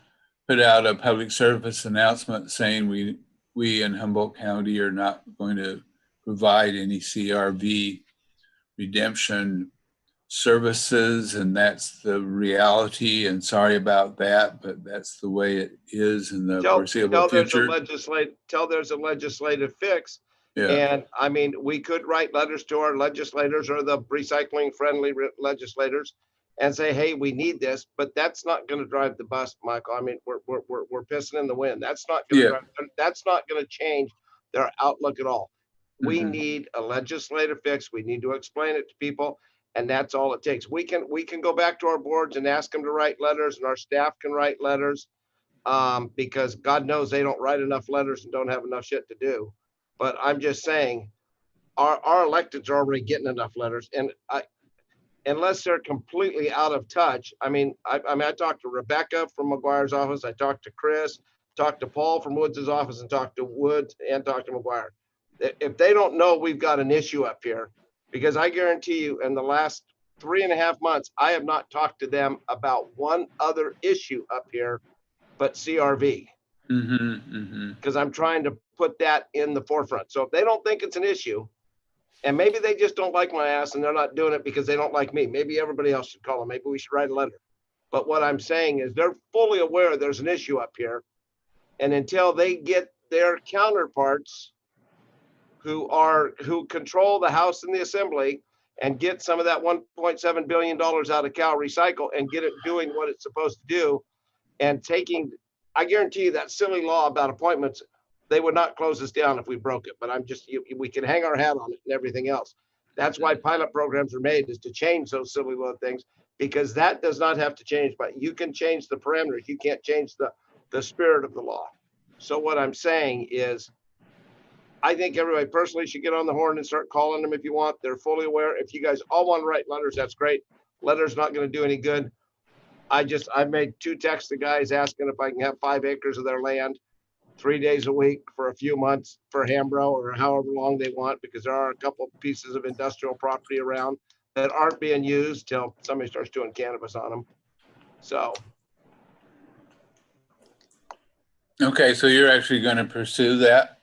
put out a public service announcement saying we in Humboldt County are not going to provide any CRV redemption services, and that's the reality, and sorry about that, but that's the way it is in the foreseeable future? Tell there's a legislative fix. Yeah. And I mean, we could write letters to our legislators or the recycling friendly legislators and say, hey, we need this, but that's not going to drive the bus, Michael. I mean, we're pissing in the wind. That's not going to that's not going to change their outlook at all. We need a legislative fix. We need to explain it to people, and that's all it takes. We can go back to our boards and ask them to write letters, and our staff can write letters, because God knows they don't write enough letters and don't have enough shit to do. But I'm just saying, our electeds are already getting enough letters, and unless they're completely out of touch. I mean, I talked to Rebecca from McGuire's office. I talked to Chris, talked to Paul from Woods' office, and talked to Woods and talked to McGuire. If they don't know we've got an issue up here, because I guarantee you in the last 3.5 months, I have not talked to them about one other issue up here but CRV. because I'm trying to put that in the forefront. So if they don't think it's an issue, and maybe they just don't like my ass and they're not doing it because they don't like me, maybe everybody else should call them. Maybe we should write a letter. But what I'm saying is they're fully aware there's an issue up here. And until they get their counterparts who control the House and the Assembly and get some of that $1.7 billion out of Cal Recycle and get it doing what it's supposed to do and taking, I guarantee you that silly law about appointments, they would not close us down if we broke it. But we can hang our hat on it and everything else. That's why pilot programs are made, is to change those silly little things, because that does not have to change, but you can change the parameters. You can't change the spirit of the law. So what I'm saying is, I think everybody personally should get on the horn and start calling them if you want. They're fully aware. If you guys all want to write letters, that's great. Letters not going to do any good. I made 2 texts to guys asking if I can have 5 acres of their land 3 days a week for a few months for Hambro, or however long they want, because there are a couple pieces of industrial property around that aren't being used till somebody starts doing cannabis on them. So. Okay, so you're actually going to pursue that?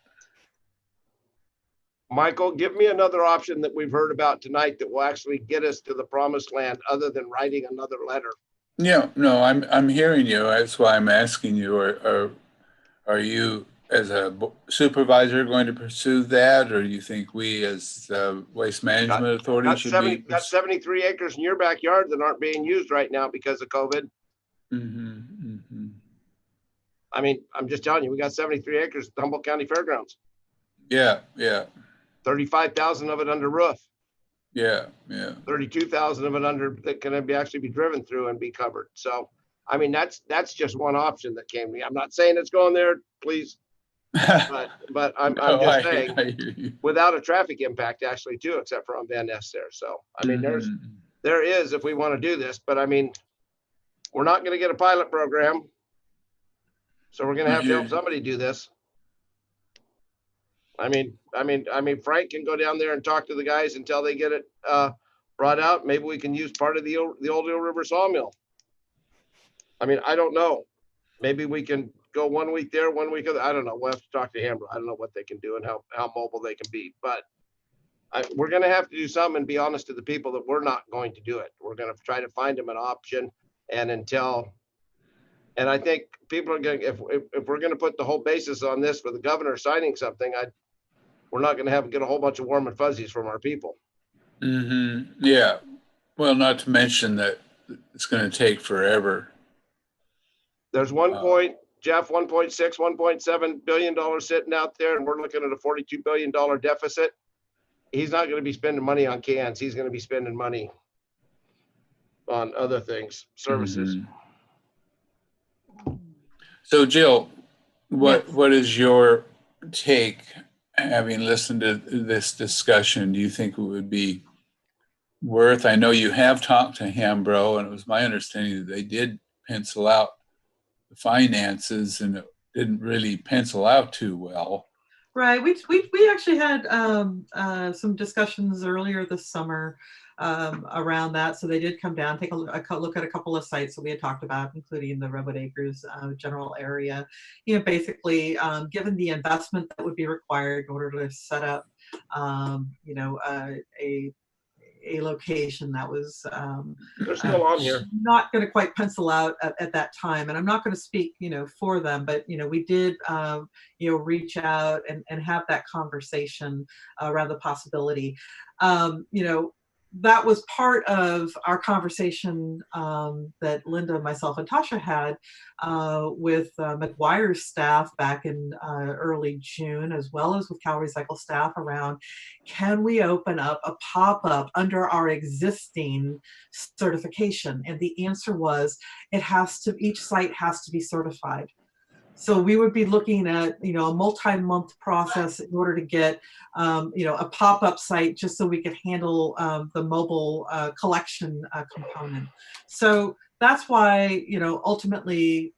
Michael, give me another option that we've heard about tonight that will actually get us to the promised land other than writing another letter. Yeah, no, I'm hearing you. That's why I'm asking you. Are you, as a supervisor, going to pursue that, or do you think we, as Waste Management Authority, should be? Got 73 acres in your backyard that aren't being used right now because of COVID. I mean, I'm just telling you, we got 73 acres at the Humboldt County Fairgrounds. Yeah. 35,000 of it under roof. Yeah. 32,000 of it under that can actually be driven through and be covered. So, I mean, that's just one option that came to me. I'm not saying it's going there, please, but I'm just saying without a traffic impact actually too, except for on Van Ness there. So, I mean, there is if we want to do this, but I mean, we're not going to get a pilot program, so we're going to have to help somebody do this. I mean, Frank can go down there and talk to the guys until they get it brought out. Maybe we can use part of the old Eel River sawmill. I mean, I don't know. Maybe we can go 1 week there, 1 week other. I don't know. We'll have to talk to Hambro. I don't know what they can do and how mobile they can be. But we're going to have to do something and be honest to the people that we're not going to do it. We're going to try to find them an option. And I think people are going to, if we're going to put the whole basis on this for the governor signing something, we're not going to get a whole bunch of warm and fuzzies from our people. Yeah. Well, not to mention that it's going to take forever. There's Jeff, 1.6, $1.7 billion sitting out there, and we're looking at a $42 billion deficit. He's not going to be spending money on cans. He's going to be spending money on other things, services. So, Jill, what is your take, having listened to this discussion? Do you think it would be worth? I know you have talked to Hambro, and it was my understanding that they did pencil out the finances, and it didn't really pencil out too well. Right. We actually had some discussions earlier this summer around that. So they did come down, take a look at a couple of sites that we had talked about, including the Redwood Acres general area. You know, basically, given the investment that would be required in order to set up, you know, a location that was they're still on here, not going to quite pencil out at that time. And I'm not going to speak, you know, for them, but, you know, we did, you know, reach out and have that conversation around the possibility. You know, that was part of our conversation that Linda, myself, and Tasha had with McGuire's staff back in early June, as well as with Cal Recycle staff around, can we open up a pop-up under our existing certification? And the answer was, each site has to be certified. So we would be looking at, you know, a multi-month process in order to get, you know, a pop-up site just so we could handle the mobile collection component. So that's why, you know, ultimately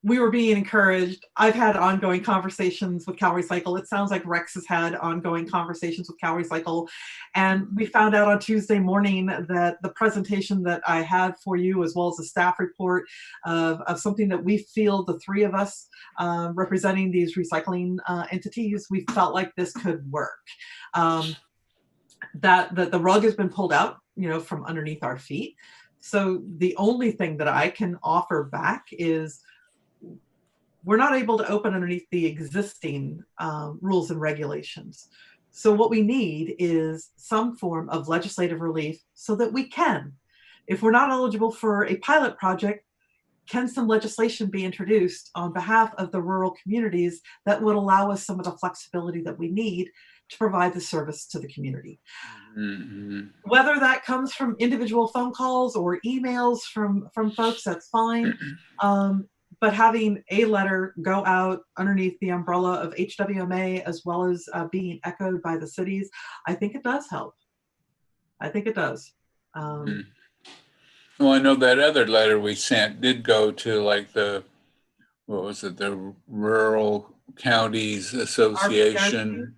we were being encouraged. I've had ongoing conversations with Cal Recycle. It sounds like Rex has had ongoing conversations with Cal Recycle. And we found out on Tuesday morning that the presentation that I had for you, as well as the staff report of something that we feel, the three of us representing these recycling entities, we felt like this could work. That the rug has been pulled out, from underneath our feet. So the only thing that I can offer back is we're not able to open underneath the existing rules and regulations. So what we need is some form of legislative relief so that we can. If we're not eligible for a pilot project, can some legislation be introduced on behalf of the rural communities that would allow us some of the flexibility that we need to provide the service to the community? Mm-hmm. Whether that comes from individual phone calls or emails from folks, that's fine. But having a letter go out underneath the umbrella of HWMA, as well as being echoed by the cities, I think it does help. I think it does. Well, I know that other letter we sent did go to like the Rural Counties Association.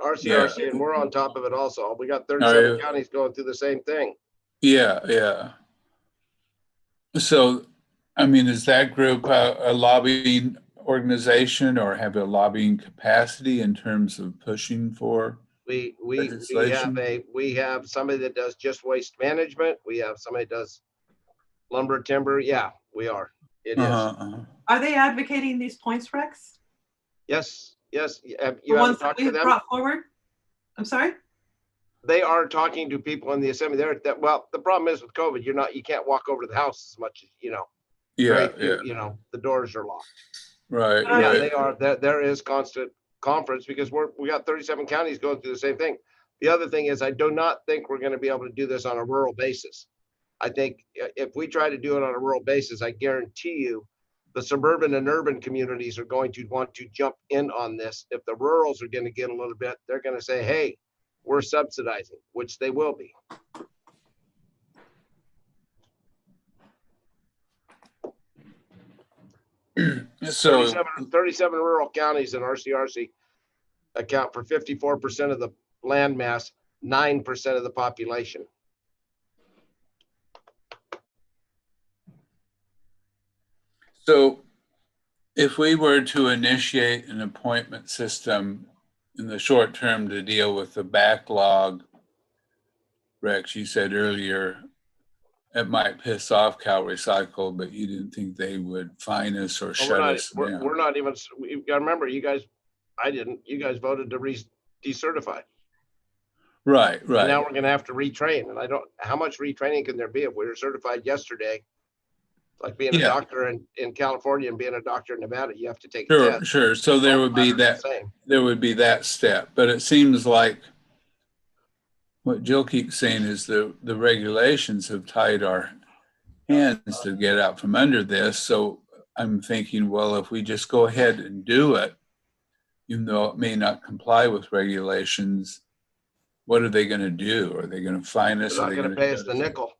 RCRC, yeah. And we're on top of it also. We got 37 counties going through the same thing. Yeah. So, I mean, is that group a lobbying organization or have a lobbying capacity in terms of pushing for legislation? We have somebody that does just waste management. We have somebody that does lumber, timber. Yeah, we are. It is. Are they advocating these points, Rex? Yes. The ones that we have brought forward? I'm sorry? They are talking to people in the assembly. Well, the problem is with COVID, you can't walk over to the house as much as, Yeah. The doors are locked. Right. Yeah, they are. There is constant conference because we got 37 counties going through the same thing. The other thing is I do not think we're going to be able to do this on a rural basis. I think if we try to do it on a rural basis, I guarantee you the suburban and urban communities are going to want to jump in on this. If the rurals are going to get a little bit, they're going to say, hey, we're subsidizing, which they will be. So 37 rural counties in RCRC account for 54% of the land mass, 9% of the population. So if we were to initiate an appointment system in the short term to deal with the backlog, Rex, you said earlier, it might piss off Cal Recycle, but you didn't think they would fine us or shut us down. We're not even, you gotta remember, you guys voted to decertify. Right. And now we're gonna have to retrain. And how much retraining can there be if we were certified yesterday? Like being a doctor in California and being a doctor in Nevada, you have to take a test. Sure. So there would be that step, but it seems like what Jill keeps saying is the regulations have tied our hands to get out from under this. So I'm thinking, well, if we just go ahead and do it, even though it may not comply with regulations, what are they going to do? Are they going to fine us? They're not going to pay us the nickel.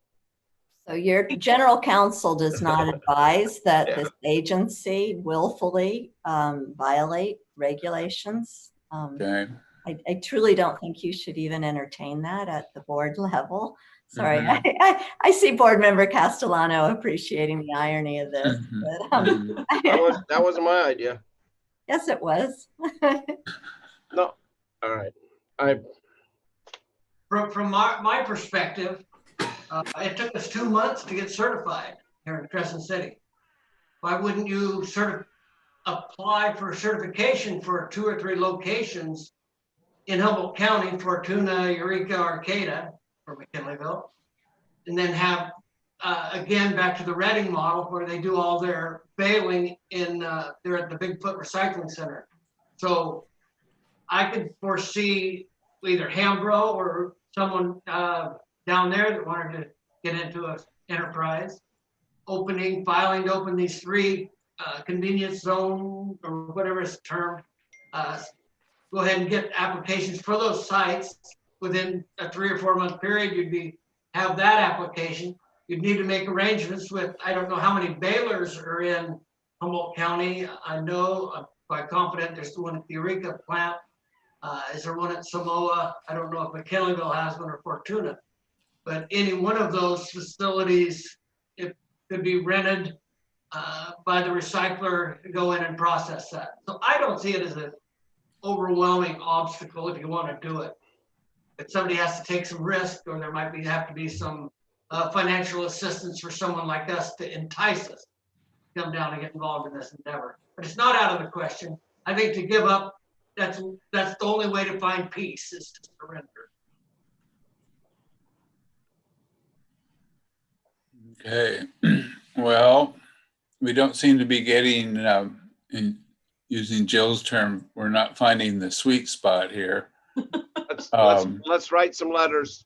So your general counsel does not advise that this agency willfully violate regulations. Okay. I truly don't think you should even entertain that at the board level. Sorry, I see board member Castellano appreciating the irony of this. But, that wasn't my idea. Yes, it was. No. All right. From my perspective, it took us 2 months to get certified here in Crescent City. Why wouldn't you apply for certification for 2 or 3 locations in Humboldt County, Fortuna, Eureka, Arcata, or McKinleyville, and then have, again, back to the Reading model where they do all their baling they're at the Bigfoot Recycling Center. So I could foresee either Hambro or someone down there that wanted to get into an enterprise, filing to open these 3 convenience zone or whatever it's termed, go ahead and get applications for those sites within a 3 or 4 month period. You'd have that application. You'd need to make arrangements with, I don't know how many balers are in Humboldt County. I know, I'm quite confident there's the one at the Eureka plant. Is there one at Samoa? I don't know if McKinleyville has one or Fortuna, but any one of those facilities, it could be rented by the recycler to go in and process that. So I don't see it as an overwhelming obstacle if you want to do it. If somebody has to take some risk, or there might have to be some financial assistance for someone like us to entice us to come down and get involved in this endeavor. But it's not out of the question. I think to give up, that's the only way to find peace, is to surrender. Okay. Well, we don't seem to be getting, in using Jill's term, we're not finding the sweet spot here. Let's write some letters.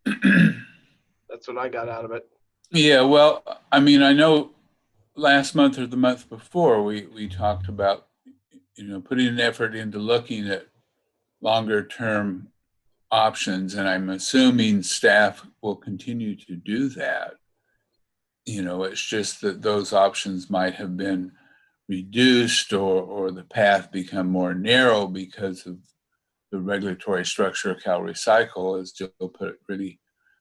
That's what I got out of it. Yeah, well, I mean, I know last month or the month before, we talked about, putting an effort into looking at longer term options, and I'm assuming staff will continue to do that. It's just that those options might have been reduced, or the path become more narrow because of the regulatory structure of Cal Recycle, as Jill put it, really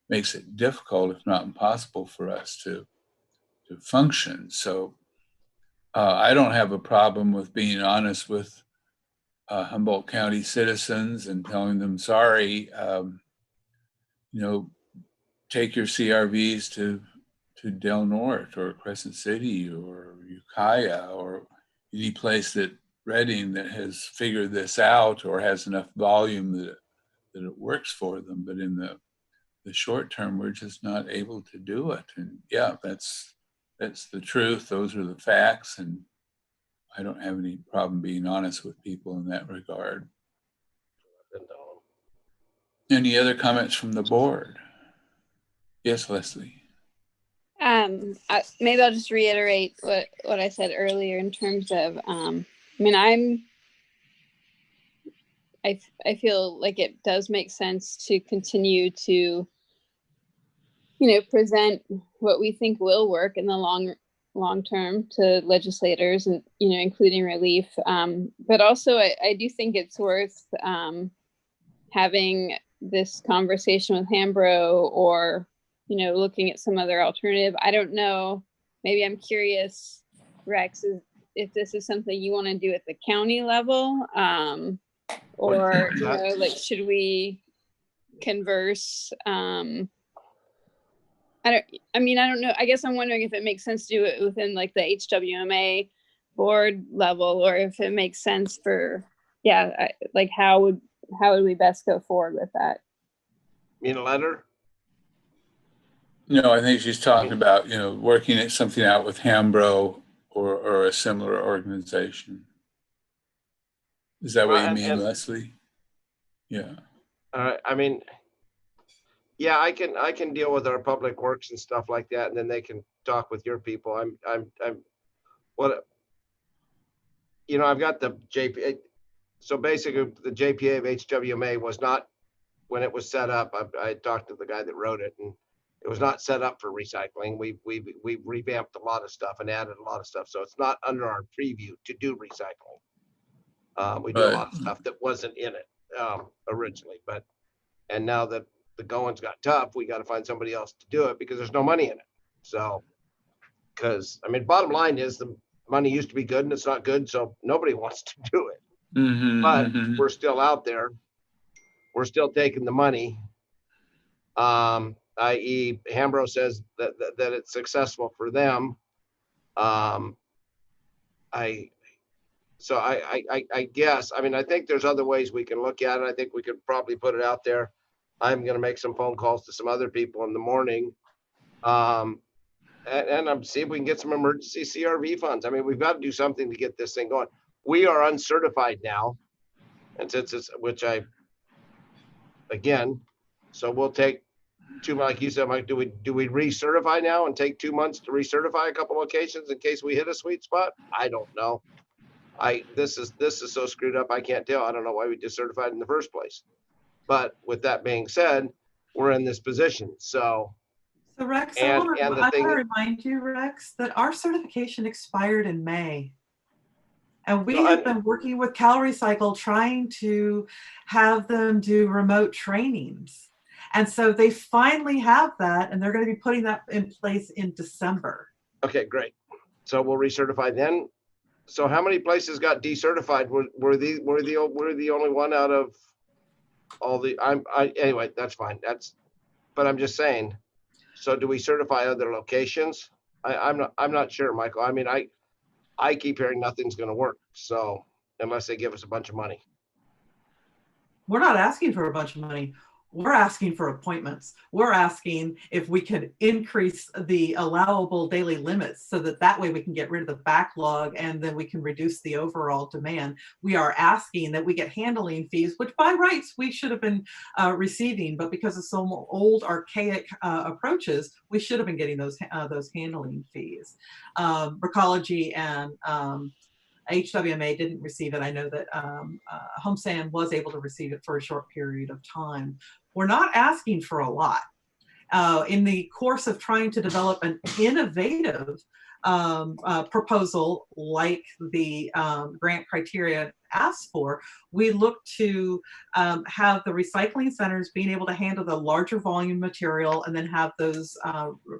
makes it difficult, if not impossible, for us to function. So I don't have a problem with being honest with Humboldt County citizens and telling them, sorry, take your CRVs to Del Norte or Crescent City or Ukiah or any place that Reading that has figured this out or has enough volume that it works for them. But in the short term, we're just not able to do it. And yeah, that's the truth. Those are the facts. And I don't have any problem being honest with people in that regard. Any other comments from the board? Yes, Leslie. Maybe I'll just reiterate what I said earlier in terms of, I feel like it does make sense to continue to, present what we think will work in the long term to legislators, and including relief. But also, I do think it's worth having this conversation with Hambro, or looking at some other alternative. I don't know. Maybe I'm curious, Rex, if this is something you want to do at the county level, or should we converse? I don't know. I guess I'm wondering if it makes sense to do it within like the HWMA board level, or if it makes sense for, how would we best go forward with that? You mean a letter? No, I think she's talking about, working at something out with Hambro or a similar organization. Is that what you mean, Leslie? Yeah. Yeah, I can deal with our public works and stuff like that, and then they can talk with your people. I've got the JPA. So basically, the JPA of HWMA was not, when it was set up, I talked to the guy that wrote it, and it was not set up for recycling. We revamped a lot of stuff and added a lot of stuff. So it's not under our preview to do recycling. We do a lot of stuff that wasn't in it originally, and now that the going's got tough, we got to find somebody else to do it because there's no money in it. So, bottom line is the money used to be good and it's not good. So nobody wants to do it, but we're still out there. We're still taking the money. I.e. Hambro says that it's successful for them. I guess, I think there's other ways we can look at it. I think we could probably put it out there. I'm going to make some phone calls to some other people in the morning. And I'm see if we can get some emergency CRV funds. We've got to do something to get this thing going. We are uncertified now. And since so we'll take 2 months, like you said, Mike, do we recertify now and take 2 months to recertify a couple locations in case we hit a sweet spot? I don't know. This is so screwed up. I can't tell. I don't know why we decertified in the first place. But with that being said, we're in this position. So So Rex, I And want and the to thing, remind you, Rex, that our certification expired in May. And we No, have been working with Calorie Cycle trying to have them do remote trainings. And so they finally have that, and they're going to be putting that in place in December. okay, great. So we'll recertify then. So how many places got decertified? Were the only one out of all the? Anyway. That's fine. But I'm just saying. So do we certify other locations? I'm not sure, Michael. I mean, I keep hearing nothing's going to work. So unless they give us a bunch of money. We're not asking for a bunch of money. We're asking for appointments. We're asking if we can increase the allowable daily limits so that way we can get rid of the backlog and then we can reduce the overall demand. We are asking that we get handling fees, which by rights we should have been receiving, but because of some old archaic approaches, we should have been getting those handling fees. Recology and HWMA didn't receive it. I know that HomeSand was able to receive it for a short period of time. We're not asking for a lot. In the course of trying to develop an innovative proposal like the grant criteria asked for, we look to have the recycling centers being able to handle the larger volume material and then have those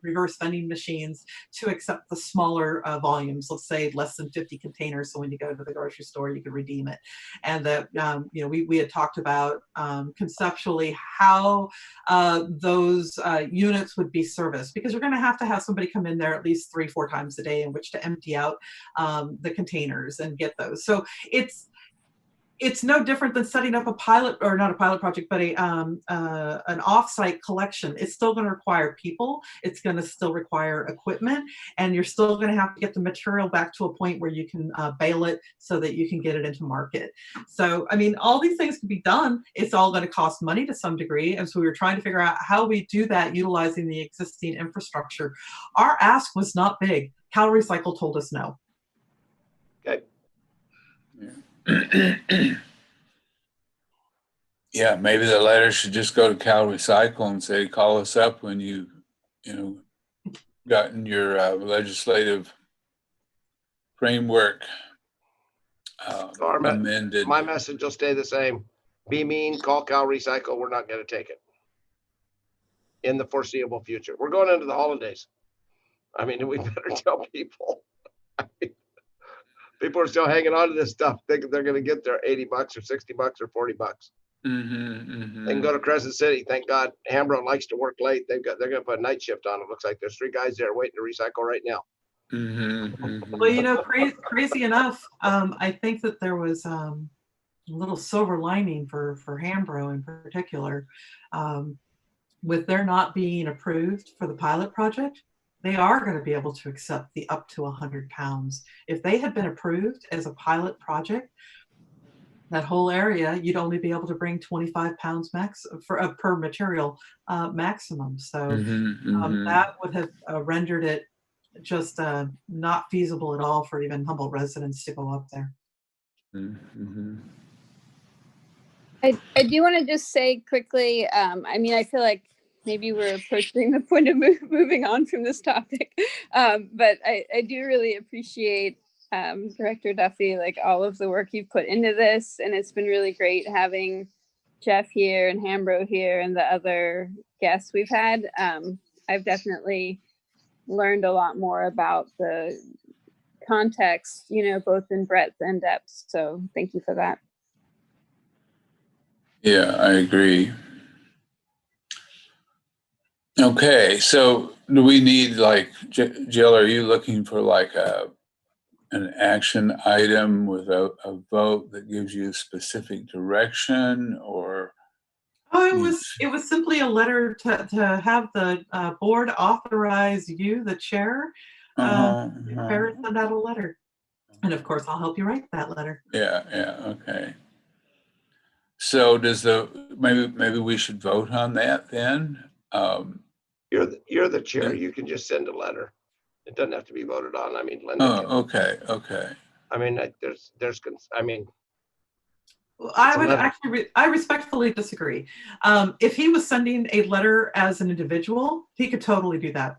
reverse vending machines to accept the smaller volumes, let's say less than 50 containers. So when you go to the grocery store, you can redeem it. And that, we had talked about conceptually how those units would be serviced, because you're going to have somebody come in there at least 3-4 times a day in which to empty out the containers and get those. So it's no different than setting up a pilot, or not a pilot project, but an offsite collection. It's still going to require people. It's going to still require equipment, and you're still going to have to get the material back to a point where you can bale it so that you can get it into market. So, I mean, all these things can be done. It's all going to cost money to some degree. And so we were trying to figure out how we do that utilizing the existing infrastructure. Our ask was not big. Calorie Cycle told us no. Okay. Yeah, maybe the letter should just go to Calorie Cycle and say, call us up when you gotten your legislative framework amended. My message will stay the same. Be mean, call Calorie Cycle. We're not going to take it in the foreseeable future. We're going into the holidays. I mean, we better tell people. People are still hanging on to this stuff, thinking they're going to get their $80 or $60 or $40. They can go to Crescent City. Thank God Hambro likes to work late. They're going to put a night shift on. It looks like there's 3 guys there waiting to recycle right now. Well, crazy enough, I think that there was a little silver lining for Hambro in particular. With their not being approved for the pilot project, they are going to be able to accept the up to 100 pounds. If they had been approved as a pilot project, that whole area, you'd only be able to bring 25 pounds max per material maximum. So that would have rendered it just not feasible at all for even Humboldt residents to go up there. I do want to just say quickly, I mean, I feel like maybe we're approaching the point of moving on from this topic, but I do really appreciate Director Duffy, like all of the work you've put into this, and it's been really great having Jeff here and Hambro here and the other guests we've had. I've definitely learned a lot more about the context, both in breadth and depth. So thank you for that. Yeah, I agree. Okay, so do we need, like, Jill, are you looking for like an action item with a vote that gives you a specific direction, or? Oh, it was simply a letter to have the board authorize you, the chair, send out a letter. And of course, I'll help you write that letter. Yeah, okay. So maybe we should vote on that then? You're the chair. You can just send a letter. It doesn't have to be voted on. I mean, Linda. Okay. I mean, I mean, I would actually, I respectfully disagree. If he was sending a letter as an individual, he could totally do that.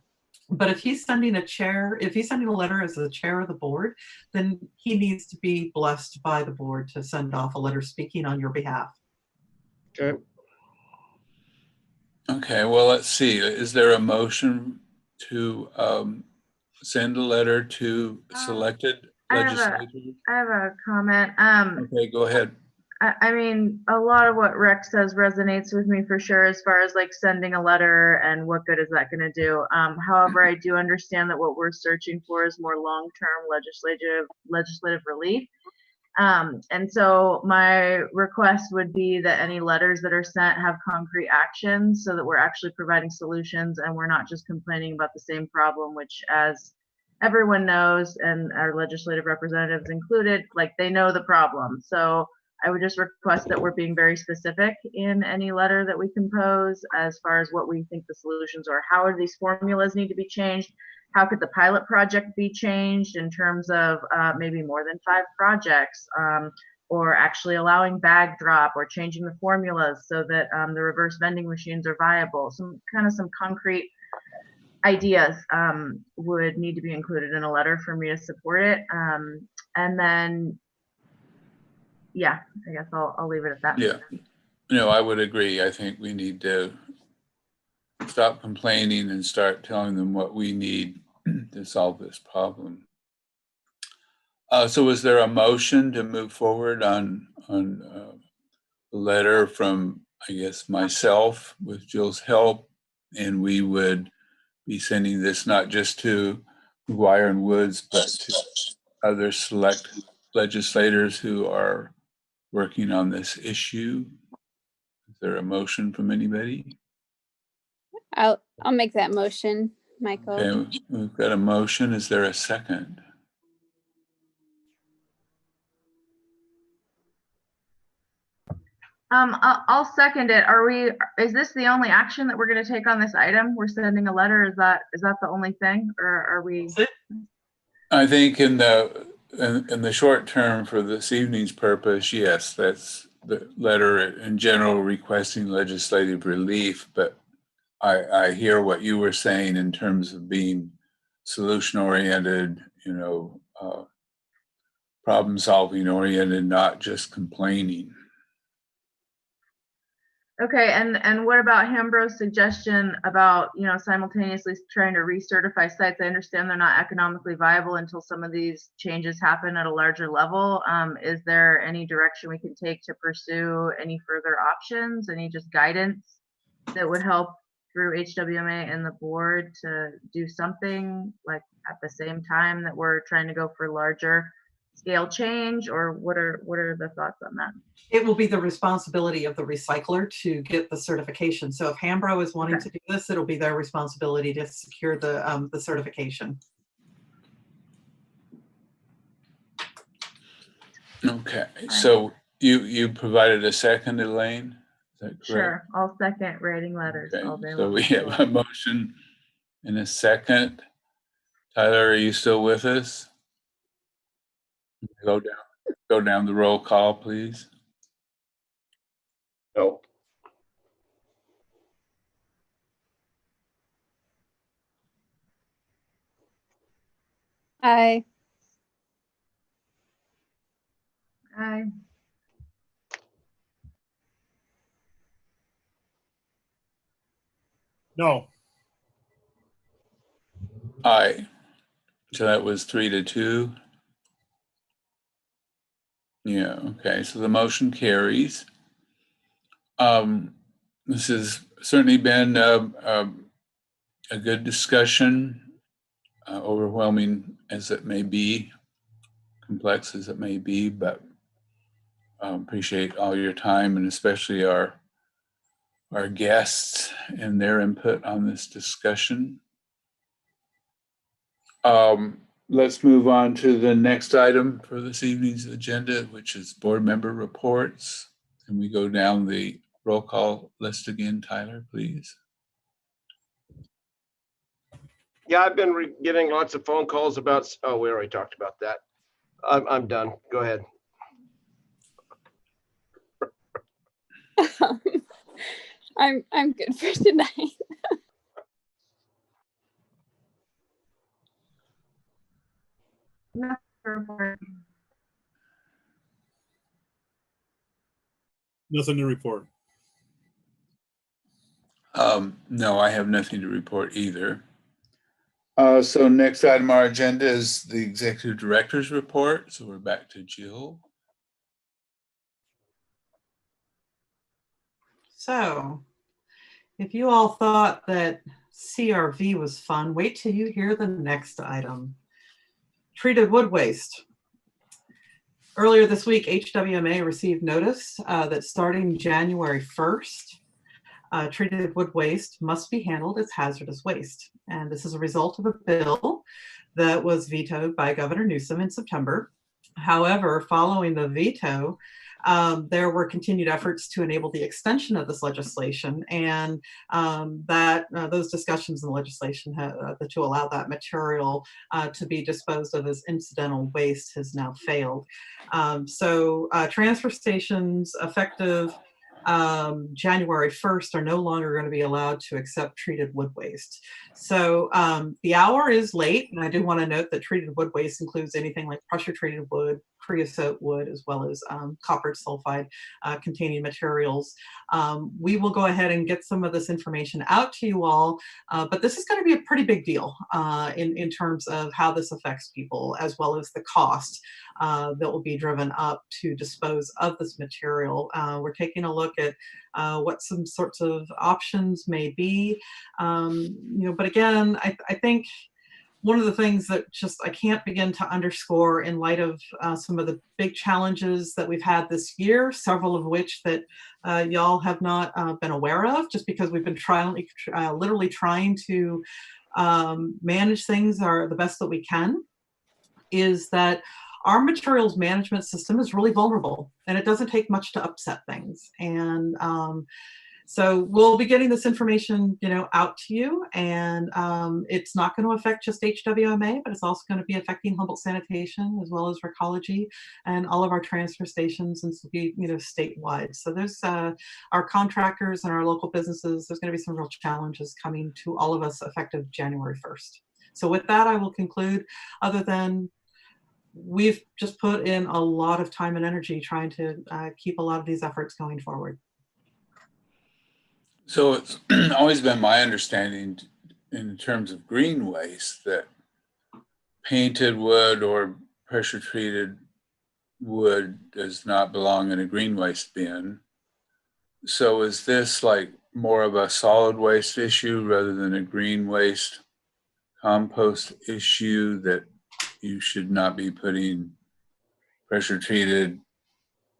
But if he's sending if he's sending a letter as the chair of the board, then he needs to be blessed by the board to send off a letter speaking on your behalf. Okay. Okay, well, let's see. Is there a motion to send a letter to selected legislators? I have a comment. Okay, go ahead. I mean, a lot of what Rex says resonates with me for sure, as far as like sending a letter and what good is that going to do. However, I do understand that what we're searching for is more long-term legislative relief. And so my request would be that any letters that are sent have concrete actions so that we're actually providing solutions and we're not just complaining about the same problem, which, as everyone knows, and our legislative representatives included, like, they know the problem. So I would just request that we're being very specific in any letter that we compose as far as what we think the solutions are. How do these formulas need to be changed? How could the pilot project be changed in terms of maybe more than 5 projects, or actually allowing bag drop or changing the formulas so that the reverse vending machines are viable? Some concrete ideas would need to be included in a letter for me to support it. And then, yeah, I guess I'll leave it at that. Yeah, no, I would agree. I think we need to stop complaining and start telling them what we need to solve this problem. So is there a motion to move forward on a letter from, I guess, myself with Jill's help, and we would be sending this not just to McGuire and Woods, but to other select legislators who are working on this issue? Is there a motion from anybody? I'll make that motion, Michael. Okay, we've got a motion. Is there a second? I'll second it. Is this the only action that we're going to take on this item? We're sending a letter. Is that the only thing, or are we? I think in the short term, for this evening's purpose, yes, that's the letter in general requesting legislative relief. But I hear what you were saying in terms of being solution oriented, problem solving oriented, not just complaining. Okay, and what about Hambro's suggestion about, simultaneously trying to recertify sites? I understand they're not economically viable until some of these changes happen at a larger level. Is there any direction we can take to pursue any further options, any just guidance that would help through HWMA and the board to do something like at the same time that we're trying to go for larger scale change? Or what are the thoughts on that? It will be the responsibility of the recycler to get the certification. So if Hambro is wanting to do this, it'll be their responsibility to secure the certification. Okay, so you provided a second, Elaine? Is that correct? Sure, I'll second writing letters all day long. So we have a motion and a second. Tyler, are you still with us? Go down the roll call, please. No. Aye. Aye. No. Aye. So that was 3-2. Yeah, okay, so the motion carries. This has certainly been a good discussion, overwhelming as it may be, complex as it may be, but appreciate all your time, and especially our guests and their input on this discussion. Let's move on to the next item for this evening's agenda, which is board member reports. Can we go down the roll call list again, Tyler, please? Yeah, I've been getting lots of phone calls about, we already talked about that. I'm done. Go ahead. I'm good for tonight. Nothing to report. No, I have nothing to report either. So next item on our agenda is the executive director's report. So we're back to Jill. So if you all thought that CRV was fun, wait till you hear the next item. Treated wood waste. Earlier this week, HWMA received notice that starting January 1st, treated wood waste must be handled as hazardous waste. And this is a result of a bill that was vetoed by Governor Newsom in September. However, following the veto, there were continued efforts to enable the extension of this legislation, and those discussions in the legislation to allow that material to be disposed of as incidental waste has now failed. So transfer stations effective January 1st are no longer going to be allowed to accept treated wood waste. So the hour is late, and I do want to note that treated wood waste includes anything like pressure treated wood, creosote wood, as well as copper sulfide containing materials. We will go ahead and get some of this information out to you all, but this is going to be a pretty big deal in terms of how this affects people, as well as the cost that will be driven up to dispose of this material. We're taking a look at what some sorts of options may be, but again, I think one of the things that just I can't begin to underscore in light of some of the big challenges that we've had this year, several of which that y'all have not been aware of, just because we've been literally trying to manage things the best that we can, is that our materials management system is really vulnerable, and it doesn't take much to upset things. And so we'll be getting this information, out to you, and it's not going to affect just HWMA, but it's also going to be affecting Humboldt Sanitation, as well as Recology, and all of our transfer stations, and to be, statewide. So there's our contractors and our local businesses. There's going to be some real challenges coming to all of us effective January 1st. So with that, I will conclude. Other than we've just put in a lot of time and energy trying to keep a lot of these efforts going forward. So it's always been my understanding in terms of green waste that painted wood or pressure treated wood does not belong in a green waste bin. So is this like more of a solid waste issue rather than a green waste compost issue, that you should not be putting pressure treated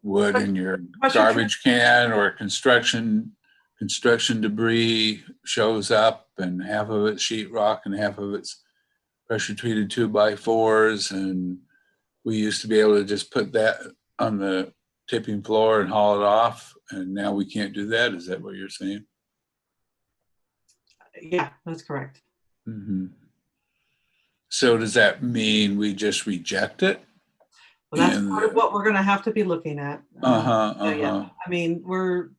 wood in your garbage can, or construction debris shows up and half of it's sheetrock and half of it's pressure treated 2x4s, and we used to be able to just put that on the tipping floor and haul it off, and now we can't do that? Is that what you're saying? Yeah, that's correct. Mm-hmm. So does that mean we just reject it? Well, that's part of what we're going to have to be looking at. So yeah, I mean,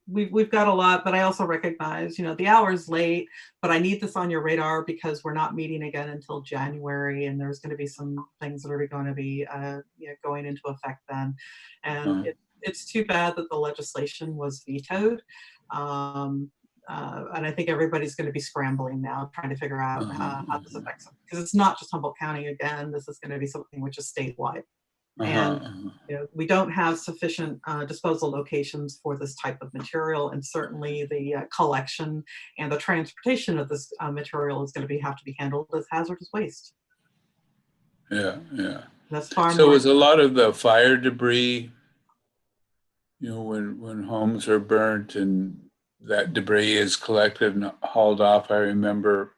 we've got a lot, but I also recognize, the hour's late, but I need this on your radar because we're not meeting again until January, and there's going to be some things that are going to be going into effect then. And it's too bad that the legislation was vetoed. And I think everybody's going to be scrambling now, trying to figure out how this affects them, because it's not just Humboldt County. Again, this is going to be something which is statewide. And we don't have sufficient disposal locations for this type of material, and certainly the collection and the transportation of this material is going to have to be handled as hazardous waste. Yeah. That's far so more. Is a lot of the fire debris, when homes are burnt and that debris is collected and hauled off? I remember,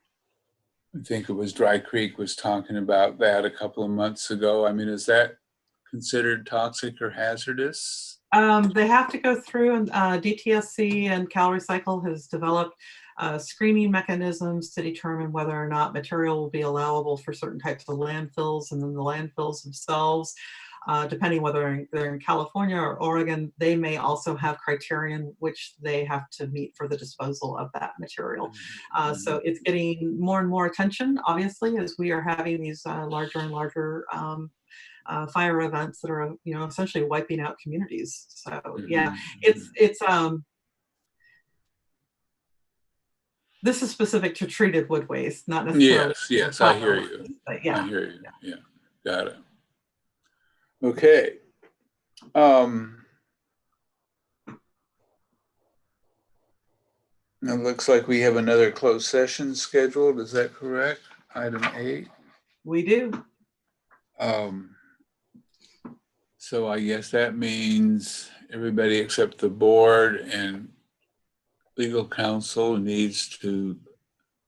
I think it was Dry Creek was talking about that a couple of months ago. I mean, is that considered toxic or hazardous? They have to go through, and DTSC and CalRecycle has developed screening mechanisms to determine whether or not material will be allowable for certain types of landfills, and then the landfills themselves depending whether they're in California or Oregon, they may also have criterion which they have to meet for the disposal of that material. So it's getting more and more attention, obviously, as we are having these larger and larger fire events that are, essentially wiping out communities. So yeah, it's this is specific to treated wood waste, not necessarily. Yes, I hear you. Waste, but yeah, I hear you. Yeah, got it. Okay. It looks like we have another closed session scheduled. Is that correct? Item 8. we do. So I guess that means everybody except the board and legal counsel needs to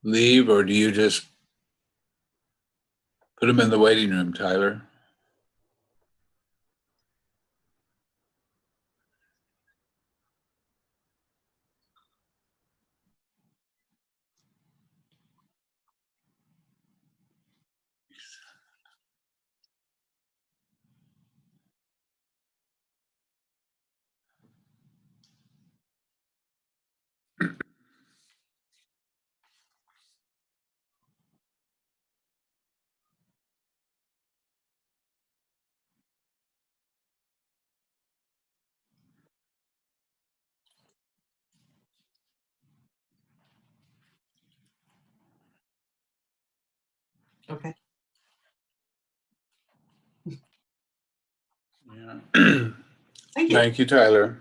leave, or do you just put them in the waiting room, Tyler? Okay. Yeah. Thank you. Thank you, Tyler.